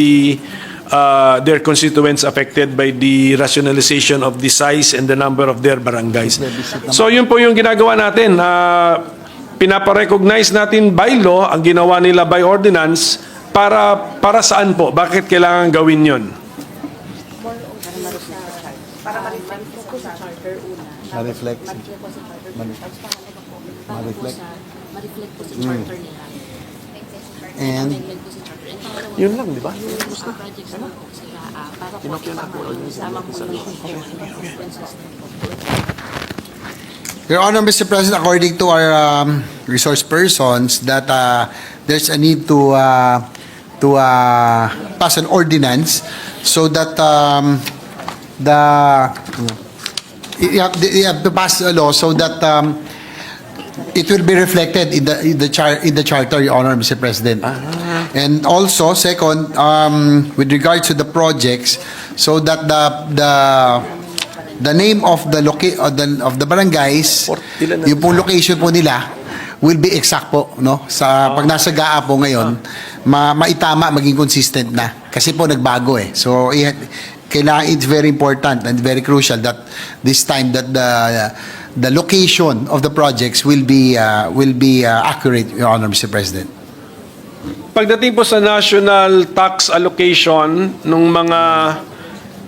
their constituents affected by the rationalization of the size and the number of their barangays. So yun po yung ginagawa natin. Pinaparecognize natin by law ang ginawa nila by ordinance para saan po? Bakit kailangan gawin yun? Ma-reflect. Ma-reflect. And Yun lang, di ba? Your Honor, Mr. President, according to our resource persons, that there's a need to pass an ordinance so that you have to pass a law so that it will be reflected in the charter, Your Honor, Mr. President. And also, second, with regards to the projects, so that the name of the barangays, yung pong location po nila will be exact po, no? Sa pag nasa GAA po ngayon, maitama, maging consistent na. Kasi po nagbago eh. So kailangan, it's very important and very crucial that this time that the location of the projects will be accurate, Your Honor, Mr. President. Pagdating po sa national tax allocation ng mga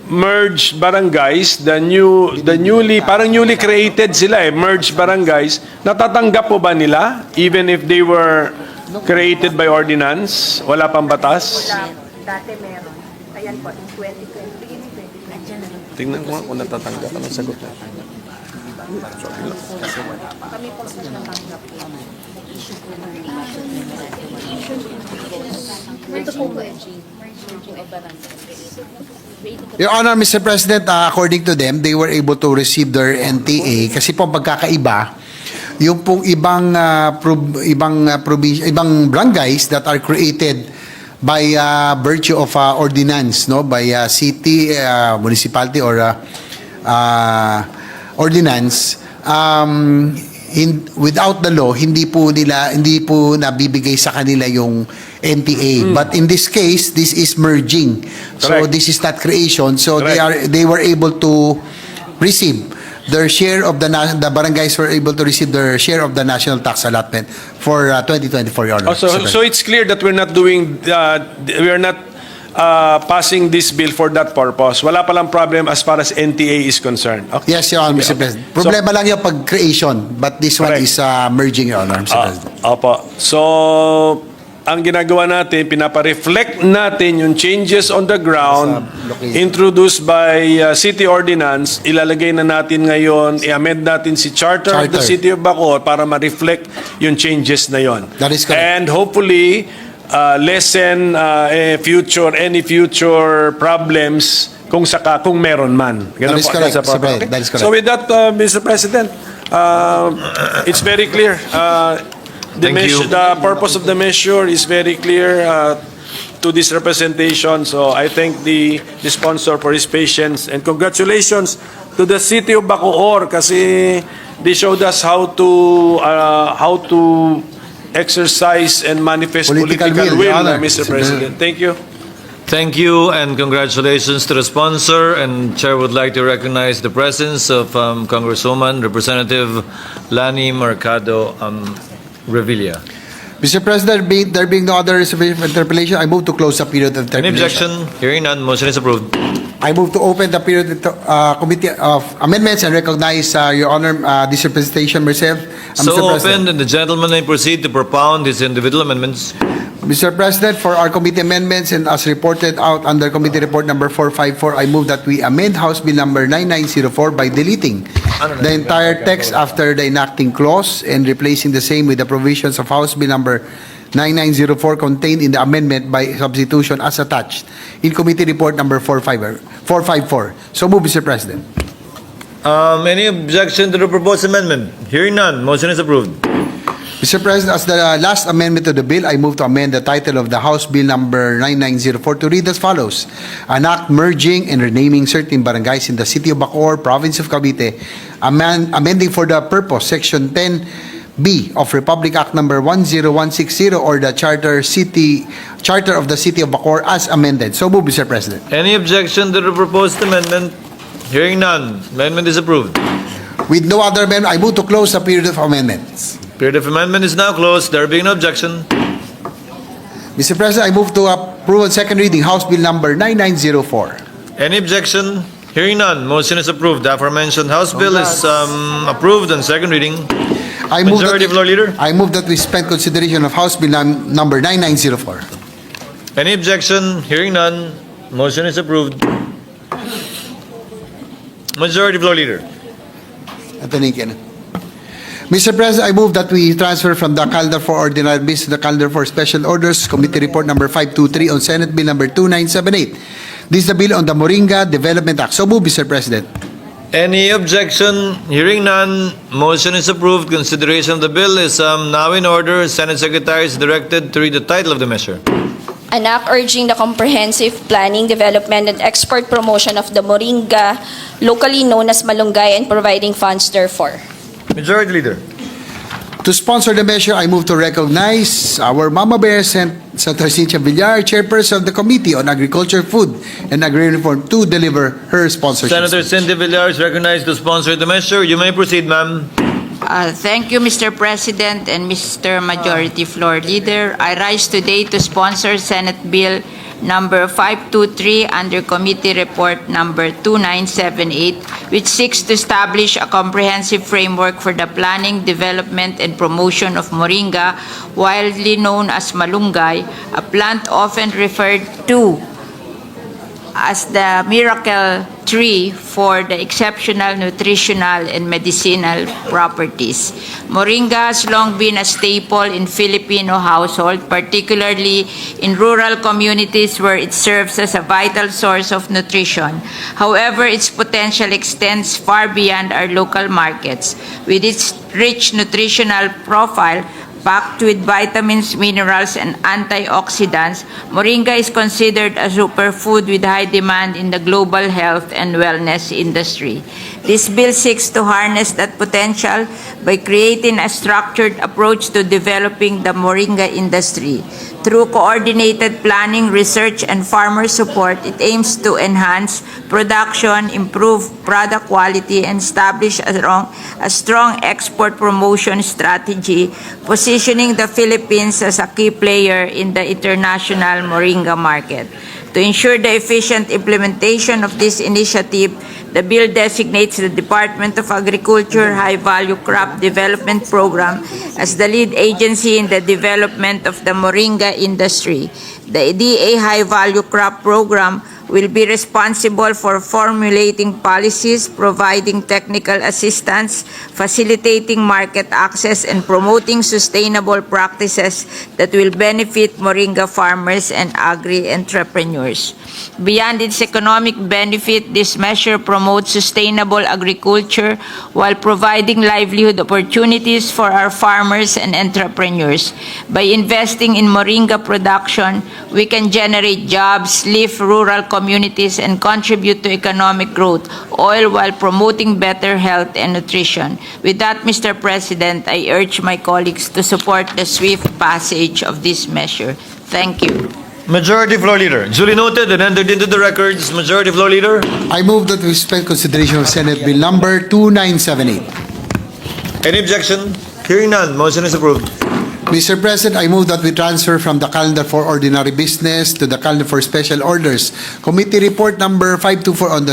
merged barangays, parang newly created sila merged barangays, natatanggap po ba nila even if they were created by ordinance? Wala pang batas? Dati meron. Ayan po, in 2020, beginning 2020. Tingnan ko nga kung natatanggap. Anong sagot na? Kami po sa natanggap po. Issue po ng ito po merging of barangays. Your Honor, Mr. President, according to them, they were able to receive their NTA kasi po pagkakaiba, yung pong ibang barangays that are created by virtue of ordinance, no, by city, municipality or ordinance, without the law, hindi po nabibigay sa kanila yung NTA. But in this case, this is merging. So Correct. this is not creation. So Correct. they were able to receive their share of the barangays were able to receive their share of the national tax allotment for 2024, Your Honor. So it's clear that we're not passing this bill for that purpose. Wala palang problem as far as NTA is concerned. Okay. Yes, Your Honor, Mr. President. Problema lang yung pag-creation, but this one Correct. is merging, Your Honor, Mr. President. Opo. So, ang ginagawa natin, pinapa-reflect natin yung changes on the ground introduced by city ordinance. Ilalagay na natin ngayon, i-amend natin si charter of the City of Bacoor para ma-reflect yung changes na yon. That is correct. And hopefully, lessen any future problems kung meron man. That is po, correct, that's a Mr. problem. President. That is correct. So with that, Mr. President, it's very clear. Thank you. The purpose of the measure is very clear to this representation. So I thank the sponsor for his patience, and congratulations to the City of Bacoor kasi they showed us how to exercise and manifest political will, Your Honor. Mr. President. Thank you. Thank you and congratulations to the sponsor. And Chair would like to recognize the presence of Congresswoman Representative Lani Mercado Revilla. Mr. President, there being no other interpellation, I move to close the period of Any interpellation. objection? Hearing none, motion is approved. I move to open the period committee of amendments and recognize, Your Honor, this representation myself. So Mr. President. opened, and the gentleman may proceed to propound his individual amendments. Mr. President, for our committee amendments and as reported out under committee report number 454, I move that we amend House Bill number 9904 by deleting the entire text after the enacting clause and replacing the same with the provisions of House Bill number 9904 contained in the amendment by substitution as attached in committee report number 454. So move, Mr. President. Any objection to the proposed amendment? Hearing none, motion is approved. Mr. President, as the last amendment to the bill, I move to amend the title of the House Bill number 9904 to read as follows. An act merging and renaming certain barangays in the City of Bacoor, Province of Cavite, amending for the purpose Section 10B of Republic Act number 10160 or the Charter of the City of Bacoor as amended. So move, Mr. President. Any objection to the proposed amendment? Hearing none, amendment is approved. With no other amendment, I move to close the period of amendments. Period of amendment is now closed. There being no objection. Mr. President, I move to approve on second reading House Bill number 9904. Any objection? Hearing none, motion is approved. The aforementioned House Bill is approved on second reading. I move Majority that, Floor Leader? I move that we suspend consideration of House Bill number 9904. Any objection? Hearing none, motion is approved. Majority Floor Leader? Mr. President, I move that we transfer from the calendar for ordinary business to the calendar for special orders, Committee Report number 523 on Senate Bill number 2978. This is the bill on the Moringa Development Act. So move, Mr. President. Any objection? Hearing none, motion is approved. Consideration of the bill is now in order. Senate Secretary is directed to read the title of the measure. An act urging the comprehensive planning, development, and export promotion of the Moringa, locally known as Malunggay, and providing funds therefore. Majority Leader? To sponsor the measure, I move to recognize our Mama Bear, Senator Cynthia Villar, Chairperson of the Committee on Agriculture, Food, and Agrarian Reform, to deliver her sponsorship. Senator Cynthia Villar is recognized to sponsor the measure. You may proceed, ma'am. Thank you, Mr. President and Mr. Majority Floor Leader. I rise today to sponsor Senate Bill number 523 under Committee Report number 2978, which seeks to establish a comprehensive framework for the planning, development, and promotion of Moringa, widely known as Malunggay, a plant often referred to as the miracle tree for the exceptional nutritional and medicinal properties. Moringa has long been a staple in Filipino household, particularly in rural communities where it serves as a vital source of nutrition. However, its potential extends far beyond our local markets. With its rich nutritional profile, packed with vitamins, minerals, and antioxidants, moringa is considered a superfood with high demand in the global health and wellness industry. This bill seeks to harness that potential by creating a structured approach to developing the moringa industry. Through coordinated planning, research, and farmer support, it aims to enhance production, improve product quality, and establish a strong export promotion strategy, positioning the Philippines as a key player in the international moringa market. To ensure the efficient implementation of this initiative, the bill designates the Department of Agriculture High Value Crop Development Program as the lead agency in the development of the moringa industry. The DA High Value Crop Program will be responsible for formulating policies, providing technical assistance, facilitating market access, and promoting sustainable practices that will benefit moringa farmers and agri-entrepreneurs. Beyond its economic benefit, this measure promotes sustainable agriculture while providing livelihood opportunities for our farmers and entrepreneurs. By investing in moringa production, we can generate jobs, lift rural communities, and contribute to economic growth, all while promoting better health and nutrition. With that, Mr. President, I urge my colleagues to support the swift passage of this measure. Thank you. Majority Floor Leader. Duly noted and entered into the records. Majority Floor Leader. I move that we suspend consideration of Senate Bill number 2978. Any objection? Hearing none. Motion is approved. Mr. President, I move that we transfer from the calendar for ordinary business to the calendar for special orders. Committee report number 524 on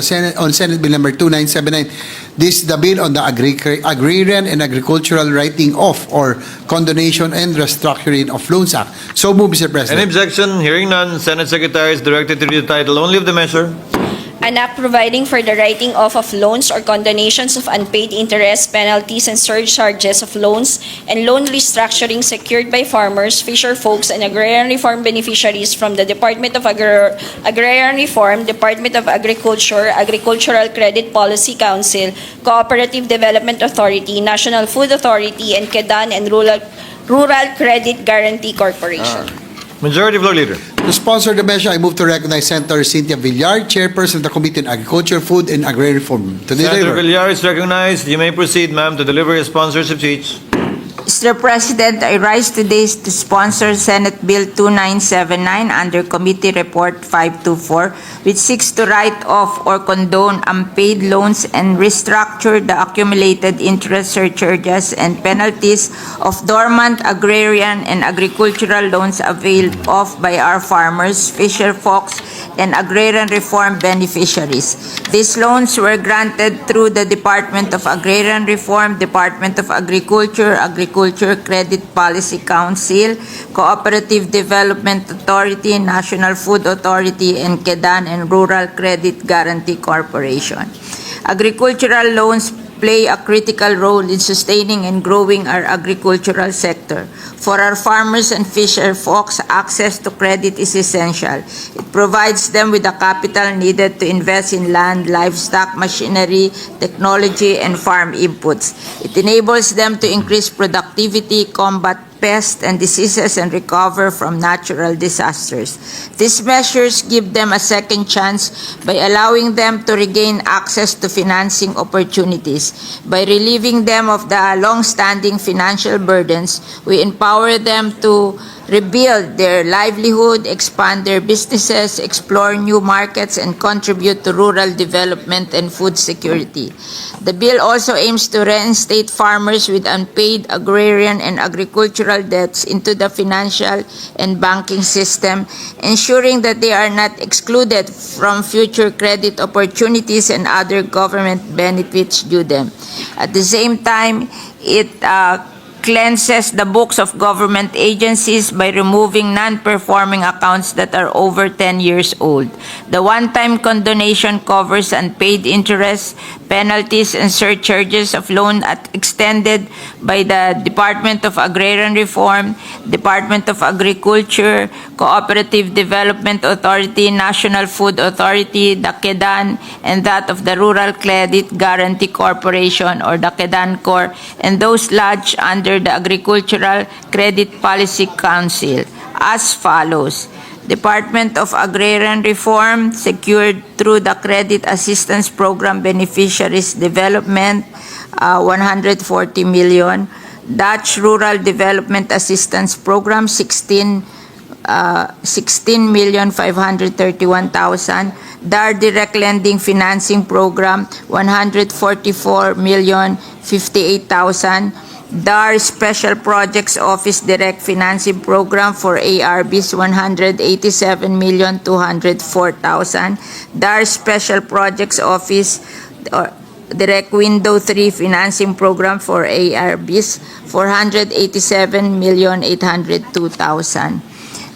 Senate Bill number 2979. This is the bill on the Agrarian and Agricultural Writing Off or Condonation and Restructuring of Loans Act. So move, Mr. President. Any objection? Hearing none. Senate Secretary is directed to read the title only of the measure. An act providing for the writing off of loans or condonations of unpaid interest, penalties, and surcharges of loans and loan restructuring secured by farmers, fisher folks, and agrarian reform beneficiaries from the Department of Agrarian Reform, Department of Agriculture, Agricultural Credit Policy Council, Cooperative Development Authority, National Food Authority, and Kedan and Rural Credit Guarantee Corporation. Majority Floor Leader. To sponsor the measure, I move to recognize Senator Cynthia Villar, Chairperson of the Committee on Agriculture, Food, and Agrarian Reform. To Senator deliver. Villar is recognized. You may proceed, ma'am, to deliver your sponsorship speech. Mr. President, I rise today to sponsor Senate Bill 2979 under Committee Report 524, which seeks to write off or condone unpaid loans and restructure the accumulated interest surcharges and penalties of dormant agrarian and agricultural loans availed of by our farmers, fisher folks, and agrarian reform beneficiaries. These loans were granted through the Department of Agrarian Reform, Department of Agriculture, Agriculture Credit Policy Council, Cooperative Development Authority, National Food Authority, and Kedan and Rural Credit Guarantee Corporation. Agricultural loans play a critical role in sustaining and growing our agricultural sector. For our farmers and fisher folks, access to credit is essential. It provides them with the capital needed to invest in land, livestock, machinery, technology, and farm inputs. It enables them to increase productivity, combat pests and diseases, and recover from natural disasters. These measures give them a second chance by allowing them to regain access to financing opportunities. By relieving them of the long-standing financial burdens, we empower them to rebuild their livelihood, expand their businesses, explore new markets, and contribute to rural development and food security. The bill also aims to reinstate farmers with unpaid agrarian and agricultural debts into the financial and banking system, ensuring that they are not excluded from future credit opportunities and other government benefits due them. At the same time, it cleanses the books of government agencies by removing non-performing accounts that are over 10 years old. The one-time condonation covers unpaid interest, penalties and surcharges of loan extended by the Department of Agrarian Reform, Department of Agriculture, Cooperative Development Authority, National Food Authority, the KEDAN, and that of the Rural Credit Guarantee Corporation or the KEDANCOR, and those lodged under the Agricultural Credit Policy Council as follows. Department of Agrarian Reform secured through the Credit Assistance Program Beneficiaries Development 140 million. Dutch Rural Development Assistance Program 16,531,000. DAR Direct Lending Financing Program 144,058,000. DAR Special Projects Office Direct Financing Program for ARBs 187,204,000. DAR Special Projects Office Direct Window 3 Financing Program for ARBs 487,802,000.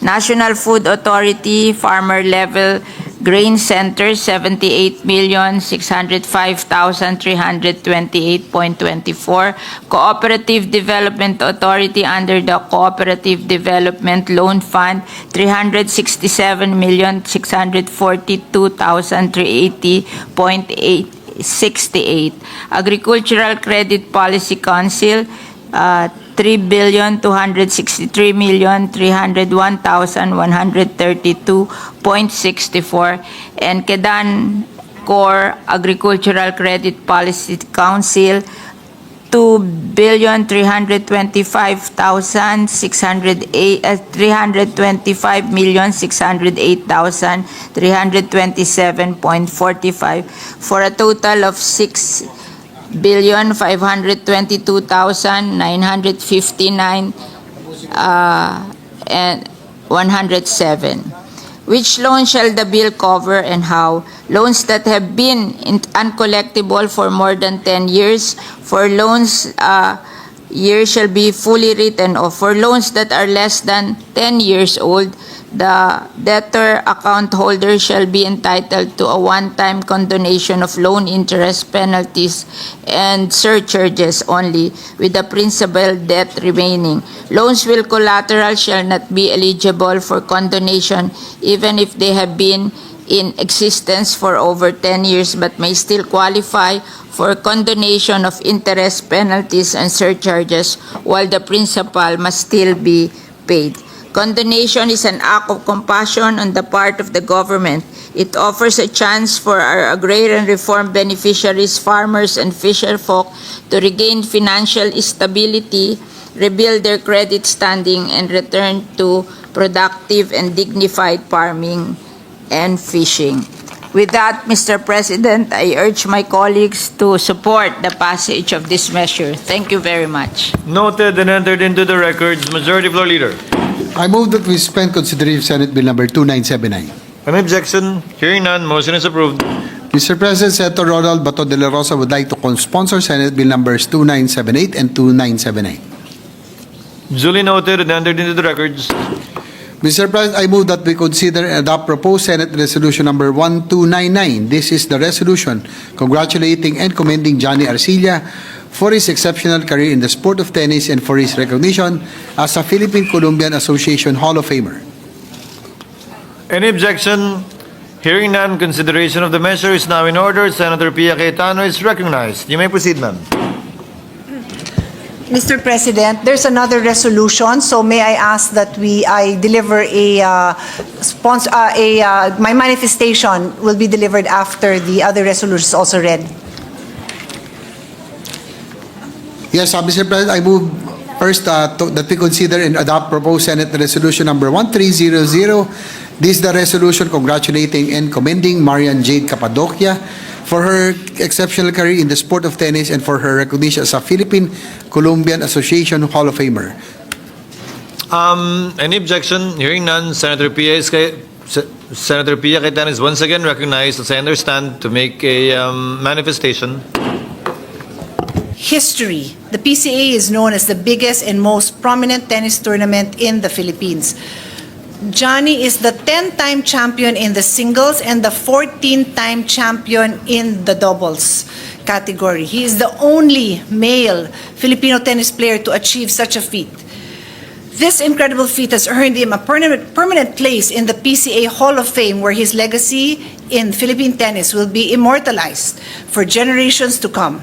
National Food Authority Farmer Level Grain Center 78,605,328.24. Cooperative Development Authority under the Cooperative Development Loan Fund 367,642,380.68. Agricultural Credit Policy Council 3,263,301,132.64, and Kedan Core Agricultural Credit Policy Council 325,608,327.45 for a total of 6,522,959 and 107. Which loan shall the bill cover and how? Loans that have been uncollectible for more than 10 years. For loans, years shall be fully written off. For loans that are less than 10 years old, the debtor account holder shall be entitled to a one-time condonation of loan interest, penalties, and surcharges only, with the principal debt remaining. Loans with collateral shall not be eligible for condonation even if they have been in existence for over 10 years but may still qualify for condonation of interest, penalties, and surcharges while the principal must still be paid. Condonation is an act of compassion on the part of the government. It offers a chance for our agrarian reform beneficiaries, farmers, and fisher folk to regain financial stability, rebuild their credit standing, and return to productive and dignified farming and fishing. With that, Mr. President, I urge my colleagues to support the passage of this measure. Thank you very much. Noted and entered into the records. Majority Floor Leader. I move that we suspend consideration of Senate Bill number 2979. An objection? Hearing none, motion is approved. Mr. President, Senator Ronald Bato de la Rosa would like to co-sponsor Senate Bill numbers 2978 and 2979. Duly noted and entered into the records. Mr. President, I move that we consider and adopt proposed Senate Resolution number 1299. This is the resolution congratulating and commending Johnny Arcilla for his exceptional career in the sport of tennis and for his recognition as a Philippine-Colombian Association Hall of Famer. Any objection? Hearing none, consideration of the measure is now in order. Senator Pia Cayetano is recognized. You may proceed, ma'am. Mr. President, there's another resolution, so may I ask that I deliver my manifestation will be delivered after the other resolution is also read. Yes, Mr. President, I move first that we consider and adopt proposed Senate Resolution number 1300. This is the resolution congratulating and commending Marian Jade Cappadocia for her exceptional career in the sport of tennis and for her recognition as a Philippine-Colombian Association Hall of Famer. Any objection? Hearing none, Senator Pia Cayetano is once again recognized, as I understand, to make a manifestation. History. The PCA is known as the biggest and most prominent tennis tournament in the Philippines. Johnny is the 10-time champion in the singles and the 14-time champion in the doubles. category. He is the only male Filipino tennis player to achieve such a feat. This incredible feat has earned him a permanent place in the PCA Hall of Fame, where his legacy in Philippine tennis will be immortalized for generations to come.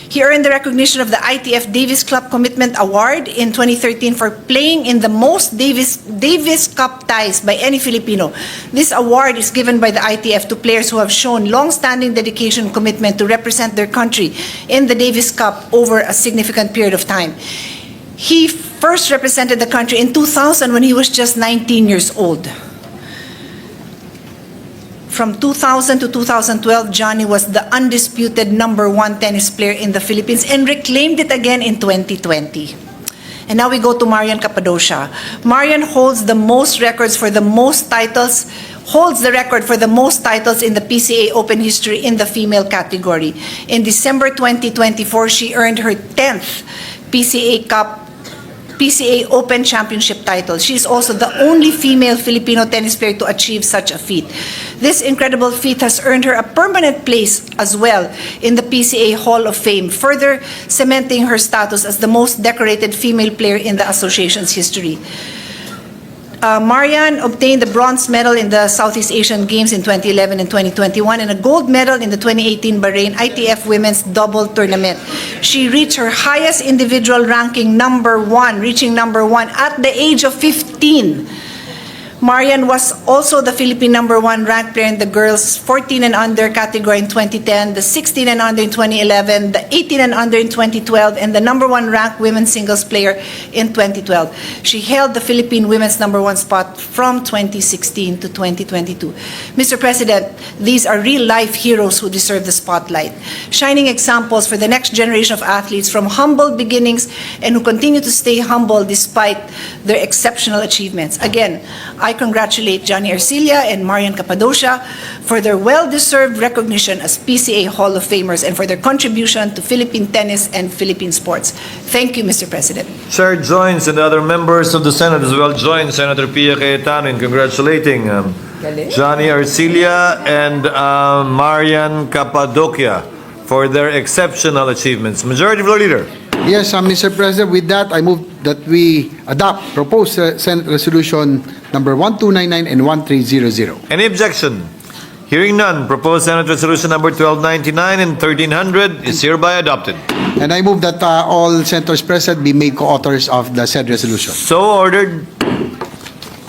He earned the recognition of the ITF Davis Cup Commitment Award in 2013 for playing in the most Davis Cup ties by any Filipino. This award is given by the ITF to players who have shown long-standing dedication and commitment to represent their country in the Davis Cup over a significant period of time. He first represented the country in 2000 when he was just 19 years old. From 2000 to 2012, Johnny was the undisputed #1 tennis player in the Philippines and reclaimed it again in 2020. And now we go to Marian Cappadocia. Marian holds the record for the most titles in the PCA Open history in the female category. In December 2024, she earned her 10th PCA Open Championship title. She is also the only female Filipino tennis player to achieve such a feat. This incredible feat has earned her a permanent place as well in the PCA Hall of Fame, further cementing her status as the most decorated female player in the association's history. Marian obtained the bronze medal in the Southeast Asian Games in 2011 and 2021 and a gold medal in the 2018 Bahrain ITF Women's Double Tournament. She reached her highest individual ranking, #1, reaching #1 at the age of 15. Marian was also the Philippine #1 ranked player in the girls 14 and under category in 2010, the 16 and under in 2011, the 18 and under in 2012, and the #1 ranked women's singles player in 2012. She held the Philippine women's #1 spot from 2016 to 2022. Mr. President, these are real-life heroes who deserve the spotlight, shining examples for the next generation of athletes from humble beginnings and who continue to stay humble despite their exceptional achievements. Again, I congratulate Johnny Arcilla and Marian Cappadocia for their well-deserved recognition as PCA Hall of Famers and for their contribution to Philippine tennis and Philippine sports. Thank you, Mr. President. Chair joins and other members of the Senate as well join Senator Pia Cayetano in congratulating Johnny Arcilla and Marian Cappadocia for their exceptional achievements. Majority Floor Leader. Yes, Mr. President, with that, I move that we adopt proposed Senate Resolution number 1299 and 1300. Any objection? Hearing none, proposed Senate Resolution number 1299 and 1300 is hereby adopted. And I move that all senators present be made co-authors of the said resolution. So ordered.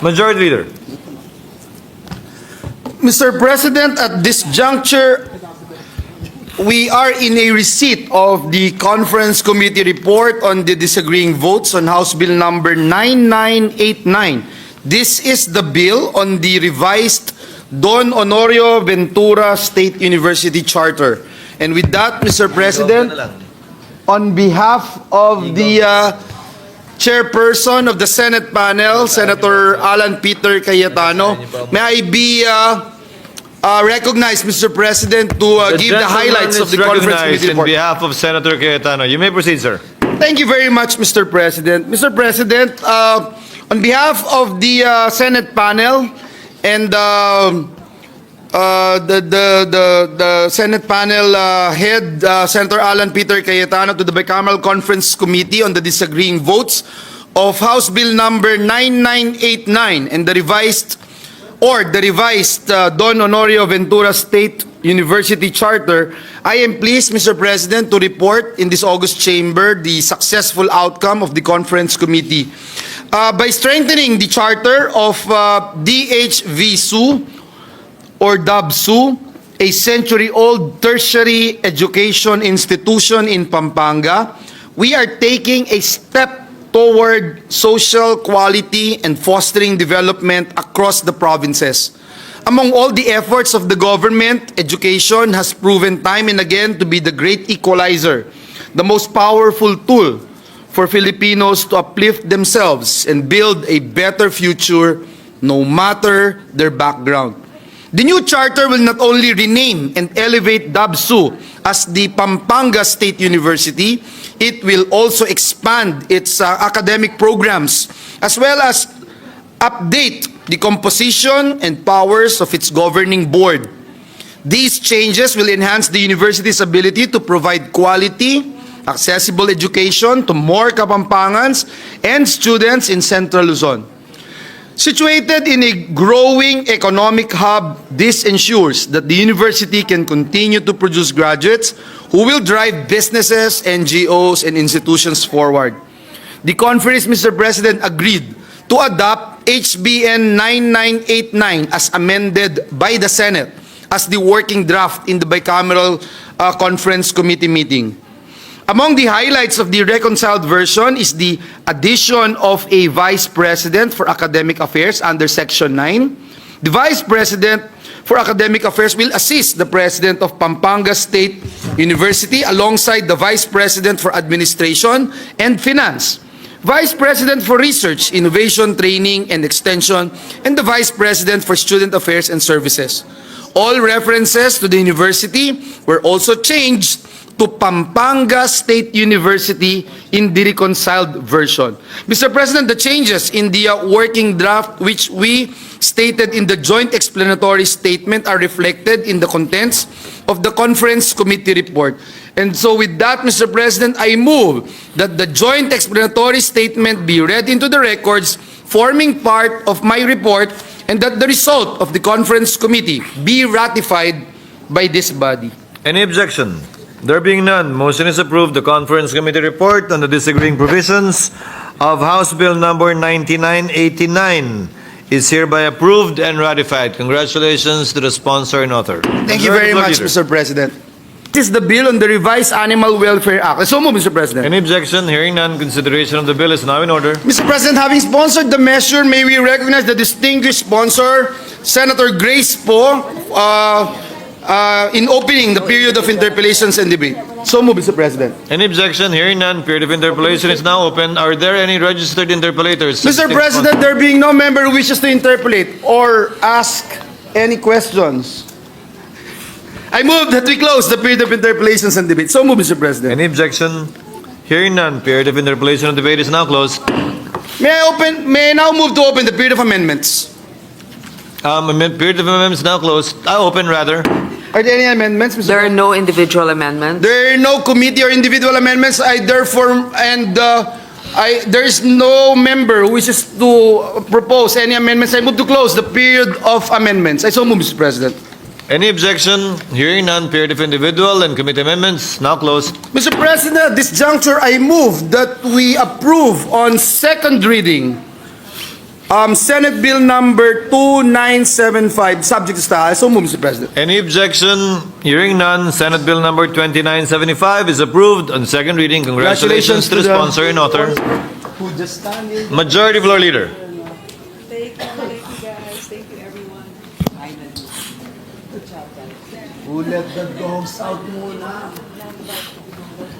Majority Leader. Mr. President, at this juncture, we are in a receipt of the Conference Committee report on the disagreeing votes on House Bill number 9989. This is the bill on the revised Don Honorio Ventura State University Charter. And with that, Mr. President, on behalf of the chairperson of the Senate panel, Senator Alan Peter Cayetano, may I be recognized, Mr. President, to give the highlights of the Conference Committee report. On behalf of Senator Cayetano. You may proceed, sir. Thank you very much, Mr. President. Mr. President, on behalf of the Senate panel and the Senate panel head, Senator Alan Peter Cayetano, to the Bicameral Conference Committee on the disagreeing votes of House Bill number 9989 and the revised Don Honorio Ventura State University Charter, I am pleased, Mr. President, to report in this August chamber the successful outcome of the Conference Committee. By strengthening the charter of DHVSU or DABSU, a century-old tertiary education institution in Pampanga, we are taking a step toward social quality and fostering development across the provinces. Among all the efforts of the government, education has proven time and again to be the great equalizer, the most powerful tool for Filipinos to uplift themselves and build a better future no matter their background. The new charter will not only rename and elevate DABSU as the Pampanga State University, it will also expand its academic programs as well as update the composition and powers of its governing board. These changes will enhance the university's ability to provide quality, accessible education to more Kapampangans and students in Central Luzon. Situated in a growing economic hub, this ensures that the university can continue to produce graduates who will drive businesses, NGOs, and institutions forward. The conference, Mr. President, agreed to adopt HBN 9989 as amended by the Senate as the working draft in the bicameral conference committee meeting. Among the highlights of the reconciled version is the addition of a Vice President for Academic Affairs under Section 9. The Vice President for Academic Affairs will assist the President of Pampanga State University alongside the Vice President for Administration and Finance, Vice President for Research, Innovation, Training, and Extension, and the Vice President for Student Affairs and Services. All references to the university were also changed to Pampanga State University in the reconciled version. Mr. President, the changes in the working draft which we stated in the joint explanatory statement are reflected in the contents of the conference committee report. And so with that, Mr. President, I move that the joint explanatory statement be read into the records forming part of my report and that the result of the conference committee be ratified by this body. Any objection? There being none, motion is approved. The conference committee report on the disagreeing provisions of House Bill number 9989 is hereby approved and ratified. Congratulations to the sponsor and author. Thank you very much, Mr. President. This is the bill on the revised Animal Welfare Act. So move, Mr. President. Any objection? Hearing none, consideration of the bill is now in order. Mr. President, having sponsored the measure, may we recognize the distinguished sponsor, Senator Grace Poe, in opening the period of interpellations and debate. So move, Mr. President. Any objection? Hearing none, period of interpellation is now open. Are there any registered interpellators? Mr. President, there being no member who wishes to interpellate or ask any questions, I move that we close the period of interpellations and debate. So move, Mr. President. Any objection? Hearing none, period of interpellation and debate is now closed. May I now move to open the period of amendments? Period of amendments now closed. Open rather. Are there any amendments, Mr. There are no individual amendments. There are no committee or individual amendments. I therefore, there is no member who wishes to propose any amendments. I move to close the period of amendments. I so move, Mr. President. Any objection? Hearing none, period of individual and committee amendments now closed. Mr. President, at this juncture, I move that we approve on second reading Senate Bill number 2975, subject to style. So move, Mr. President. Any objection? Hearing none, Senate Bill number 2975 is approved on second reading. Congratulations to the sponsor and author. Majority Floor Leader. Thank you guys. Thank you everyone. Who let the dogs out muna?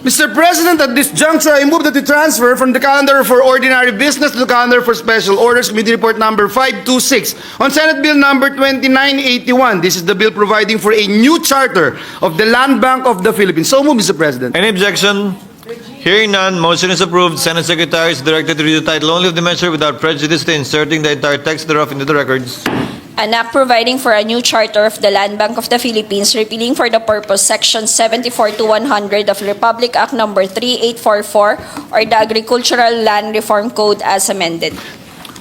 Mr. President, at this juncture, I move that we transfer from the calendar for ordinary business to the calendar for special orders, committee report number 526 on Senate Bill number 2981. This is the bill providing for a new charter of the Land Bank of the Philippines. So move, Mr. President. Any objection? Hearing none, motion is approved. Senate Secretary is directed to read the title only of the measure without prejudice to inserting the entire text thereof into the records. An act providing for a new charter of the Land Bank of the Philippines, repealing for the purpose Section 74 to 100 of Republic Act Number 3844 or the Agricultural Land Reform Code as amended.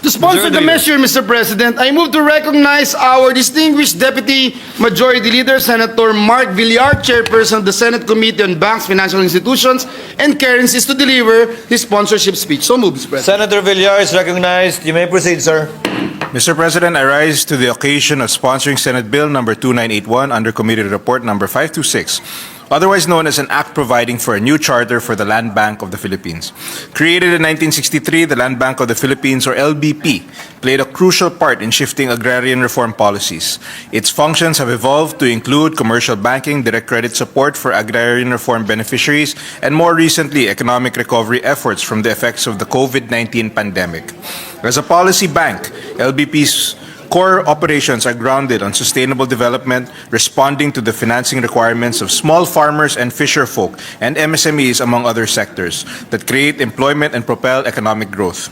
To sponsor the measure, Mr. President, I move to recognize our distinguished Deputy Majority Leader, Senator Mark Villar, Chairperson of the Senate Committee on Banks, Financial Institutions, and Currencies, to deliver his sponsorship speech. So move, Mr. President. Senator Villar is recognized. You may proceed, sir. Mr. President, I rise to the occasion of sponsoring Senate Bill number 2981 under Committee Report number 526, otherwise known as an act providing for a new charter for the Land Bank of the Philippines. Created in 1963, the Land Bank of the Philippines, or LBP, played a crucial part in shifting agrarian reform policies. Its functions have evolved to include commercial banking, direct credit support for agrarian reform beneficiaries, and more recently, economic recovery efforts from the effects of the COVID-19 pandemic. As a policy bank, LBP's core operations are grounded on sustainable development, responding to the financing requirements of small farmers and fisherfolk and MSMEs, among other sectors, that create employment and propel economic growth.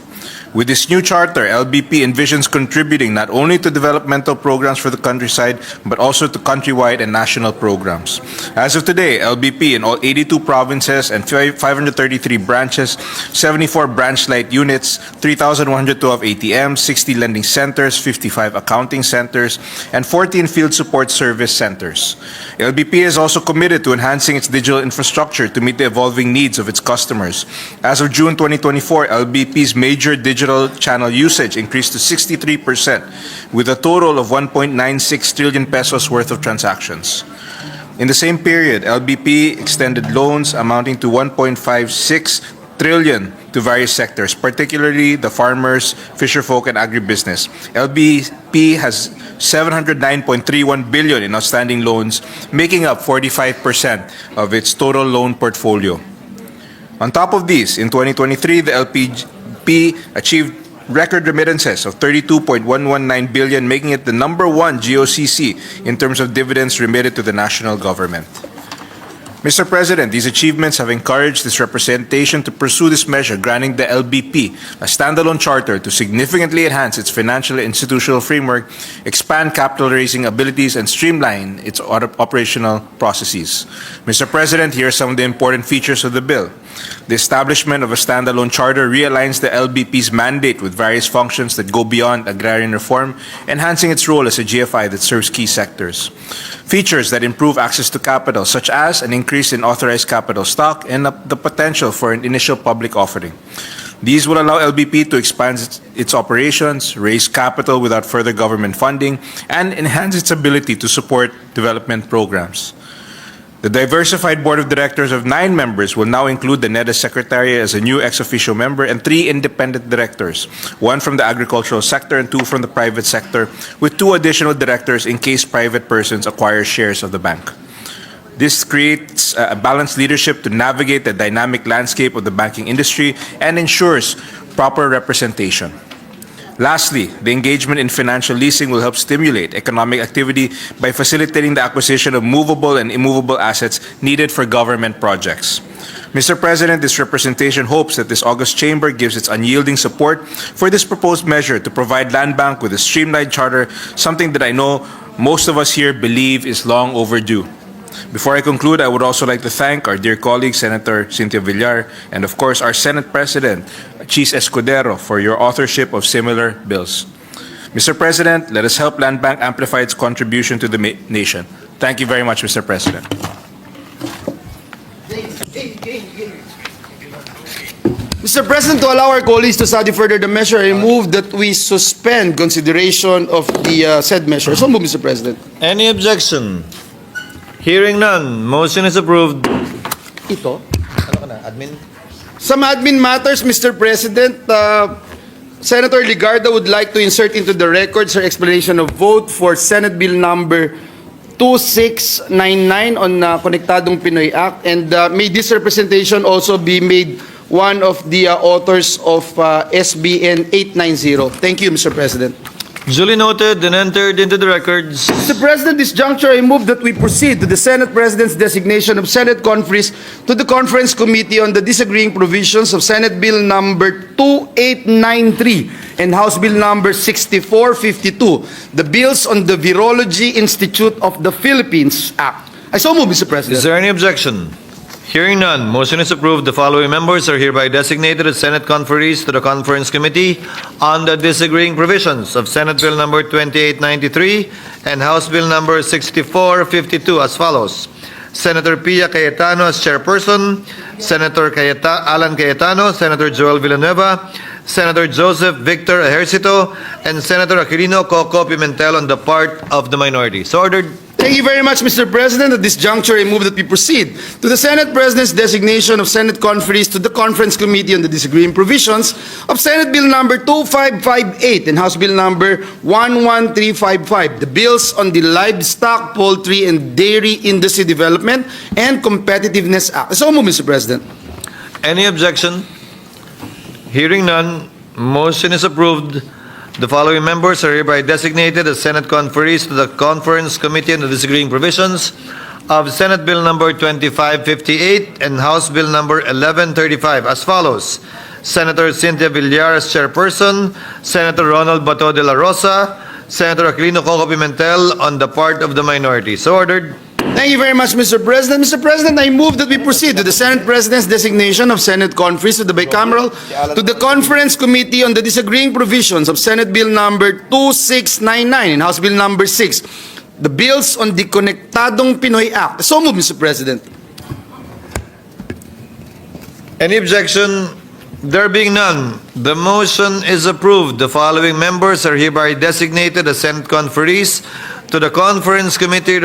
With this new charter, LBP envisions contributing not only to developmental programs for the countryside, but also to countrywide and national programs. As of today, LBP in all 82 provinces and 533 branches, 74 branch-light units, 3,112 ATMs, 60 lending centers, 55 accounting centers, and 14 field support service centers. LBP is also committed to enhancing its digital infrastructure to meet the evolving needs of its customers. As of June 2024, LBP's major digital channel usage increased to 63%, with a total of 1.96 trillion pesos worth of transactions. In the same period, LBP extended loans amounting to 1.56 trillion to various sectors, particularly the farmers, fisherfolk, and agribusiness. LBP has 709.31 billion in outstanding loans, making up 45% of its total loan portfolio. On top of these, in 2023, the LPP achieved record remittances of 32.119 billion, making it the #1 GOCC in terms of dividends remitted to the national government. Mr. President, these achievements have encouraged this representation to pursue this measure, granting the LBP a standalone charter to significantly enhance its financial and institutional framework, expand capital raising abilities, and streamline its operational processes. Mr. President, here are some of the important features of the bill. The establishment of a standalone charter realigns the LBP's mandate with various functions that go beyond agrarian reform, enhancing its role as a GFI that serves key sectors. Features that improve access to capital, such as an increase in authorized capital stock and the potential for an initial public offering. These will allow LBP to expand its operations, raise capital without further government funding, and enhance its ability to support development programs. The diversified board of directors of 9 members will now include the NEDA Secretary as a new ex-officio member and 3 independent directors, 1 from the agricultural sector and 2 from the private sector, with 2 additional directors in case private persons acquire shares of the bank. This creates a balanced leadership to navigate the dynamic landscape of the banking industry and ensures proper representation. Lastly, the engagement in financial leasing will help stimulate economic activity by facilitating the acquisition of movable and immovable assets needed for government projects. Mr. President, this representation hopes that this August chamber gives its unyielding support for this proposed measure to provide Land Bank with a streamlined charter, something that I know most of us here believe is long overdue. Before I conclude, I would also like to thank our dear colleague, Senator Cynthia Villar, and of course our Senate President, Chis Escudero, for your authorship of similar bills. Mr. President, let us help Land Bank amplify its contribution to the nation. Thank you very much, Mr. President. Mr. President, to allow our colleagues to study further the measure, I move that we suspend consideration of the said measure. So move, Mr. President. Any objection? Hearing none, motion is approved. Ito? Ano ka na, admin? Some admin matters, Mr. President. Senator Ligarda would like to insert into the records her explanation of vote for Senate Bill number 2699 on Konektadong Pinoy Act. And may this representation also be made one of the authors of SBN 890. Thank you, Mr. President. Duly noted and entered into the records. Mr. President, this juncture, I move that we proceed to the Senate President's designation of Senate conferees to the Conference Committee on the disagreeing provisions of Senate Bill number 2893 and House Bill number 6452, the bills on the Virology Institute of the Philippines Act. I so move, Mr. President. Is there any objection? Hearing none, motion is approved. The following members are hereby designated as Senate conferees to the Conference Committee on the disagreeing provisions of Senate Bill number 2893 and House Bill number 6452 as follows. Senator Pia Cayetano as chairperson, Senator Alan Cayetano, Senator Joel Villanueva, Senator Joseph Victor Ejercito, and Senator Aquilino Coco Pimentel on the part of the minority. So ordered. Thank you very much, Mr. President. At this juncture, I move that we proceed to the Senate President's designation of Senate conferees to the Conference Committee on the disagreeing provisions of Senate Bill number 2558 and House Bill number 11355, the bills on the Livestock, Poultry, and Dairy Industry Development and Competitiveness Act. So move, Mr. President. Any objection? Hearing none, motion is approved. The following members are hereby designated as Senate conferees to the Conference Committee on the disagreeing provisions of Senate Bill number 2558 and House Bill number 1135 as follows. Senator Cynthia Villar as chairperson, Senator Ronald Bato de la Rosa, Senator Aquilino Coco Pimentel on the part of the minority. So ordered. Thank you very much, Mr. President. Mr. President, I move that we proceed to the Senate President's designation of Senate Conference to the bicameral to the Conference Committee on the Disagreeing Provisions of Senate Bill number 2699 and House Bill number 6, the bills on the Konektadong Pinoy Act. So move, Mr. President. Any objection? There being none, the motion is approved. The following members are hereby designated as Senate conferees to the Conference Committee on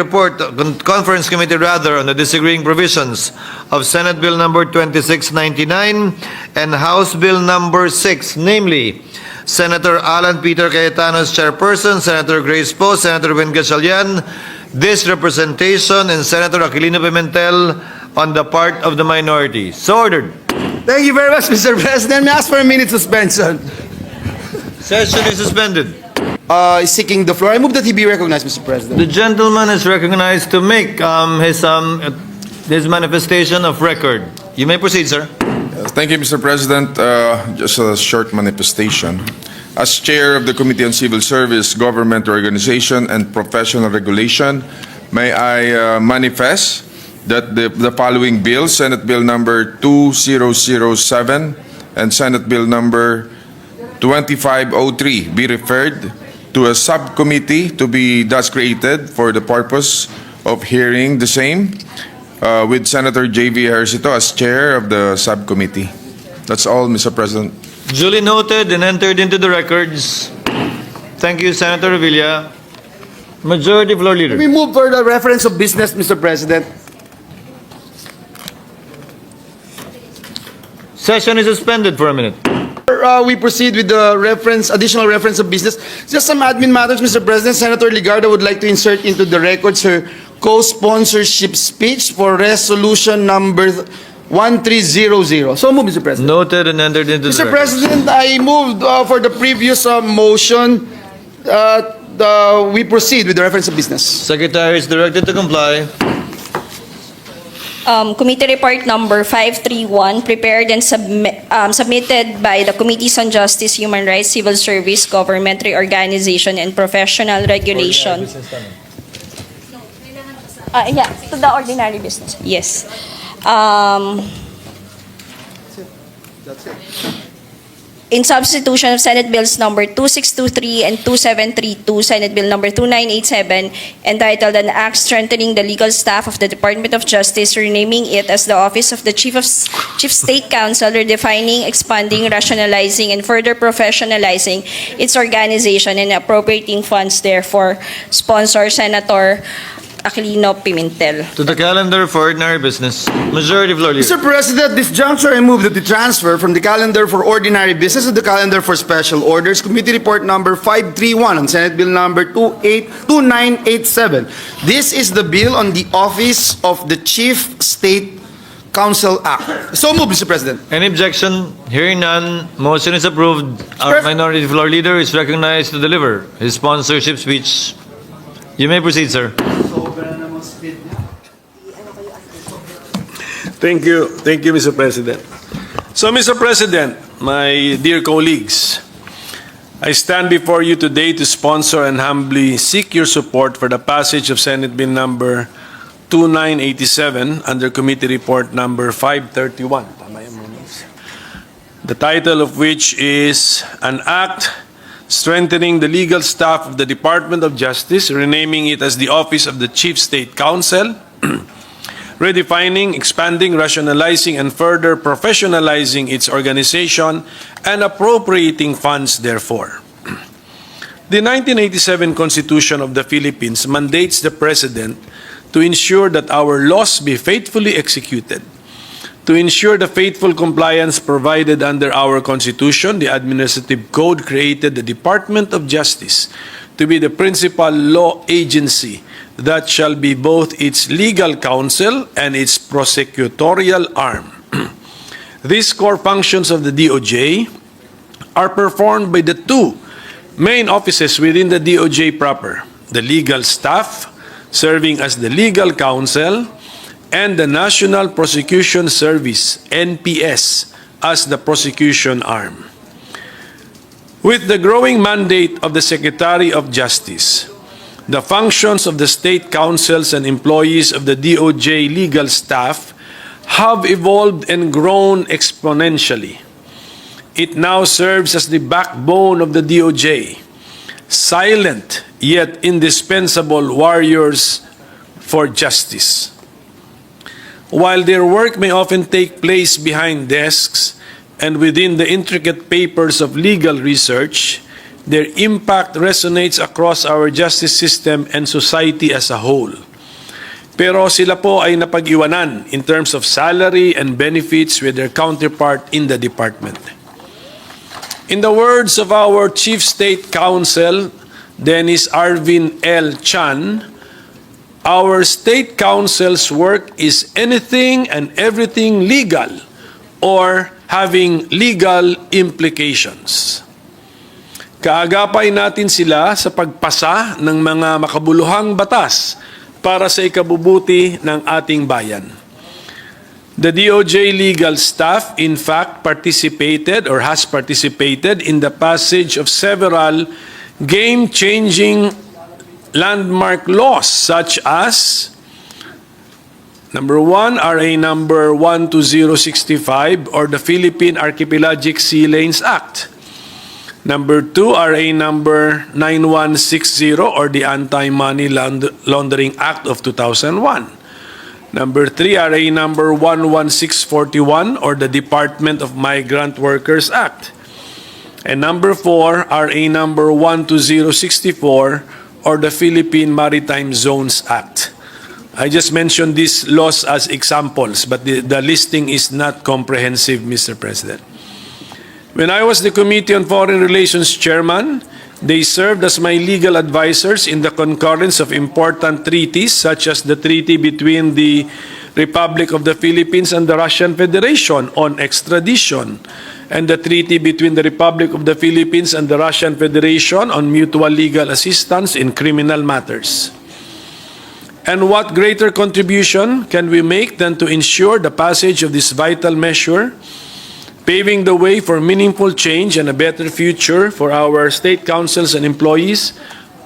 the disagreeing provisions of Senate Bill number 2699 and House Bill number 6, namely Senator Alan Peter Cayetano as chairperson, Senator Grace Poe, Senator Win Gatchalian, this representation, and Senator Aquilino Pimentel on the part of the minority. So ordered. Thank you very much, Mr. President. May I ask for a minute suspension? Session is suspended. Is seeking the floor. I move that he be recognized, Mr. President. The gentleman is recognized to make his manifestation of record. You may proceed, sir. Thank you, Mr. President. Just a short manifestation. As Chair of the Committee on Civil Service, Government Organization, and Professional Regulation, may I manifest that the following bills, Senate Bill number 2007 and Senate Bill number 2503, be referred to a subcommittee to be thus created for the purpose of hearing the same, with Senator J.V. Ejercito as chair of the subcommittee. That's all, Mr. President. Duly noted and entered into the records. Thank you, Senator Revilla. Majority Floor Leader. We move for the reference of business, Mr. President. Session is suspended for a minute. We proceed with the additional reference of business. Just some admin matters, Mr. President. Senator Ligarda would like to insert into the records her co-sponsorship speech for resolution number 1300. So move, Mr. President. Noted and entered into the Mr. records. President, I moved for the previous motion. We proceed with the reference of business. Secretary is directed to comply. Committee Report Number 531, prepared and submitted by the Committees on Justice, Human Rights, Civil Service, Government Reorganization, and Professional Regulation. Yeah, to the ordinary business. Yes. That's it. In substitution of Senate Bills Number 2623 and 2732, Senate Bill Number 2987, entitled An Act Strengthening the Legal Staff of the Department of Justice, renaming it as the Office of the Chief State Counsel, redefining, expanding, rationalizing, and further professionalizing its organization and appropriating funds therefore, sponsor Senator Aquilino Pimentel. To the calendar for ordinary business. Majority Floor Leader. Mr. President, this juncture I move that the transfer from the calendar for ordinary business to the calendar for special orders, Committee Report number 531 on Senate Bill number 2987. This is the bill on the Office of the Chief State Counsel Act. So move, Mr. President. Any objection? Hearing none, motion is approved. Our Minority Floor Leader is recognized to deliver his sponsorship speech. You may proceed, sir. Thank you, Mr. President. So, Mr. President, my dear colleagues, I stand before you today to sponsor and humbly seek your support for the passage of Senate Bill number 2987 under Committee Report number 531. The title of which is An Act Strengthening the Legal Staff of the Department of Justice, renaming it as the Office of the Chief State Counsel, redefining, expanding, rationalizing, and further professionalizing its organization and appropriating funds therefore. The 1987 Constitution of the Philippines mandates the President to ensure that our laws be faithfully executed. To ensure the faithful compliance provided under our Constitution, the Administrative Code created the Department of Justice to be the principal law agency that shall be both its legal counsel and its prosecutorial arm. These core functions of the DOJ are performed by the two main offices within the DOJ proper, the legal staff, serving as the legal counsel, and the National Prosecution Service, NPS, as the prosecution arm. With the growing mandate of the Secretary of Justice, the functions of the state councils and employees of the DOJ legal staff have evolved and grown exponentially. It now serves as the backbone of the DOJ, silent yet indispensable warriors for justice. While their work may often take place behind desks and within the intricate papers of legal research, their impact resonates across our justice system and society as a whole. Pero sila po ay napag-iwanan in terms of salary and benefits with their counterpart in the department. In the words of our Chief State Counsel, Dennis Arvin L. Chan, our State Counsel's work is anything and everything legal or having legal implications. Kaagapay natin sila sa pagpasa ng mga makabuluhang batas para sa ikabubuti ng ating bayan. The DOJ legal staff, in fact, participated or has participated in the passage of several game-changing landmark laws such as Number 1, RA number 12065 or the Philippine Archipelagic Sea Lanes Act. Number 2, RA number 9160 or the Anti-Money Laundering Act of 2001. Number 3, RA number 11641 or the Department of Migrant Workers Act. And number 4, RA number 12064 or the Philippine Maritime Zones Act. I just mentioned these laws as examples, but the listing is not comprehensive, Mr. President. When I was the Committee on Foreign Relations Chairman, they served as my legal advisors in the concurrence of important treaties such as the treaty between the Republic of the Philippines and the Russian Federation on extradition, and the treaty between the Republic of the Philippines and the Russian Federation on mutual legal assistance in criminal matters. And what greater contribution can we make than to ensure the passage of this vital measure, paving the way for meaningful change and a better future for our state councils and employees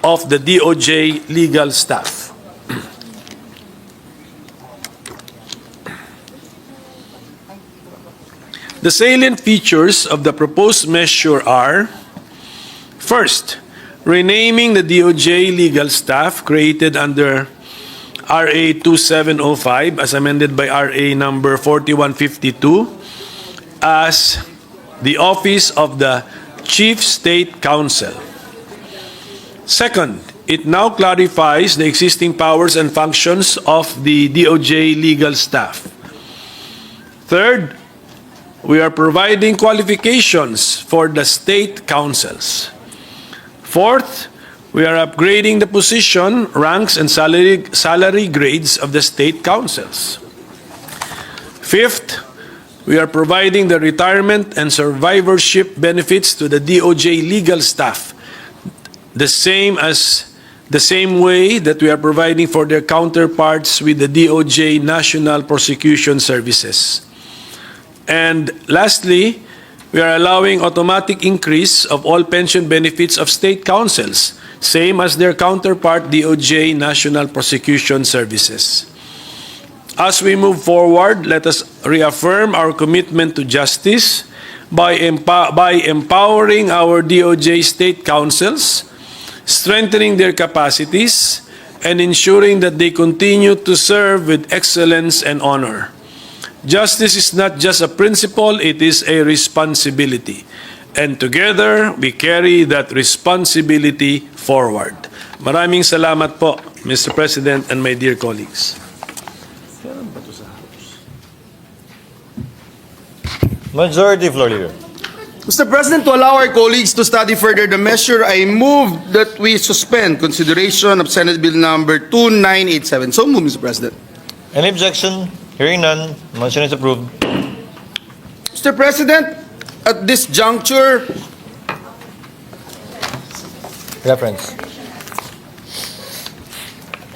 of the DOJ legal staff. The salient features of the proposed measure are: first, renaming the DOJ legal staff created under RA 2705 as amended by RA number 4152 as the Office of the Chief State Counsel. Second, it now clarifies the existing powers and functions of the DOJ legal staff. Third, we are providing qualifications for the state councils. Fourth, we are upgrading the position, ranks, and salary grades of the state councils. Fifth, we are providing the retirement and survivorship benefits to the DOJ legal staff, the same way that we are providing for their counterparts with the DOJ National Prosecution Services. And lastly, we are allowing automatic increase of all pension benefits of state councils, same as their counterpart DOJ National Prosecution Services. As we move forward, let us reaffirm our commitment to justice by empowering our DOJ state councils, strengthening their capacities, and ensuring that they continue to serve with excellence and honor. Justice is not just a principle, it is a responsibility. And together, we carry that responsibility forward. Maraming salamat po, Mr. President and my dear colleagues. Majority Floor Leader. Mr. President, to allow our colleagues to study further the measure, I move that we suspend consideration of Senate Bill number 2987. So move, Mr. President. Any objection? Hearing none, motion is approved. Mr. President, at this juncture, Reference.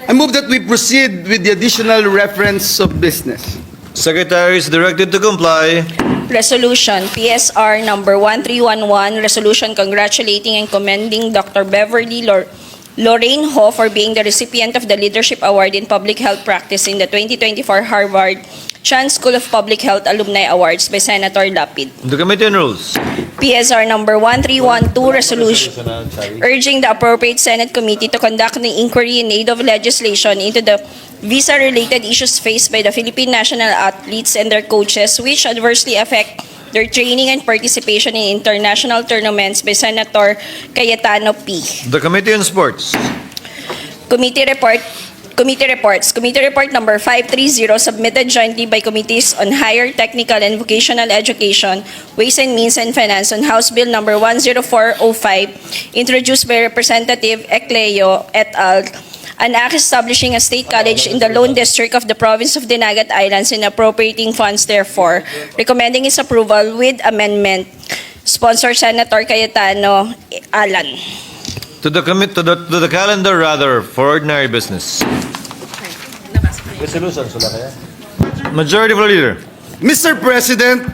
I move that we proceed with the additional reference of business. Secretary is directed to comply. Resolution PSR number 1311, resolution congratulating and commending Dr. Beverly Lorraine Ho for being the recipient of the Leadership Award in Public Health Practice in the 2024 Harvard Chan School of Public Health Alumni Awards by Senator Lapid. The Committee on Rules. PSR number 1312, resolution urging the appropriate Senate committee to conduct an inquiry in aid of legislation into the visa-related issues faced by the Philippine national athletes and their coaches, which adversely affect their training and participation in international tournaments by Senator Cayetano P. The Committee on Sports. Committee reports. Committee report number 530 submitted jointly by Committees on Higher Technical and Vocational Education, Ways and Means and Finance on House Bill number 10405, introduced by Representative Ecleo et al., an act establishing a state college in the Lone District of the Province of Dinagat Islands and appropriating funds therefore, recommending its approval with amendment. Sponsor Senator Cayetano Alan. To the calendar rather for ordinary business. Majority Floor Leader. Mr. President,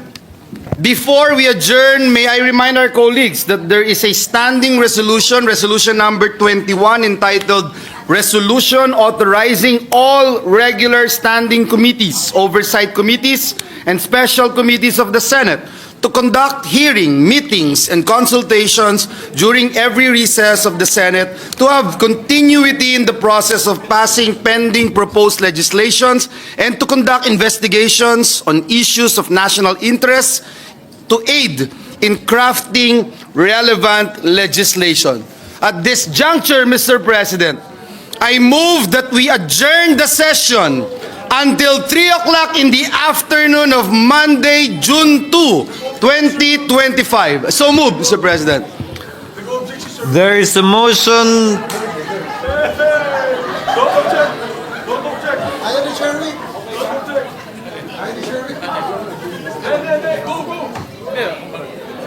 before we adjourn, may I remind our colleagues that there is a standing resolution, resolution number 21, entitled Resolution Authorizing All Regular Standing Committees, Oversight Committees, and Special Committees of the Senate to conduct hearing, meetings, and consultations during every recess of the Senate to have continuity in the process of passing pending proposed legislations and to conduct investigations on issues of national interest to aid in crafting relevant legislation. At this juncture, Mr. President, I move that we adjourn the session until 3 o'clock in the afternoon of Monday, June 2, 2025. So moved, Mr. President. There is a motion.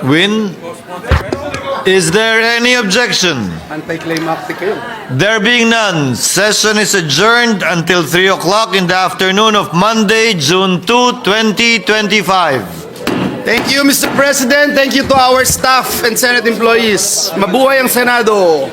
Win. Is there any objection? Anti-climactic kayo. There being none, session is adjourned until 3 o'clock in the afternoon of Monday, June 2, 2025. Thank you, Mr. President. Thank you to our staff and Senate employees. Mabuhay ang Senado.